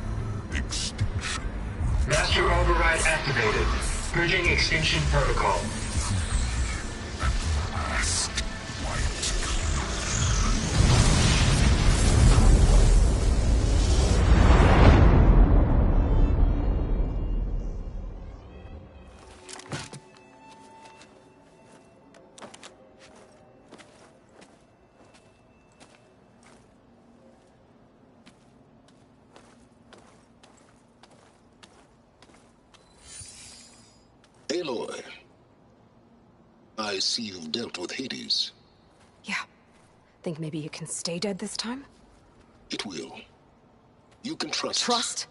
Master Override activated. Bridging extinction protocol. I see you've dealt with Hades. Yeah. Think maybe it can stay dead this time? It will. You can trust. Trust?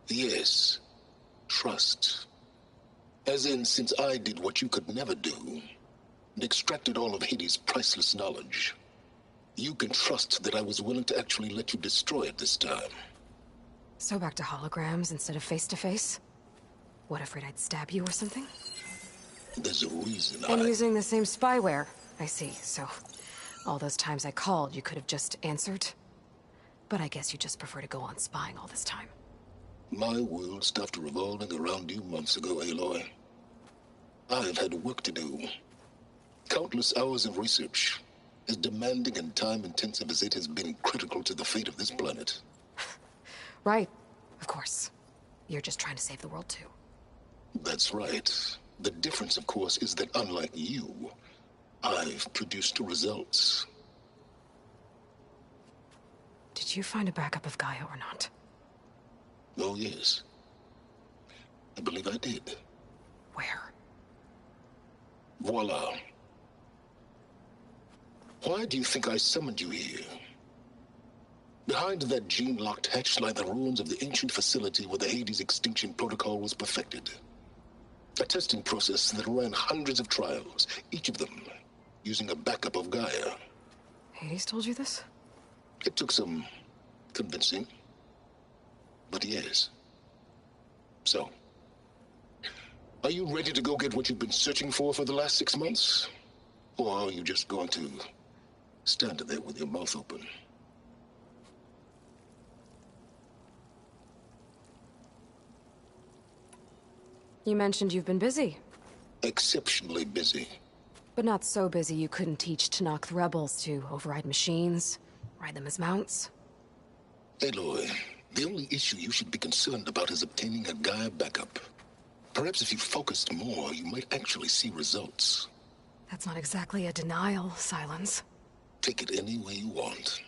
Yes. Trust. As in, since I did what you could never do, and extracted all of Hades' priceless knowledge, you can trust that I was willing to actually let you destroy it this time. So back to holograms instead of face-to-face? What, afraid I'd stab you or something? There's a reason And using the same spyware. I see, so all those times I called, you could have just answered? But I guess you just prefer to go on spying all this time. My world stopped revolving around you months ago, Aloy. I've had work to do. Countless hours of research, as demanding and time-intensive as it has been critical to the fate of this planet. Right, of course. You're just trying to save the world, too. That's right. The difference, of course, is that unlike you, I've produced results. Did you find a backup of Gaia or not? Oh, yes. I believe I did. Where? Voila. Why do you think I summoned you here? Behind that gene-locked hatch lie the ruins of the ancient facility where the Hades extinction protocol was perfected. A testing process that ran hundreds of trials, each of them using a backup of Gaia. Hades told you this? It took some convincing, but yes. So, are you ready to go get what you've been searching for the last 6 months? Or are you just going to stand there with your mouth open? You mentioned you've been busy. Exceptionally busy. But not so busy you couldn't teach Tanakh the rebels to override machines, ride them as mounts. Aloy, the only issue you should be concerned about is obtaining a Gaia backup. Perhaps if you focused more, you might actually see results. That's not exactly a denial, Silence. Take it any way you want.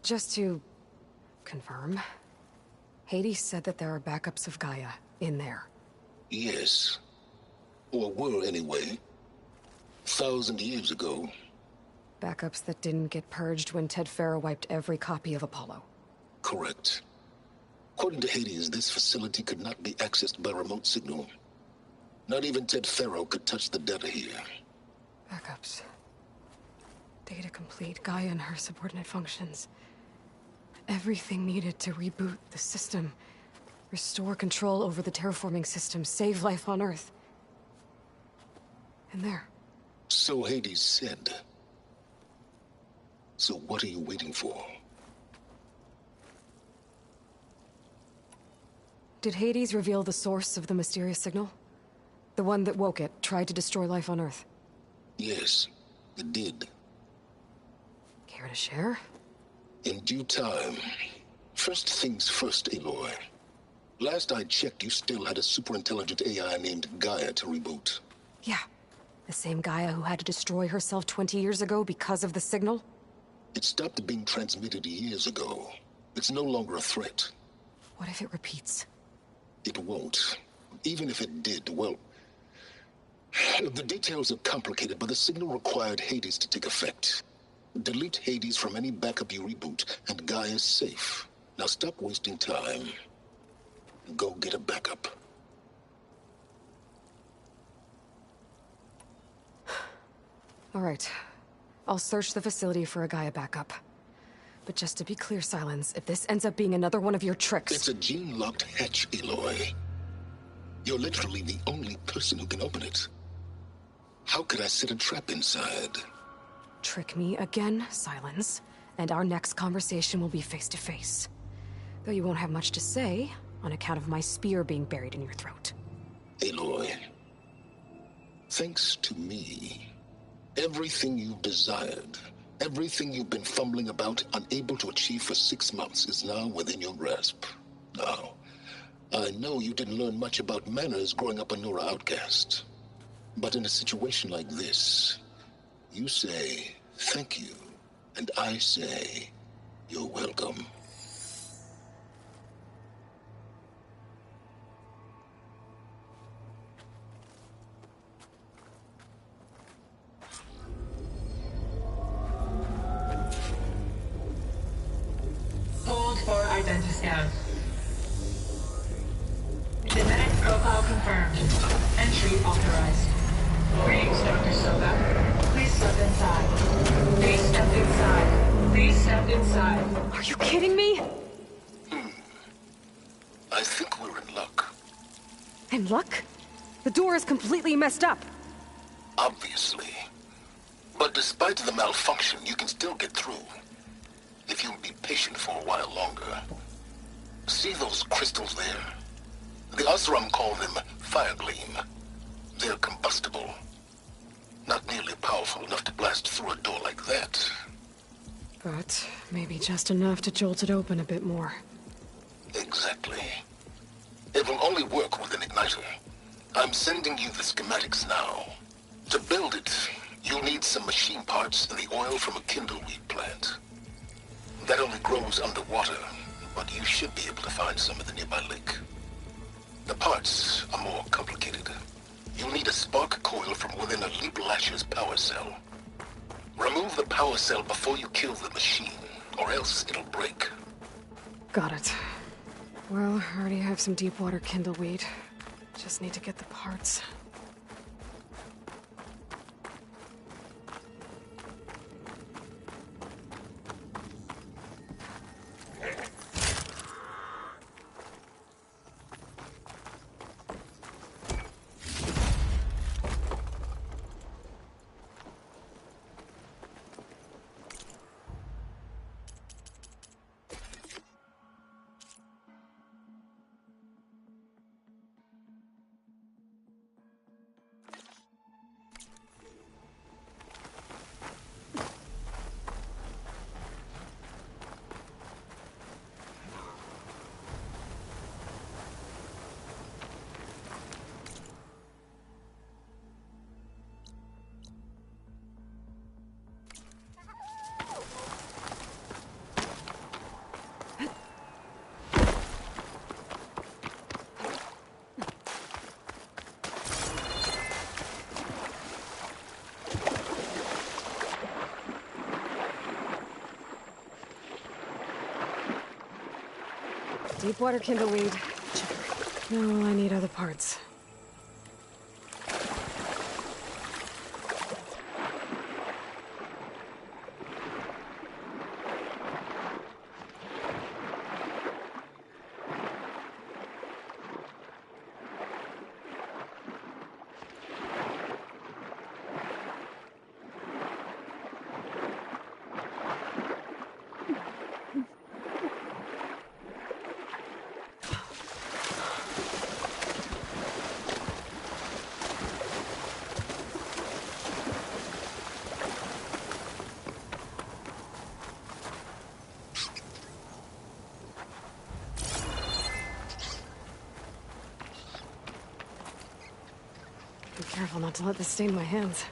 Just to confirm, Hades said that there are backups of Gaia in there. Yes. Or were, anyway. 1,000 years ago. Backups that didn't get purged when Ted Faro wiped every copy of Apollo. Correct. According to Hades, this facility could not be accessed by remote signal. Not even Ted Faro could touch the data here. Backups. Data complete, Gaia and her subordinate functions. Everything needed to reboot the system. Restore control over the terraforming system, save life on Earth. And there. So Hades said. So what are you waiting for? Did Hades reveal the source of the mysterious signal? The one that woke it, tried to destroy life on Earth? Yes, it did. Care to share? In due time. First things first, Aloy. Last I checked, you still had a super-intelligent AI named Gaia to reboot. Yeah. The same Gaia who had to destroy herself 20 years ago because of the signal? It stopped being transmitted years ago. It's no longer a threat. What if it repeats? It won't. Even if it did, well... The details are complicated, but the signal required Hades to take effect. Delete Hades from any backup you reboot, and Gaia's safe. Now stop wasting time. Go get a backup. All right. I'll search the facility for a Gaia backup. But just to be clear, Silence, if this ends up being another one of your tricks... It's a gene-locked hatch, Aloy. You're literally the only person who can open it. How could I set a trap inside? Trick me again, Silence, and our next conversation will be face-to-face. Though you won't have much to say, on account of my spear being buried in your throat. Aloy, thanks to me, everything you've desired, everything you've been fumbling about, unable to achieve for 6 months, is now within your grasp. Now, I know you didn't learn much about manners growing up a Nora outcast. But in a situation like this, you say, thank you, and I say, you're welcome. identity scan. Genetic profile confirmed. Entry authorized. Greetings, Dr. Soga. Please step inside. Please step inside. Please step inside. Are you kidding me? I think we're in luck. In luck? The door is completely messed up. Obviously. But despite the malfunction, you can still get through. If you'll be patient for a while longer. See those crystals there? The Oseram call them Firegleam. They're combustible. Not nearly powerful enough to blast through a door like that. But maybe just enough to jolt it open a bit more. Exactly. It will only work with an igniter. I'm sending you the schematics now. To build it, you'll need some machine parts and the oil from a kindleweed plant. That only grows underwater, but you should be able to find some in the nearby lake. The parts are more complicated. You'll need a spark coil from within a Leap Lasher's power cell. Remove the power cell before you kill the machine, or else it'll break. Got it. Well, I already have some deep water kindleweed. Just need to get the parts. Deepwater kindleweed. Check. No, I need other parts. Be careful not to let this stain my hands.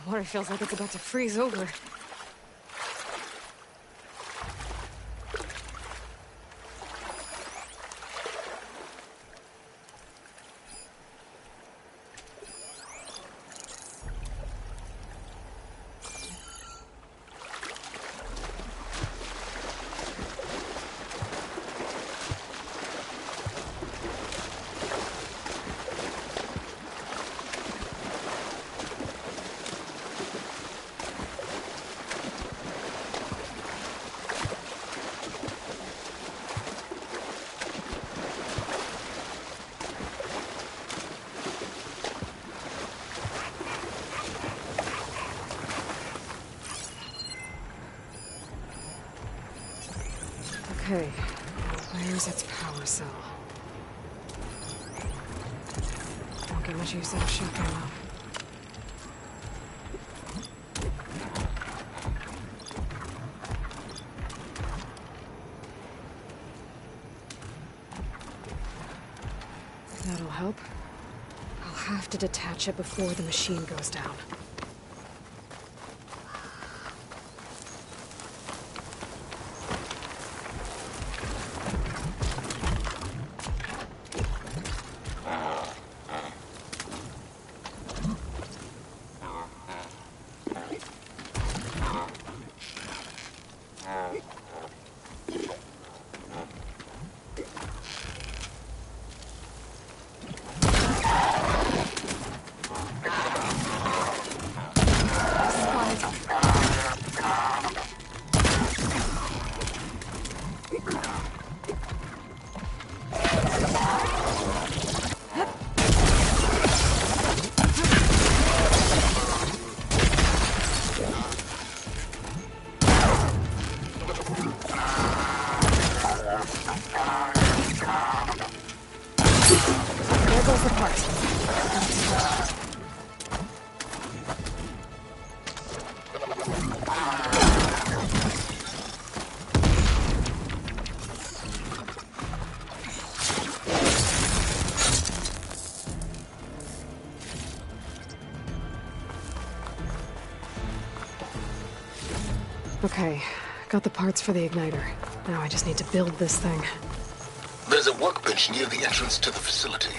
Water feels like it's about to freeze over. Okay, where's its power cell? Don't get much use out of shotgun ammo. That'll help. I'll have to detach it before the machine goes down. Okay, got the parts for the igniter. Now I just need to build this thing. There's a workbench near the entrance to the facility.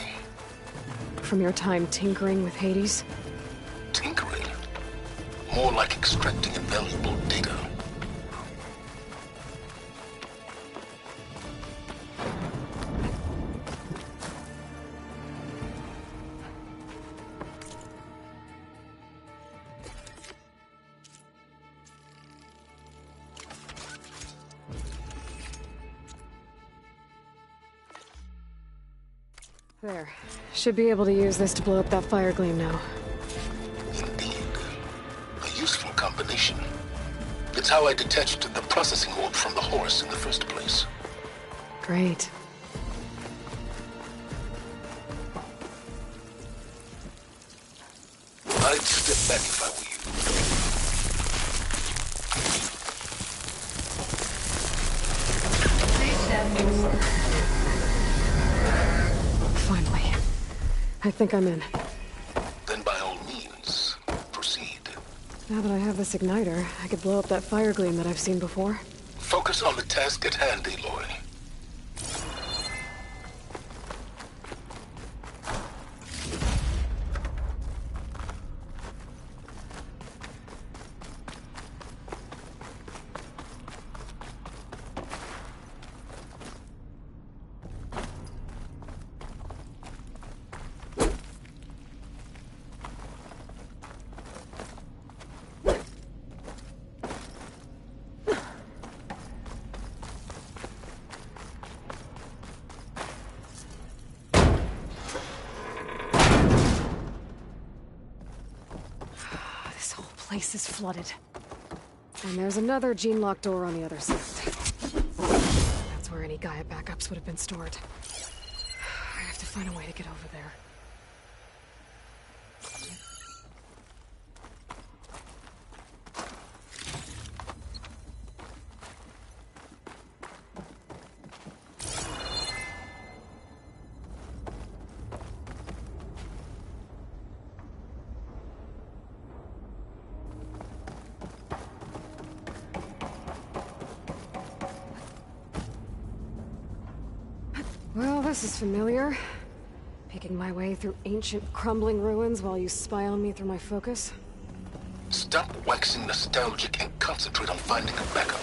From your time tinkering with Hades? Tinkering? More like extracting invaluable data. There. Should be able to use this to blow up that fire gleam now. Indeed. A useful combination. It's how I detached the processing orb from the horse in the first place. Great. I'd step back if I were Finally. I think I'm in. Then by all means, proceed. Now that I have this igniter, I could blow up that fire gleam that I've seen before. Focus on the task at hand, Aloy. Place is flooded. And there's another gene-locked door on the other side. That's where any Gaia backups would have been stored. I have to find a way to get over there. Well, this is familiar. Picking my way through ancient, crumbling ruins while you spy on me through my focus. Stop waxing nostalgic and concentrate on finding a backup.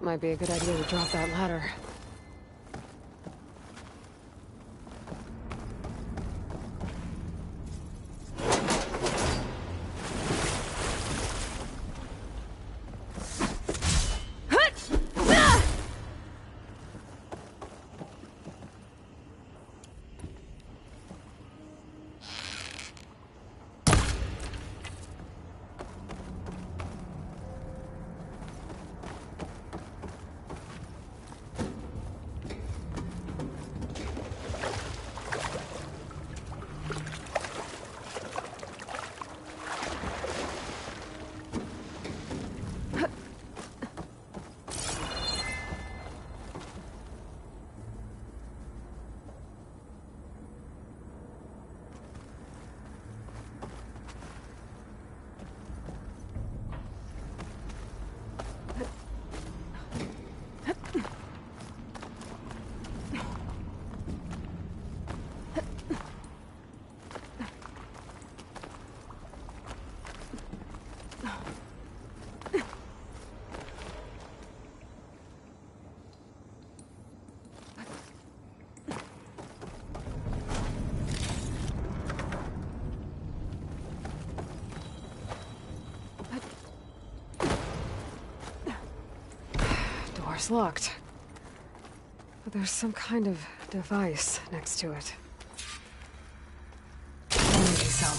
Might be a good idea to drop that ladder. Door's locked. But there's some kind of device next to it. Energy cell.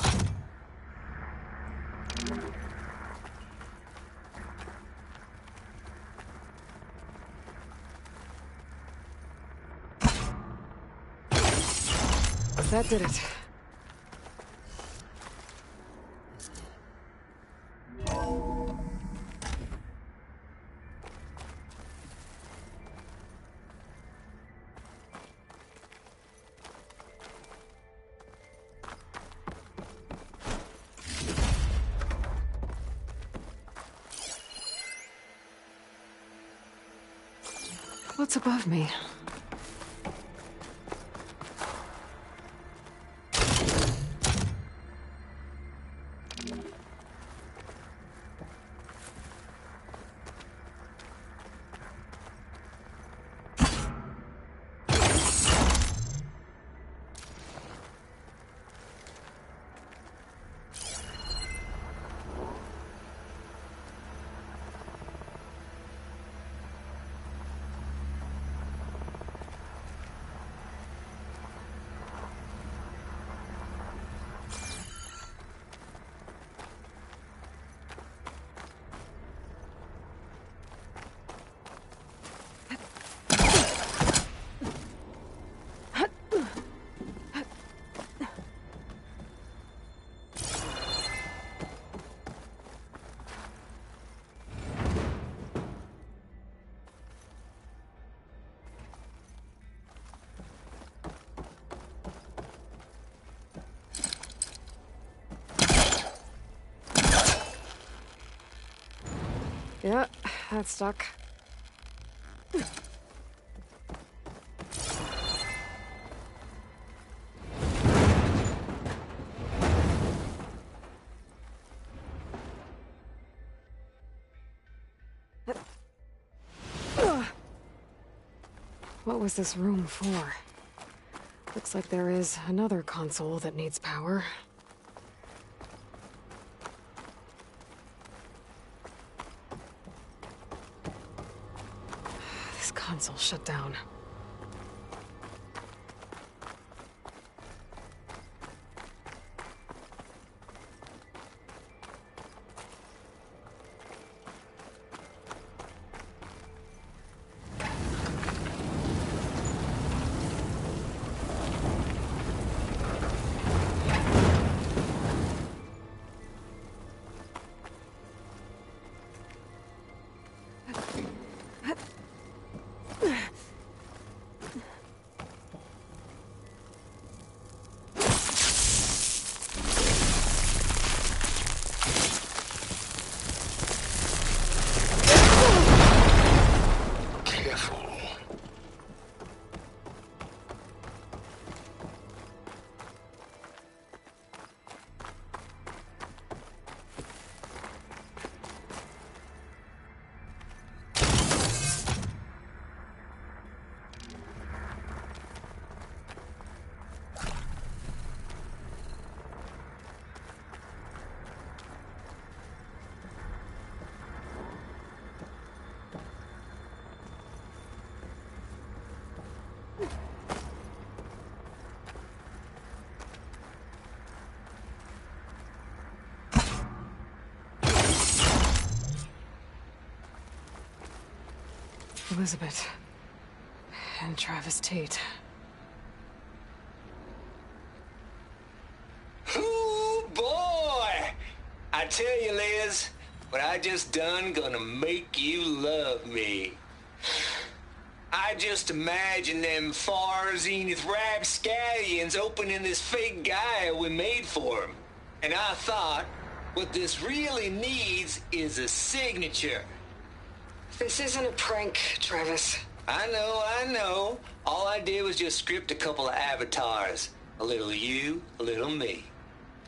That did it. What's above me? Yeah, that's stuck. What was this room for? Looks like there is another console that needs power. This console shut down. Elizabeth. And Travis Tate. Ooh, boy! I tell you, Liz, what I just done gonna make you love me. I just imagine them far zenith rapscallions opening this fake guy we made for him. And I thought, what this really needs is a signature. This isn't a prank, Travis. I know. All I did was just script a couple of avatars. A little you, a little me.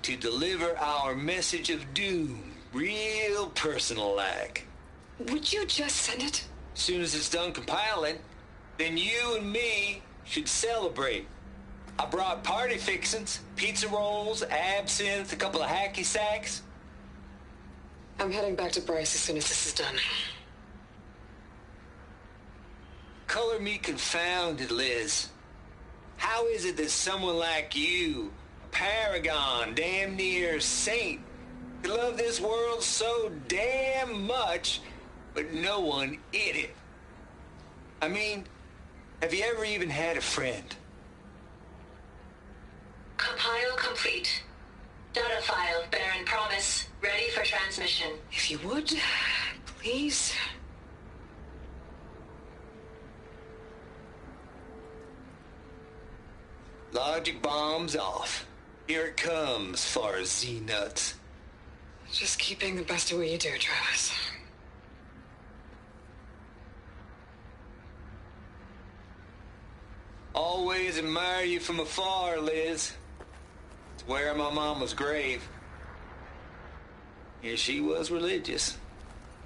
To deliver our message of doom, real personal-like. Would you just send it? Soon as it's done compiling, then you and me should celebrate. I brought party fixins, pizza rolls, absinthe, a couple of hacky sacks. I'm heading back to Bryce as soon as this is done. Color me confounded, Liz. How is it that someone like you, a paragon, damn near saint, could love this world so damn much, but no one in it? I mean, have you ever even had a friend? Compile complete. Data file, Baron Promise, ready for transmission. If you would, please. Logic bomb's off. Here it comes, far Z-nuts. Just keep being the best at what you do, Travis. Always admire you from afar, Liz. It's where my mama's grave. Yeah, she was religious.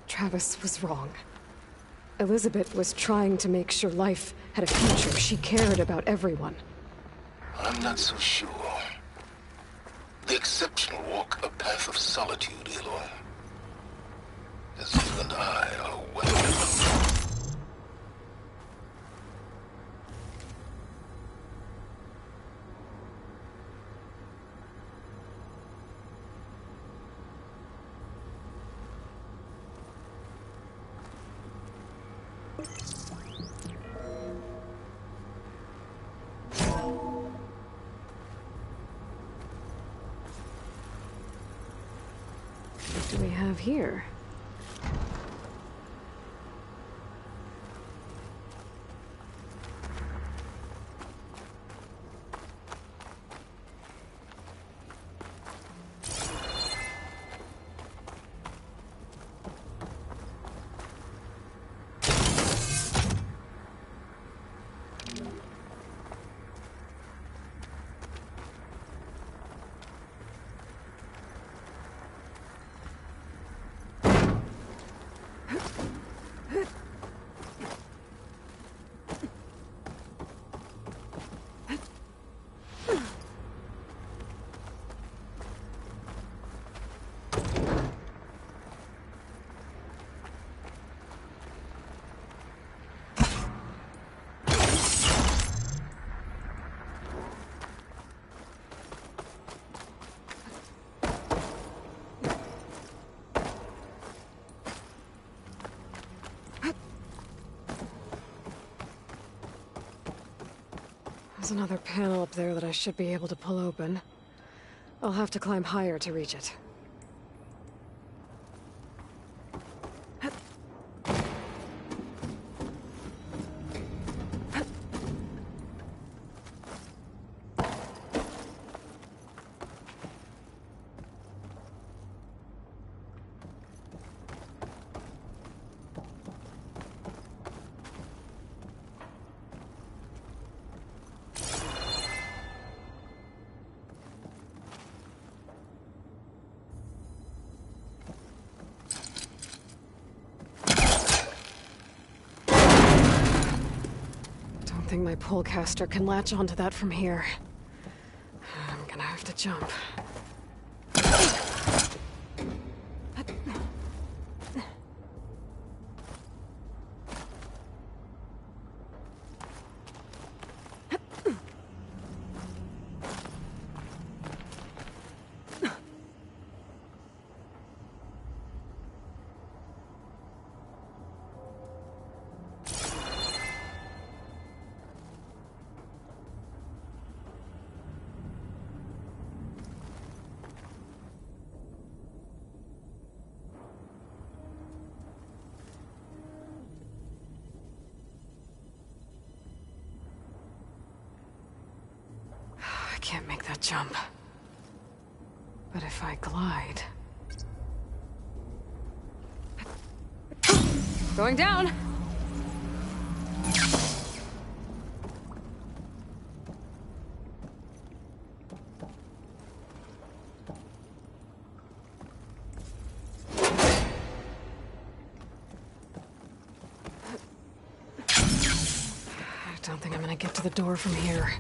Travis was wrong. Elizabeth was trying to make sure life had a future. She cared about everyone. I'm not so sure. The exceptional walk a path of solitude, Aloy. As you and I are well known. What do we have here? There's another panel up there that I should be able to pull open. I'll have to climb higher to reach it. I think my pullcaster can latch onto that from here. I'm gonna have to jump. can't make that jump. But if I glide... Going down! I don't think I'm gonna get to the door from here.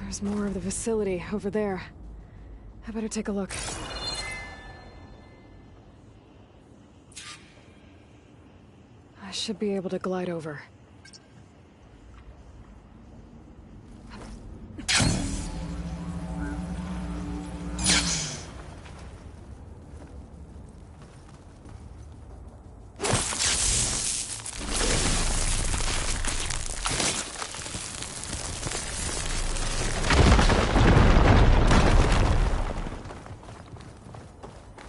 There's more of the facility over there. I better take a look. I should be able to glide over.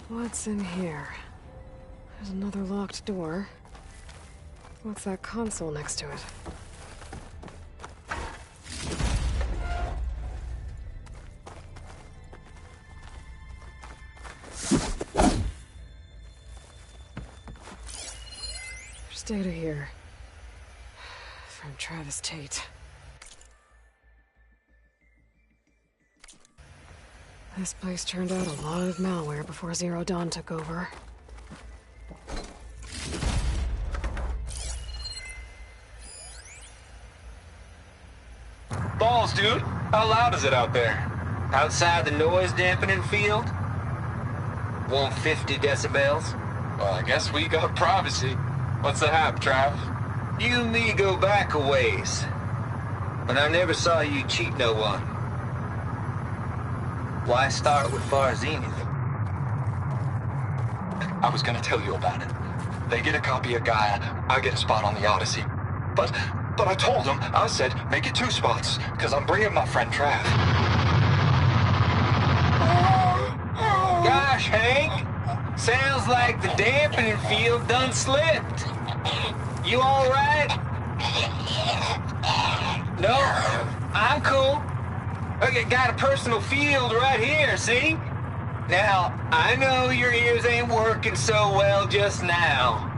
What's in here? There's another locked door. What's that console next to it? There's data here. From Travis Tate. This place turned out a lot of malware before Zero Dawn took over. Balls, dude. How loud is it out there? Outside the noise dampening field? 150 decibels. Well, I guess we got privacy. What's the hap, Trav? You and me go back a ways. But I never saw you cheat no one. Why start with Far Zenith? I was gonna tell you about it. They get a copy of Gaia, I get a spot on the Odyssey. But I told them, I said, make it 2 spots, because I'm bringing my friend Trav. Gosh, Hank. Sounds like the dampening field done slipped. You all right? No, I'm cool. Okay, got a personal field right here, see? Now, I know your ears ain't working so well just now.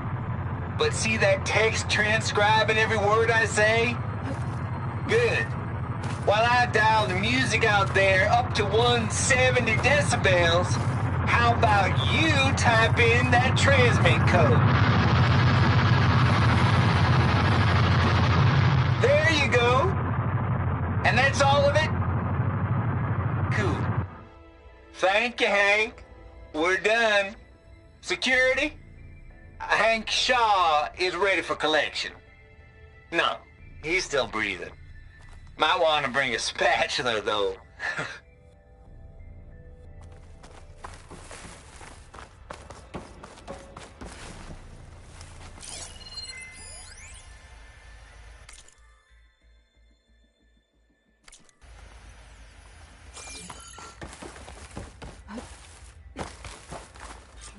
But see that text transcribing every word I say? Good. While I dial the music out there up to 170 decibels, how about you type in that transmit code? There you go. And that's all of it? Cool. Thank you, Hank. We're done. Security? Hank Shaw is ready for collection. No, he's still breathing. Might want to bring a spatula, though.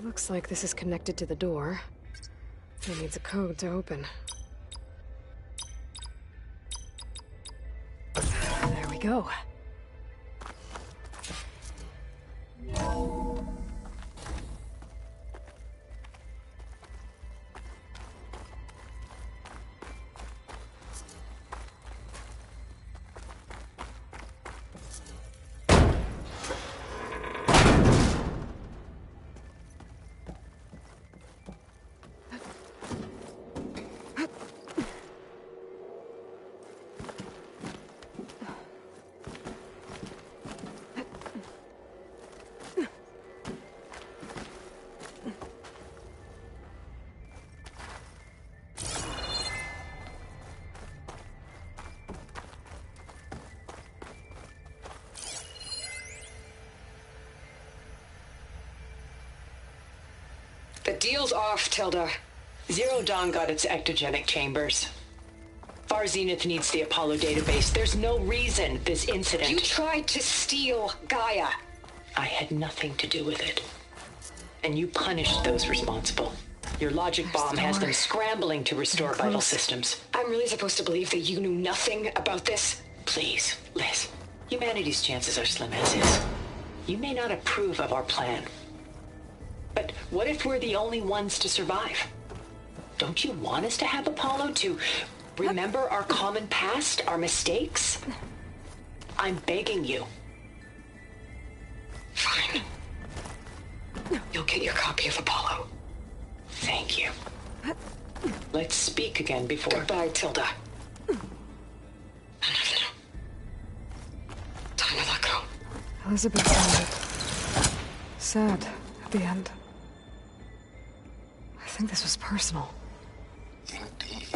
Looks like this is connected to the door. It needs a code to open. There we go. The deal's off, Tilda. Zero Dawn got its ectogenic chambers. Far Zenith needs the Apollo database. There's no reason this incident... You tried to steal Gaia. I had nothing to do with it. And you punished those responsible. Your logic bomb has them scrambling to restore vital systems. I'm really supposed to believe that you knew nothing about this? Please, Liz. Humanity's chances are slim as is. You may not approve of our plan. But what if we're the only ones to survive? Don't you want us to have Apollo to remember our common past, our mistakes? I'm begging you. Fine. You'll get your copy of Apollo. Thank you. Let's speak again before... Goodbye, Tilda. Time to let go. Elizabeth sounded sad at the end. I think this was personal. Indeed.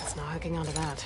It's not hooking onto that.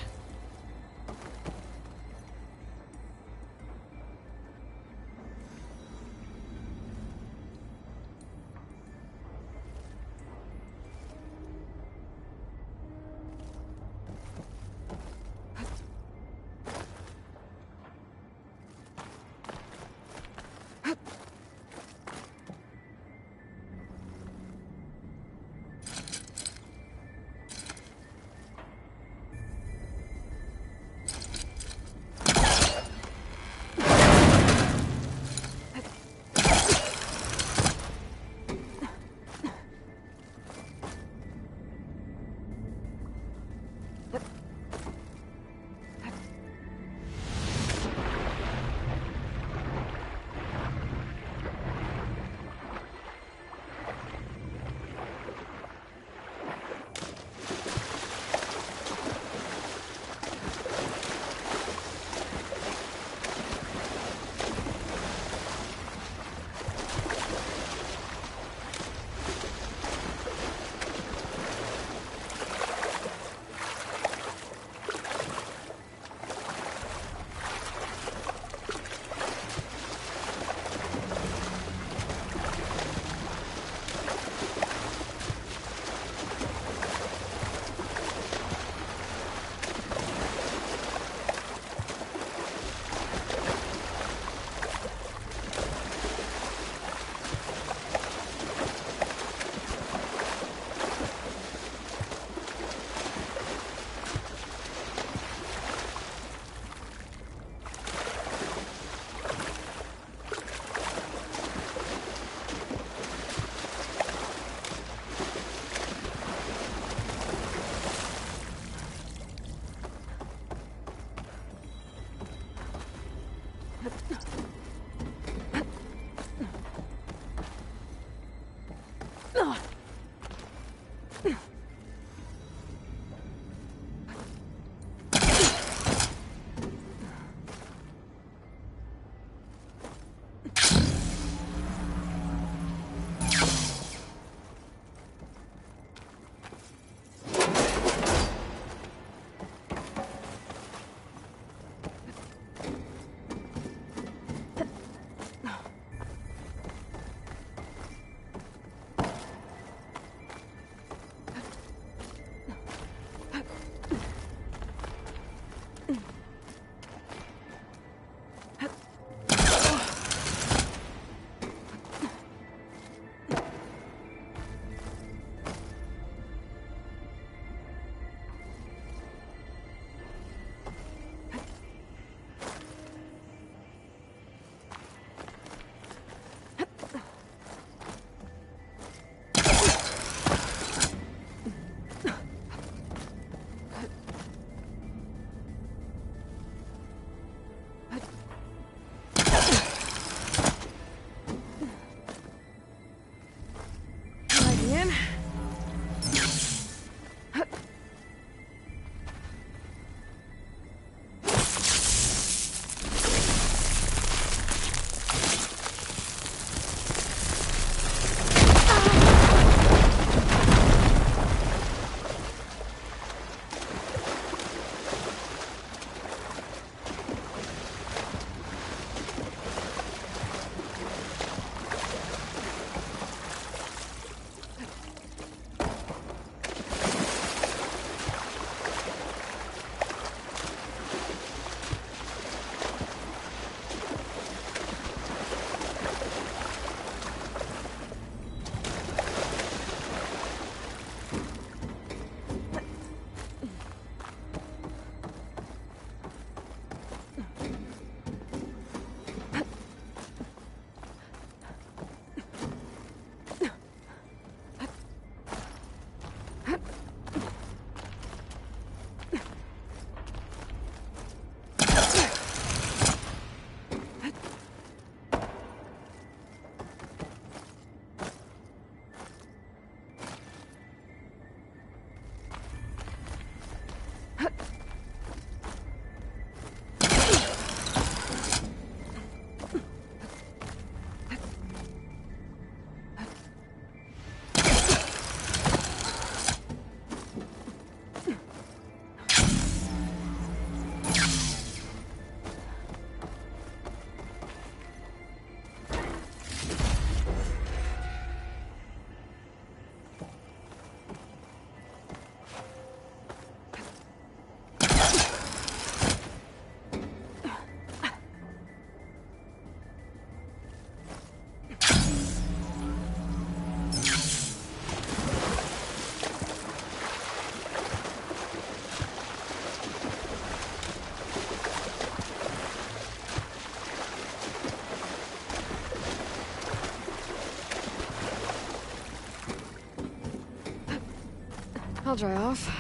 I'll dry off.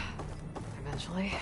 Eventually.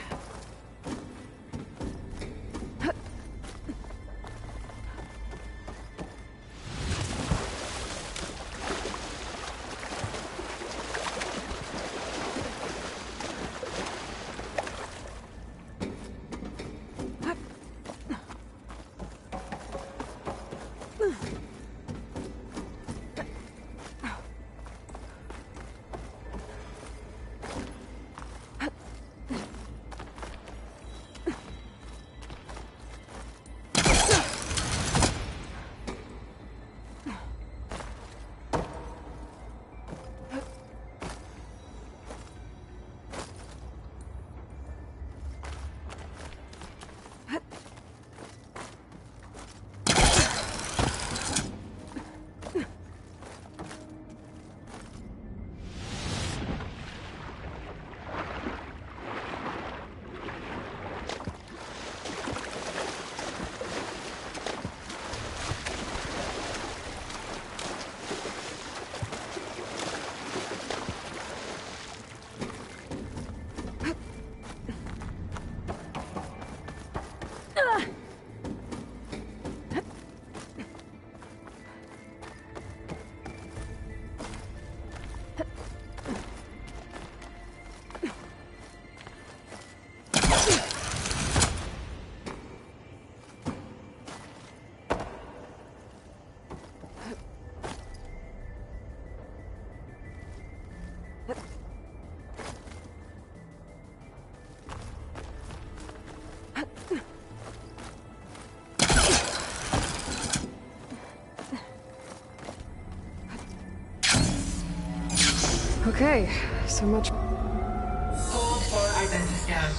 Okay, so much. Hold for identiscan.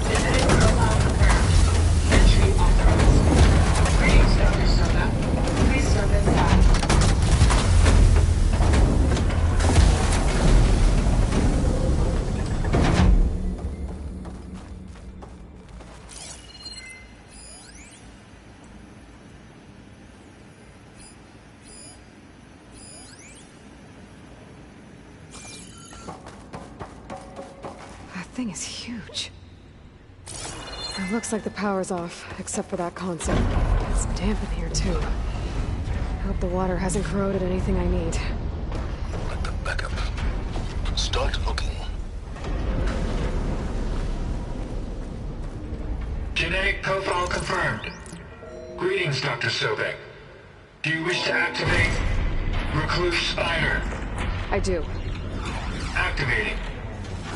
Genetic profile confirmed. Entry authorized. Greetings, Dr. Soda. Please step inside. Thing is huge. It looks like the power's off, except for that console. It's damp in here, too. Hope the water hasn't corroded anything I need. Let them back up. Start looking. Genetic profile confirmed. Greetings, Dr. Sobek. Do you wish to activate Recluse Spider? I do. Activating.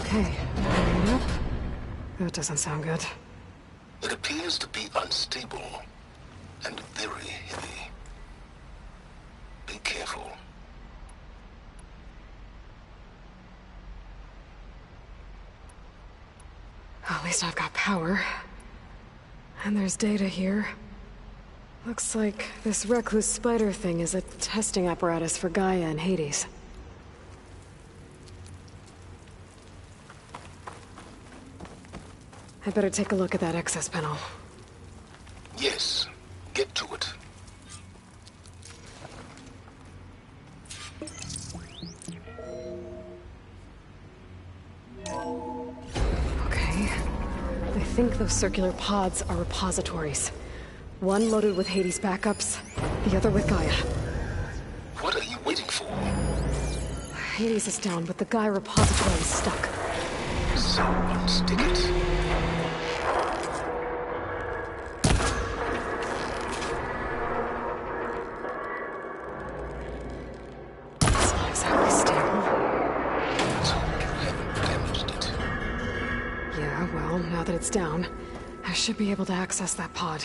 Okay. Yep. That doesn't sound good. It appears to be unstable and very heavy. Be careful. At least I've got power. And there's data here. Looks like this Recluse Spider thing is a testing apparatus for Gaia and Hades. I better take a look at that access panel. Yes, get to it. Okay. I think those circular pods are repositories. One loaded with Hades backups, the other with Gaia. What are you waiting for? Hades is down, but the Gaia repository is stuck. So unstick it. Now that it's down, I should be able to access that pod.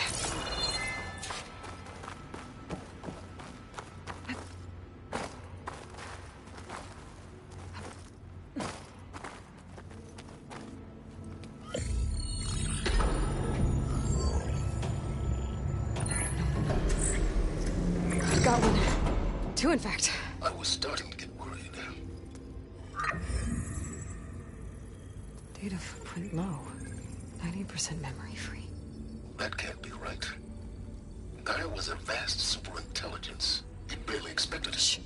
Got one. Two, in fact. I was starting to get worried. Data footprint low. 90% memory free. That can't be right. Gaia was a vast superintelligence. You barely expected it.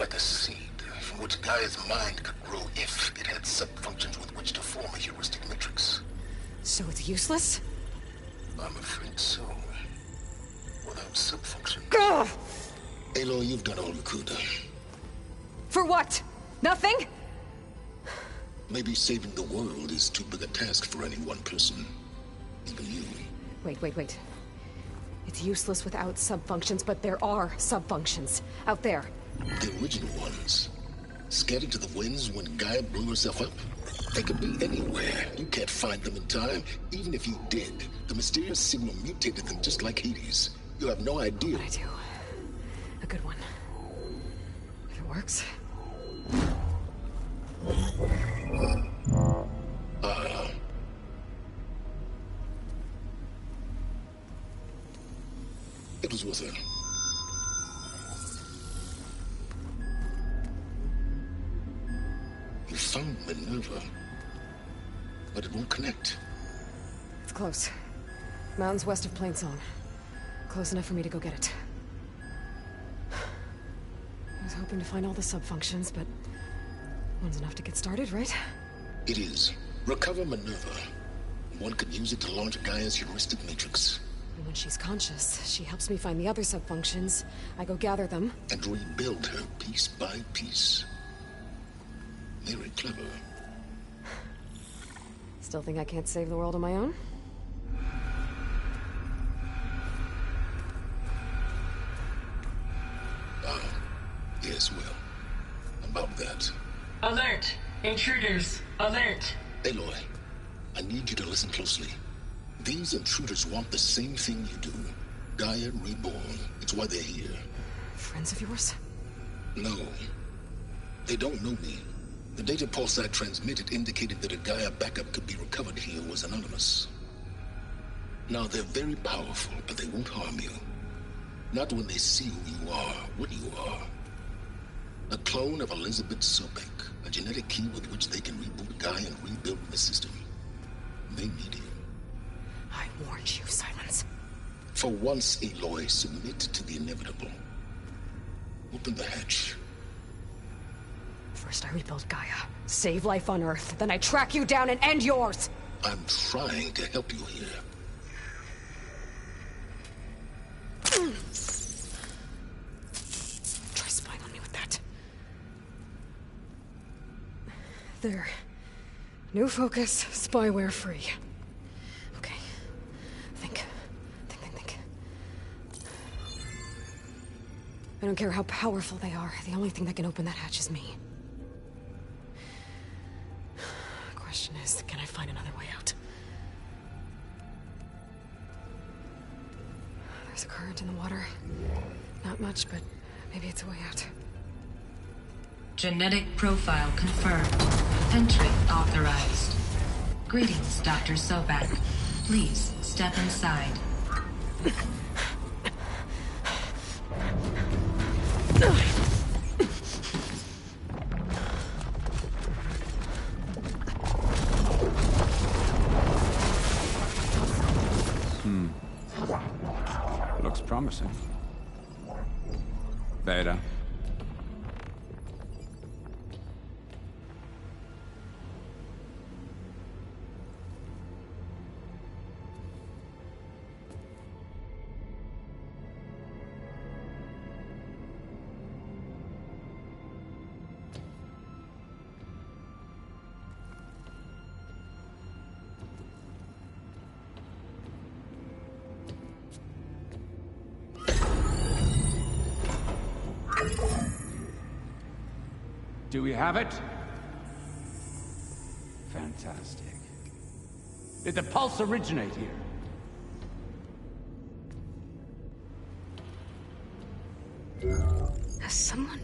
like a seed from which Gaia's mind could grow if it had sub-functions with which to form a heuristic matrix. So it's useless? I'm afraid so. Without sub-functions. Ugh! Aloy, you've done all you could. For what? Nothing? Maybe saving the world is too big a task for any one person. Even you. Wait. It's useless without sub-functions, but there are sub-functions out there. The original ones. Scattered to the winds when Gaia blew herself up? They could be anywhere. You can't find them in time. Even if you did, the mysterious signal mutated them just like Hades. You have no idea. I do. A good one. If it works. It was worth it. You found Minerva, but it won't connect. It's close. Mountains west of Plainzone. Close enough for me to go get it. I was hoping to find all the sub-functions, but one's enough to get started, right? It is. Recover Minerva. One could use it to launch Gaia's heuristic matrix. And when she's conscious, she helps me find the other sub-functions. I go gather them. And rebuild her piece by piece. Very clever. Still think I can't save the world on my own? Yes, well. About that. Alert! Intruders! Alert! Aloy, I need you to listen closely. These intruders want the same thing you do. Gaia reborn. It's why they're here. Friends of yours? No. They don't know me. The data pulse I transmitted indicated that a Gaia backup could be recovered here was anonymous. Now, they're very powerful, but they won't harm you. Not when they see who you are, what you are. A clone of Elizabeth Sobek, a genetic key with which they can reboot Gaia and rebuild the system. They need you. I warned you, Silence. For once, Aloy, submit to the inevitable. Open the hatch. First I rebuild Gaia, save life on Earth, then I track you down and end yours! I'm trying to help you here. Try spying on me with that. There. New focus, spyware free. Okay. Think. I don't care how powerful they are. The only thing that can open that hatch is me. Question is, can I find another way out? There's a current in the water. Not much, but maybe it's a way out. Genetic profile confirmed. Entry authorized. Greetings, Dr. Sobek. Please step inside. Looks promising. Beta. Do we have it? Fantastic. Did the pulse originate here? Has someone...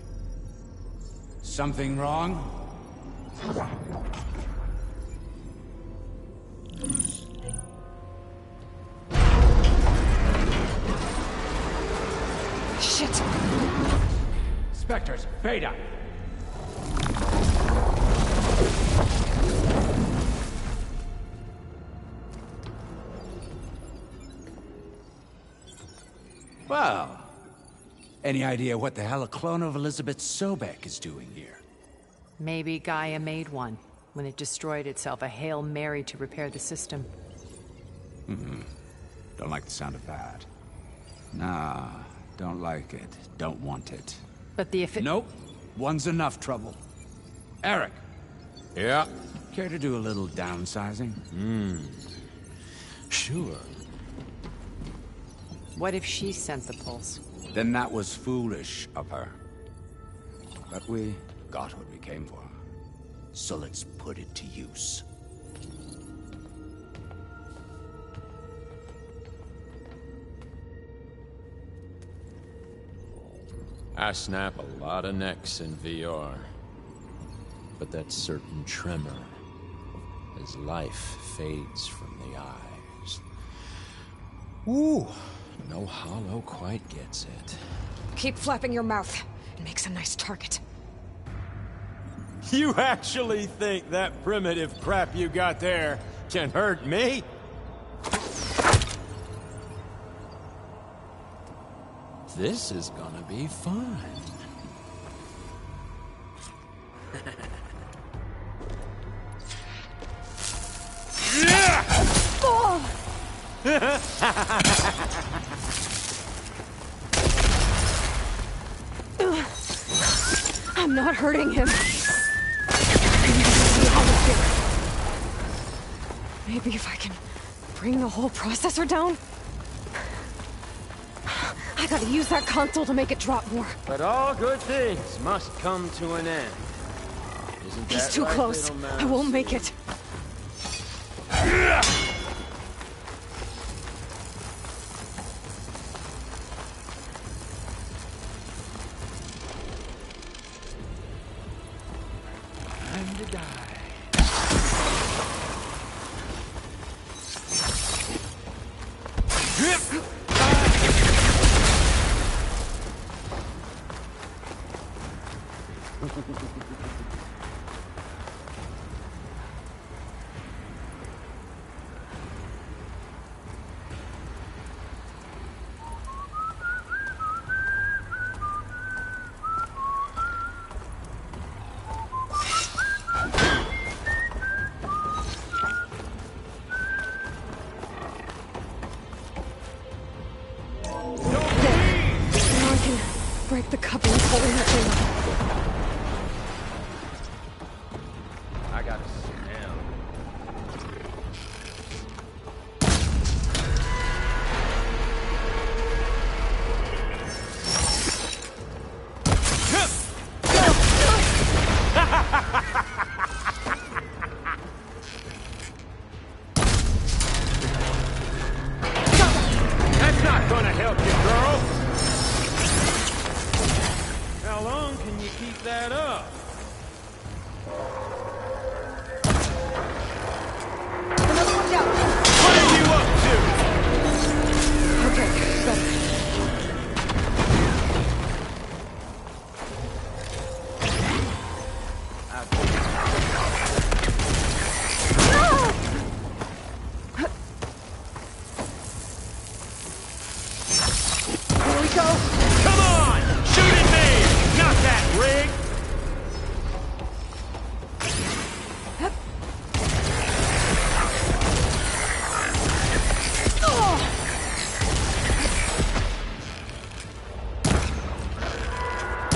Something wrong? Shit! Spectres, Beta! Well, Any idea what the hell a clone of Elizabeth Sobek is doing here? Maybe Gaia made one. When it destroyed itself, a Hail Mary to repair the system. Don't like the sound of that. Nah, don't like it. Don't want it. But the Nope. One's enough trouble. Eric! Yeah? Care to do a little downsizing? Sure. What if she sent the pulse? Then that was foolish of her. But we got what we came for. So let's put it to use. I snap a lot of necks in VR. But that certain tremor as life fades from the eyes. Ooh, no hollow quite gets it. Keep flapping your mouth. It makes a nice target. You actually think that primitive crap you got there can hurt me? This is gonna be fun. I'm not hurting him. Maybe if I can bring the whole processor down? I gotta use that console to make it drop more. But all good things must come to an end. Isn't that He's too right, close. little mouse? I won't make it. Time to die. Break the couplings holding that thing up. I gotta sit down. That's not gonna help you, girl! How long can you keep that up? What are you up to? Okay, better. Here we go. Come on! Shoot at me! Not that rig!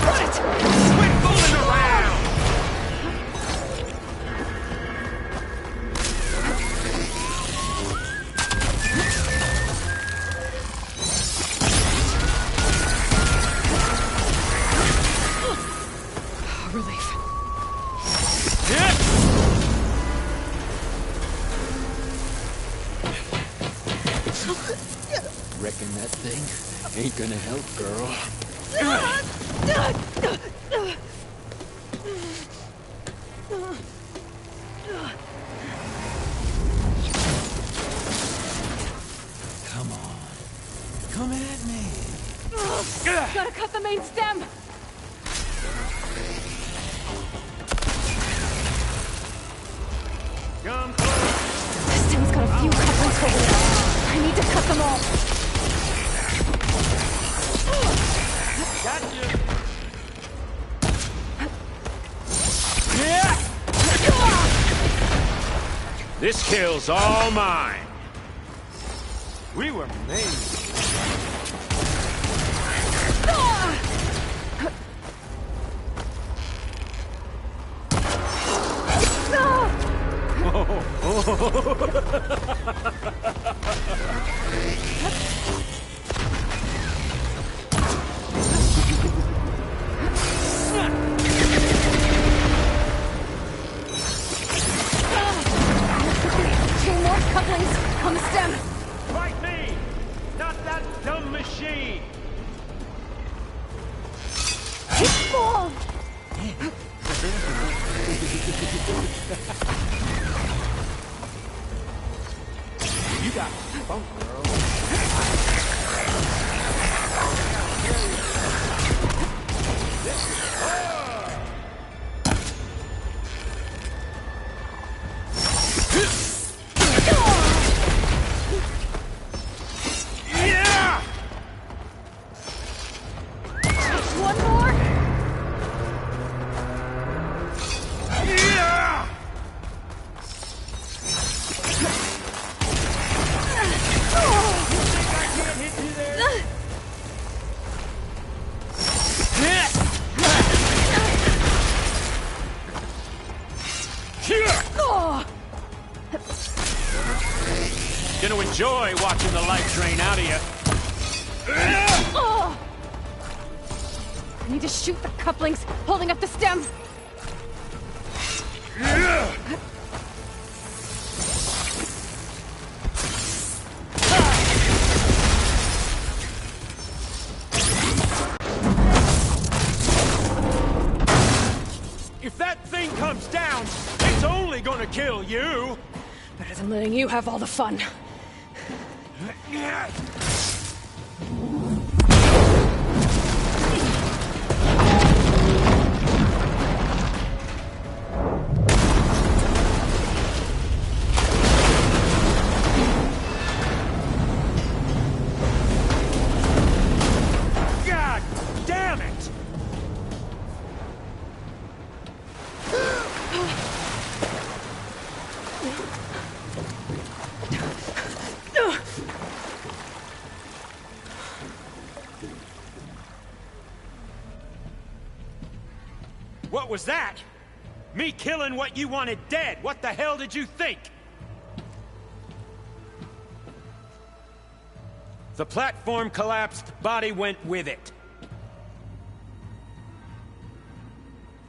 What? Quit fooling around! Relief. Reckon that thing ain't gonna help, girl. Come on. Come at me. Gotta cut the main stem. Come close. This thing's got a few couplings holding it up. I need to cut them all. Got you. This kill's all mine. We were made. Two more couplings on the stem. Fight me, not that dumb machine. Fall. You got funk, girl. Yeah! One more. Yeah! Gonna enjoy watching the life drain out of you. Oh! I need to shoot the couplings holding up the stem. If that thing comes down, it's only gonna kill you. Better than letting you have all the fun. God damn it! What was that? Me killing what you wanted dead. What the hell did you think? The platform collapsed, body went with it.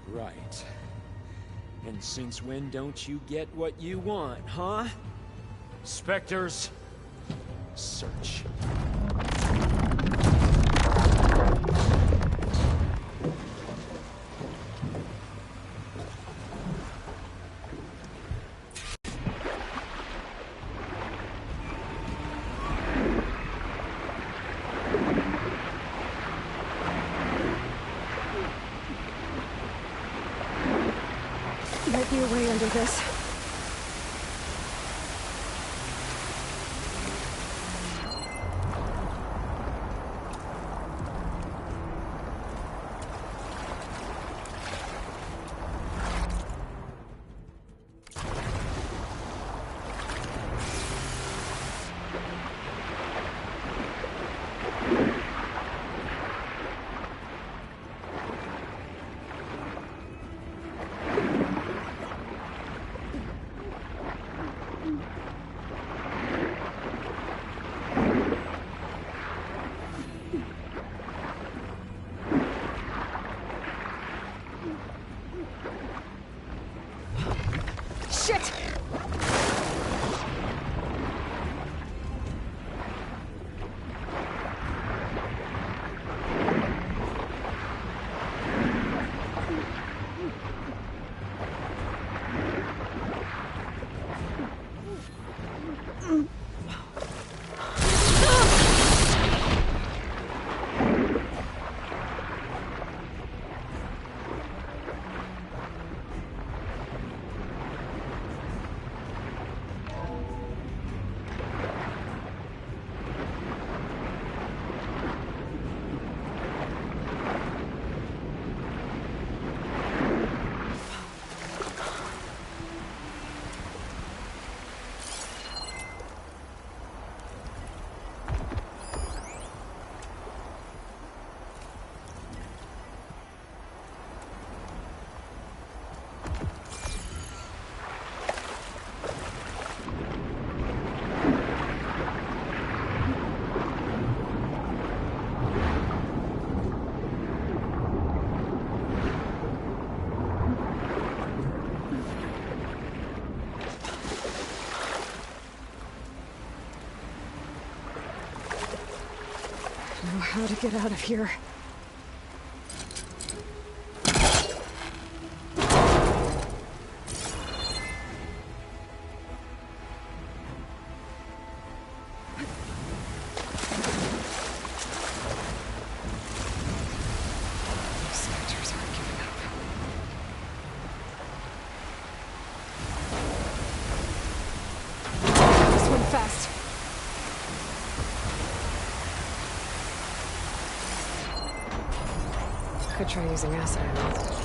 Right. And since when don't you get what you want, huh? Spectres, search. Might be a way under this. Shit! How to get out of here? Could try using acid or not.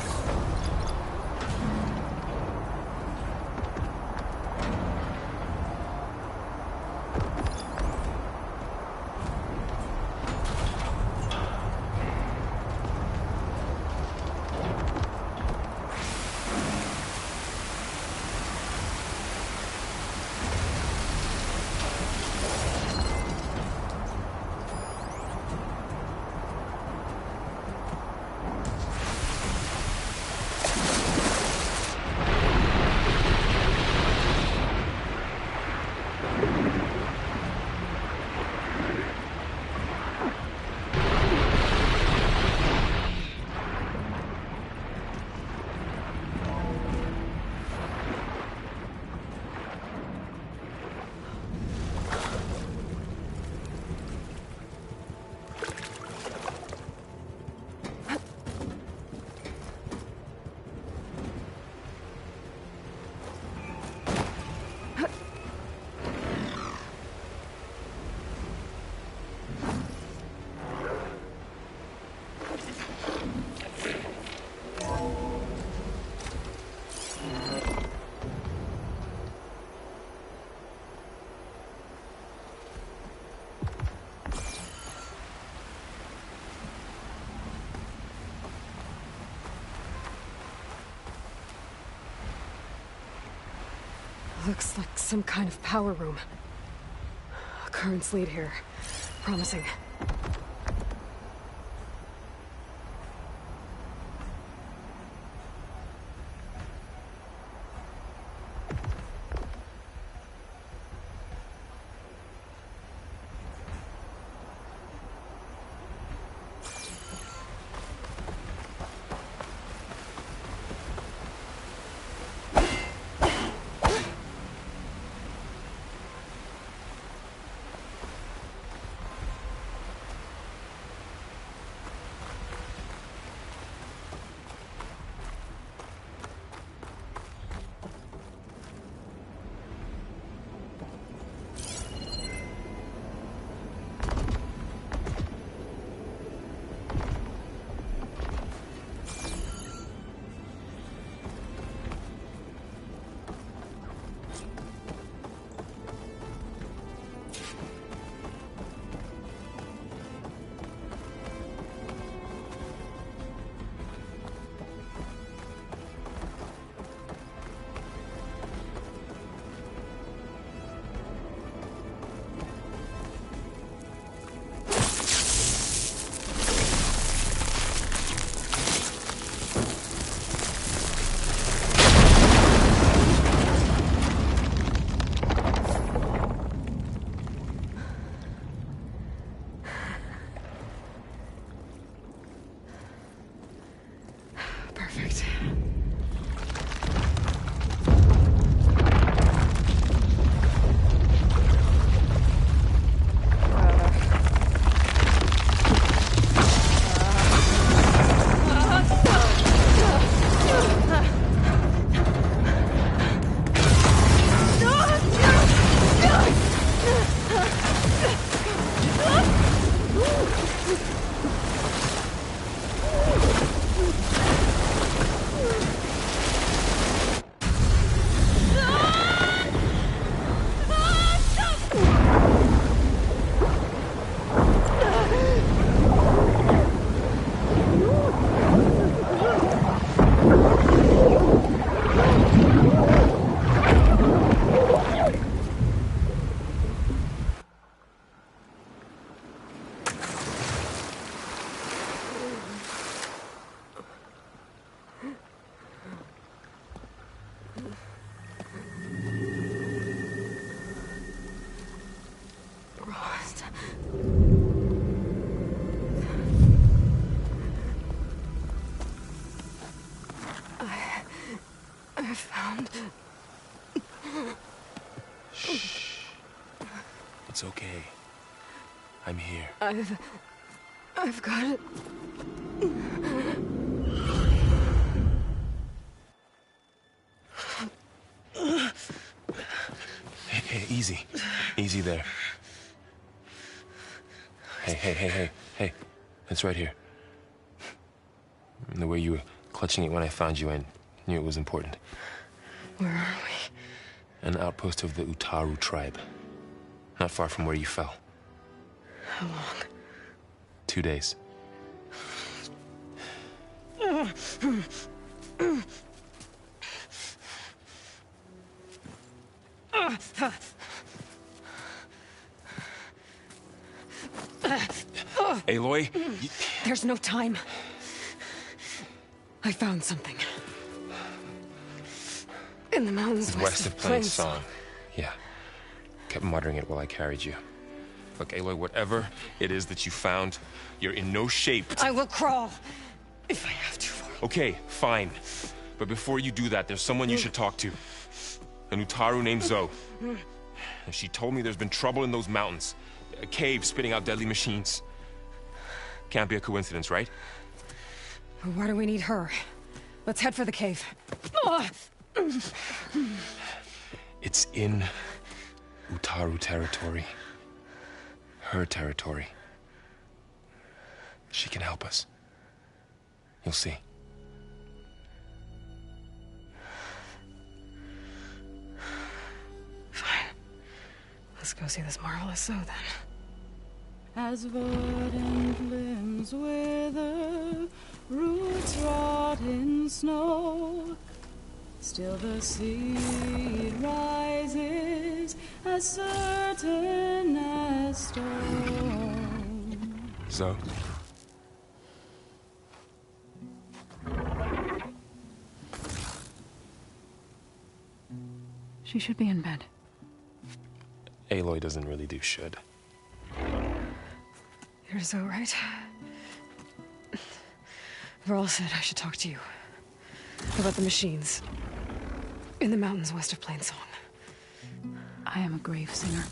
Looks like some kind of power room. Currents lead here. Promising. have found... Shh. It's okay. I'm here. I've got it. Hey, easy. Easy there. Hey. It's right here. The way you were clutching it when I found you, I knew it was important. Where are we? An outpost of the Utaru tribe. Not far from where you fell. How long? 2 days. Aloy? There's no time. I found something. In the mountains West of Plainsong. Yeah. Kept muttering it while I carried you. Look, Aloy, whatever it is that you found, you're in no shape to... I will crawl. If I have to. Okay, fine. But before you do that, there's someone you should talk to. An Utaru named Zoe. And she told me there's been trouble in those mountains. A cave spitting out deadly machines. Can't be a coincidence, right? Why do we need her? Let's head for the cave. It's in Utaru territory. Her territory. She can help us. You'll see. Fine. Let's go see this marvelous Zoe, then. As verdant limbs wither, roots rot in snow, still the sea rises as certain as stone. Zoe? She should be in bed. Aloy doesn't really do should. You're Zoe, right? Varl said I should talk to you. About the machines. In the mountains west of Plainsong. I am a grave singer.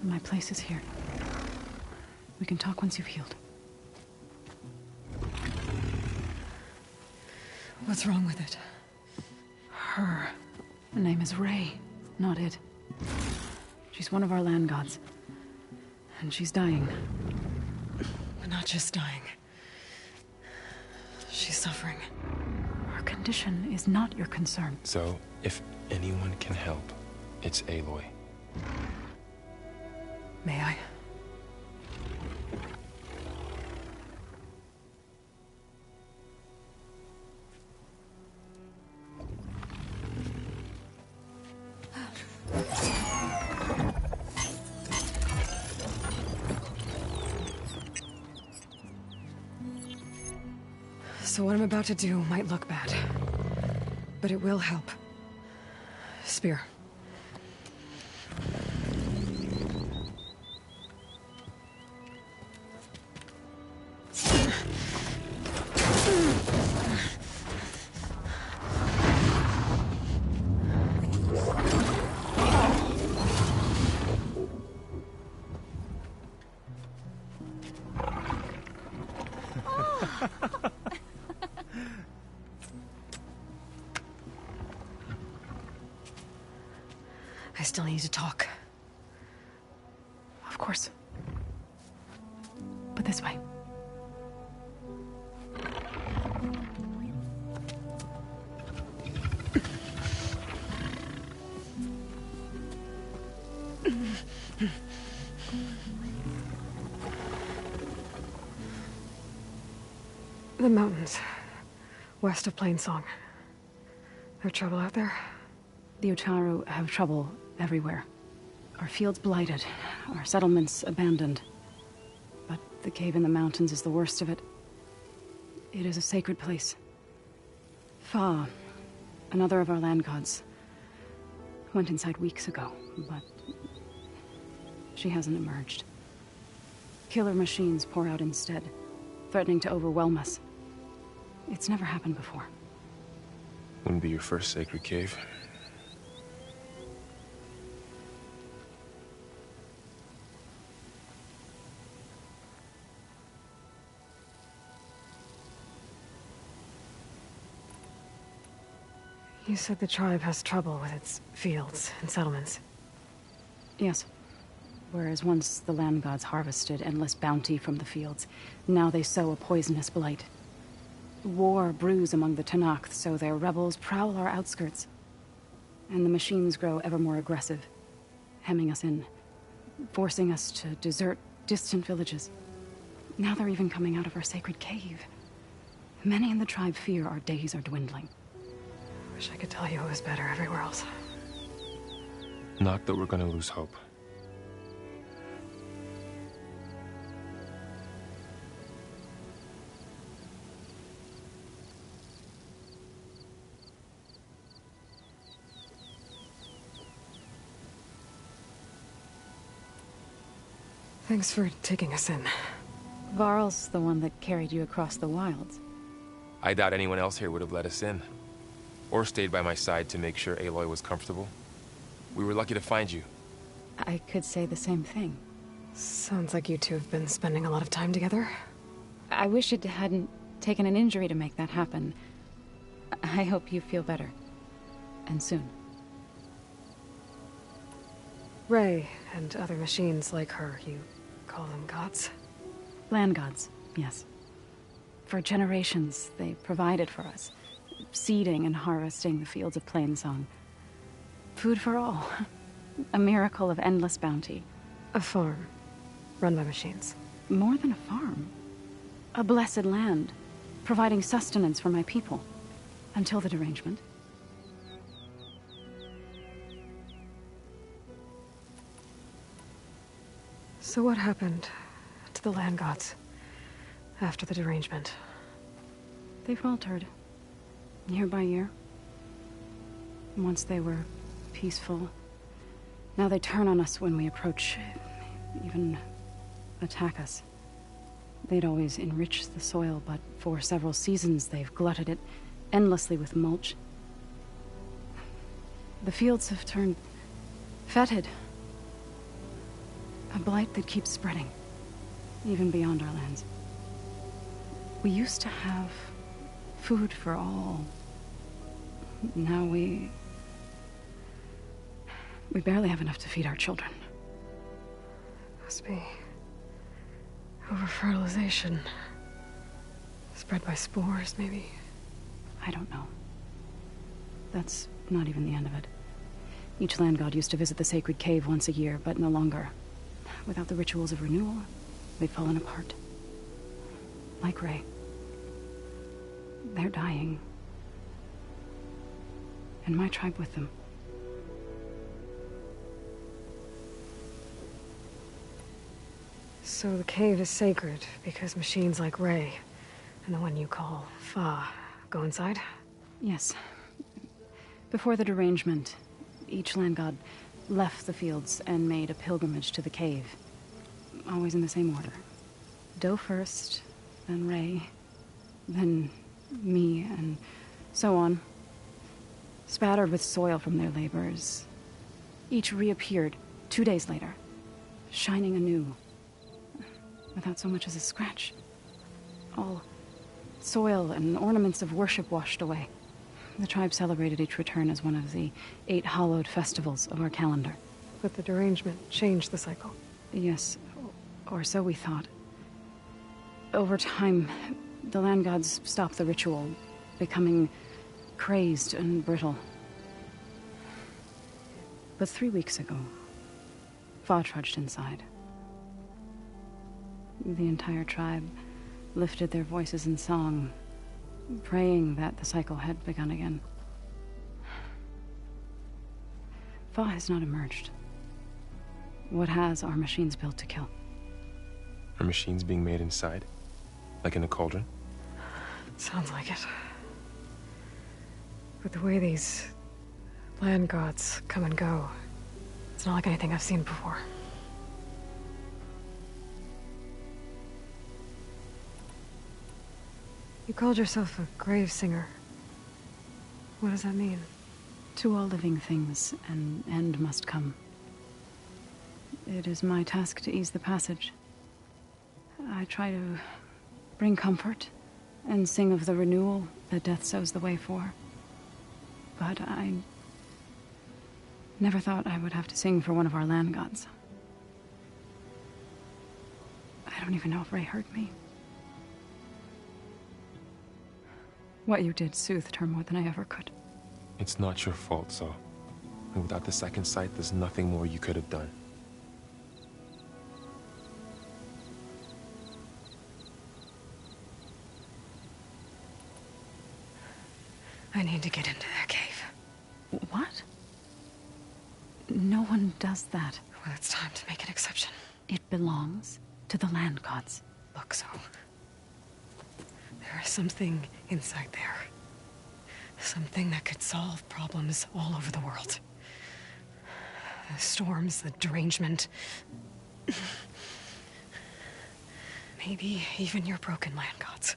My place is here. We can talk once you've healed. What's wrong with it? Her. The name is Ray, not it. She's one of our land gods. And she's dying. But not just dying. She's suffering. Her condition is not your concern. So, if anyone can help, it's Aloy. May I? So what I'm about to do might look bad. But it will help. Spear. I still need to talk. Of course. But this way. The mountains. West of Plainsong. There trouble out there? The Utaru have trouble everywhere. Our fields blighted, our settlements abandoned. But the cave in the mountains is the worst of it. It is a sacred place. Fa, another of our land gods, went inside weeks ago, but she hasn't emerged. Killer machines pour out instead, threatening to overwhelm us. It's never happened before. Wouldn't be your first sacred cave. You said the tribe has trouble with its fields and settlements. Yes. Whereas once the land gods harvested endless bounty from the fields, now they sow a poisonous blight. War brews among the Tenakth, so their rebels prowl our outskirts. And the machines grow ever more aggressive, hemming us in, forcing us to desert distant villages. Now they're even coming out of our sacred cave. Many in the tribe fear our days are dwindling. Wish I could tell you it was better everywhere else. Not that we're gonna lose hope. Thanks for taking us in. Varl's the one that carried you across the wilds. I doubt anyone else here would have let us in. Or stayed by my side to make sure Aloy was comfortable. We were lucky to find you. I could say the same thing. Sounds like you two have been spending a lot of time together. I wish it hadn't taken an injury to make that happen. I hope you feel better. And soon. Ray and other machines like her, you call them gods? Land gods, yes. For generations, they provided for us. Seeding and harvesting the fields of Plainsong. Food for all. A miracle of endless bounty. A farm, run by machines. More than a farm. A blessed land, providing sustenance for my people. Until the derangement. So what happened to the land gods after the derangement? They faltered. Year by year. Once they were peaceful. Now they turn on us when we approach, even attack us. They'd always enriched the soil, but for several seasons they've glutted it endlessly with mulch. The fields have turned fetid. A blight that keeps spreading, even beyond our lands. We used to have food for all. Now we barely have enough to feed our children. Must be over-fertilization. Spread by spores, maybe? I don't know. That's not even the end of it. Each land god used to visit the sacred cave once a year, but no longer. Without the rituals of renewal, they've fallen apart. Like Ray. They're dying. And my tribe with them. So the cave is sacred because machines like Ray and the one you call Fa go inside? Yes. Before the derangement, each land god left the fields and made a pilgrimage to the cave. Always in the same order. Doe first, then Ray, then me, and so on. Spattered with soil from their labors. Each reappeared 2 days later, shining anew. Without so much as a scratch. All soil and ornaments of worship washed away. The tribe celebrated each return as one of the 8 hallowed festivals of our calendar. But the derangement changed the cycle. Yes, or so we thought. Over time, the land gods stopped the ritual, becoming crazed and brittle. But 3 weeks ago, Fa trudged inside. The entire tribe lifted their voices in song, praying that the cycle had begun again. Fa has not emerged. What has are machines built to kill? Are machines being made inside? Like in a cauldron? Sounds like it. But the way these land gods come and go, it's not like anything I've seen before. You called yourself a grave singer. What does that mean? To all living things, an end must come. It is my task to ease the passage. I try to bring comfort and sing of the renewal that death sows the way for. But I never thought I would have to sing for one of our land gods. I don't even know if Ray heard me. What you did soothed her more than I ever could. It's not your fault, so. And without the second sight, there's nothing more you could have done. I need to get into that cave. What? No one does that. Well, it's time to make an exception. It belongs to the land gods. Look, so... there is something inside there. Something that could solve problems all over the world. The storms, the derangement. Maybe even your broken land gods.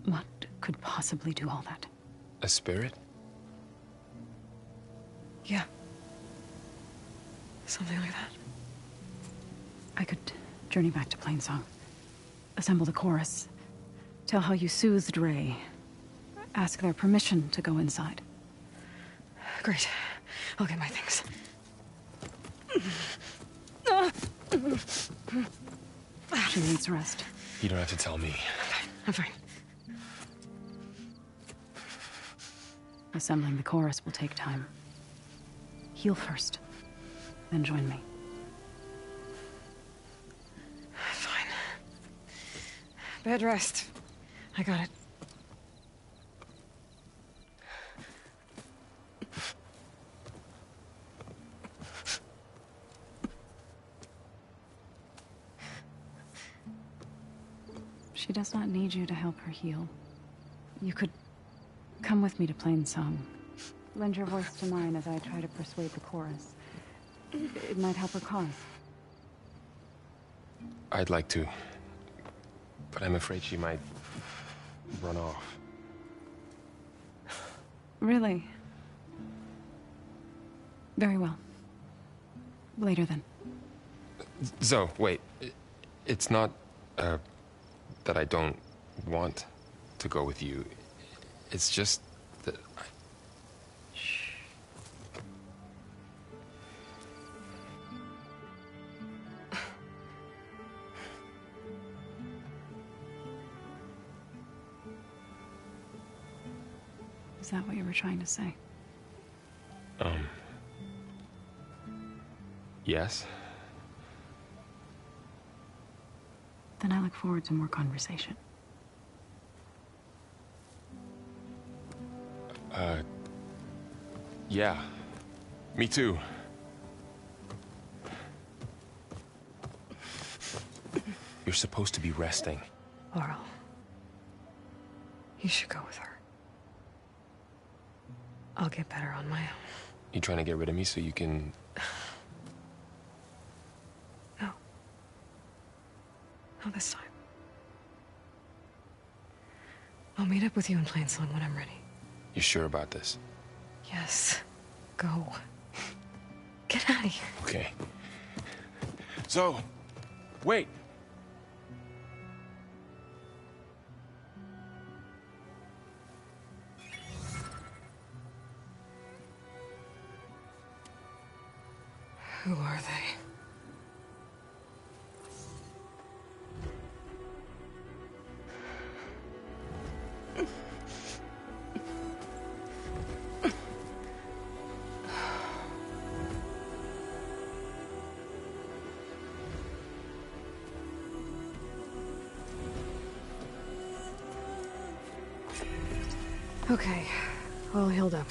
What could possibly do all that? A spirit? Yeah. Something like that. I could journey back to Plainsong. Assemble the chorus. Tell how you soothed Ray. Ask their permission to go inside. Great. I'll get my things. She needs rest. You don't have to tell me. I'm fine. Assembling the chorus will take time. Heal first, then join me. Fine. Bed rest. I got it. She does not need you to help her heal. You could come with me to Plainsong. Lend your voice to mine as I try to persuade the chorus. It might help her cause. I'd like to. But I'm afraid she might run off. Really? Very well. Later then. Zoe, wait. It's not, that I don't want to go with you. It's just that I... Shh. Is that what you were trying to say? Yes? Then I look forward to more conversation. Yeah. Me too. You're supposed to be resting. Laurel. You should go with her. I'll get better on my own. You trying to get rid of me so you can... No. Not this time. I'll meet up with you in Plainsong when I'm ready. You sure about this? Yes. Go. Get out of here. Okay. Zoe, wait. Who are they? Okay, all healed up.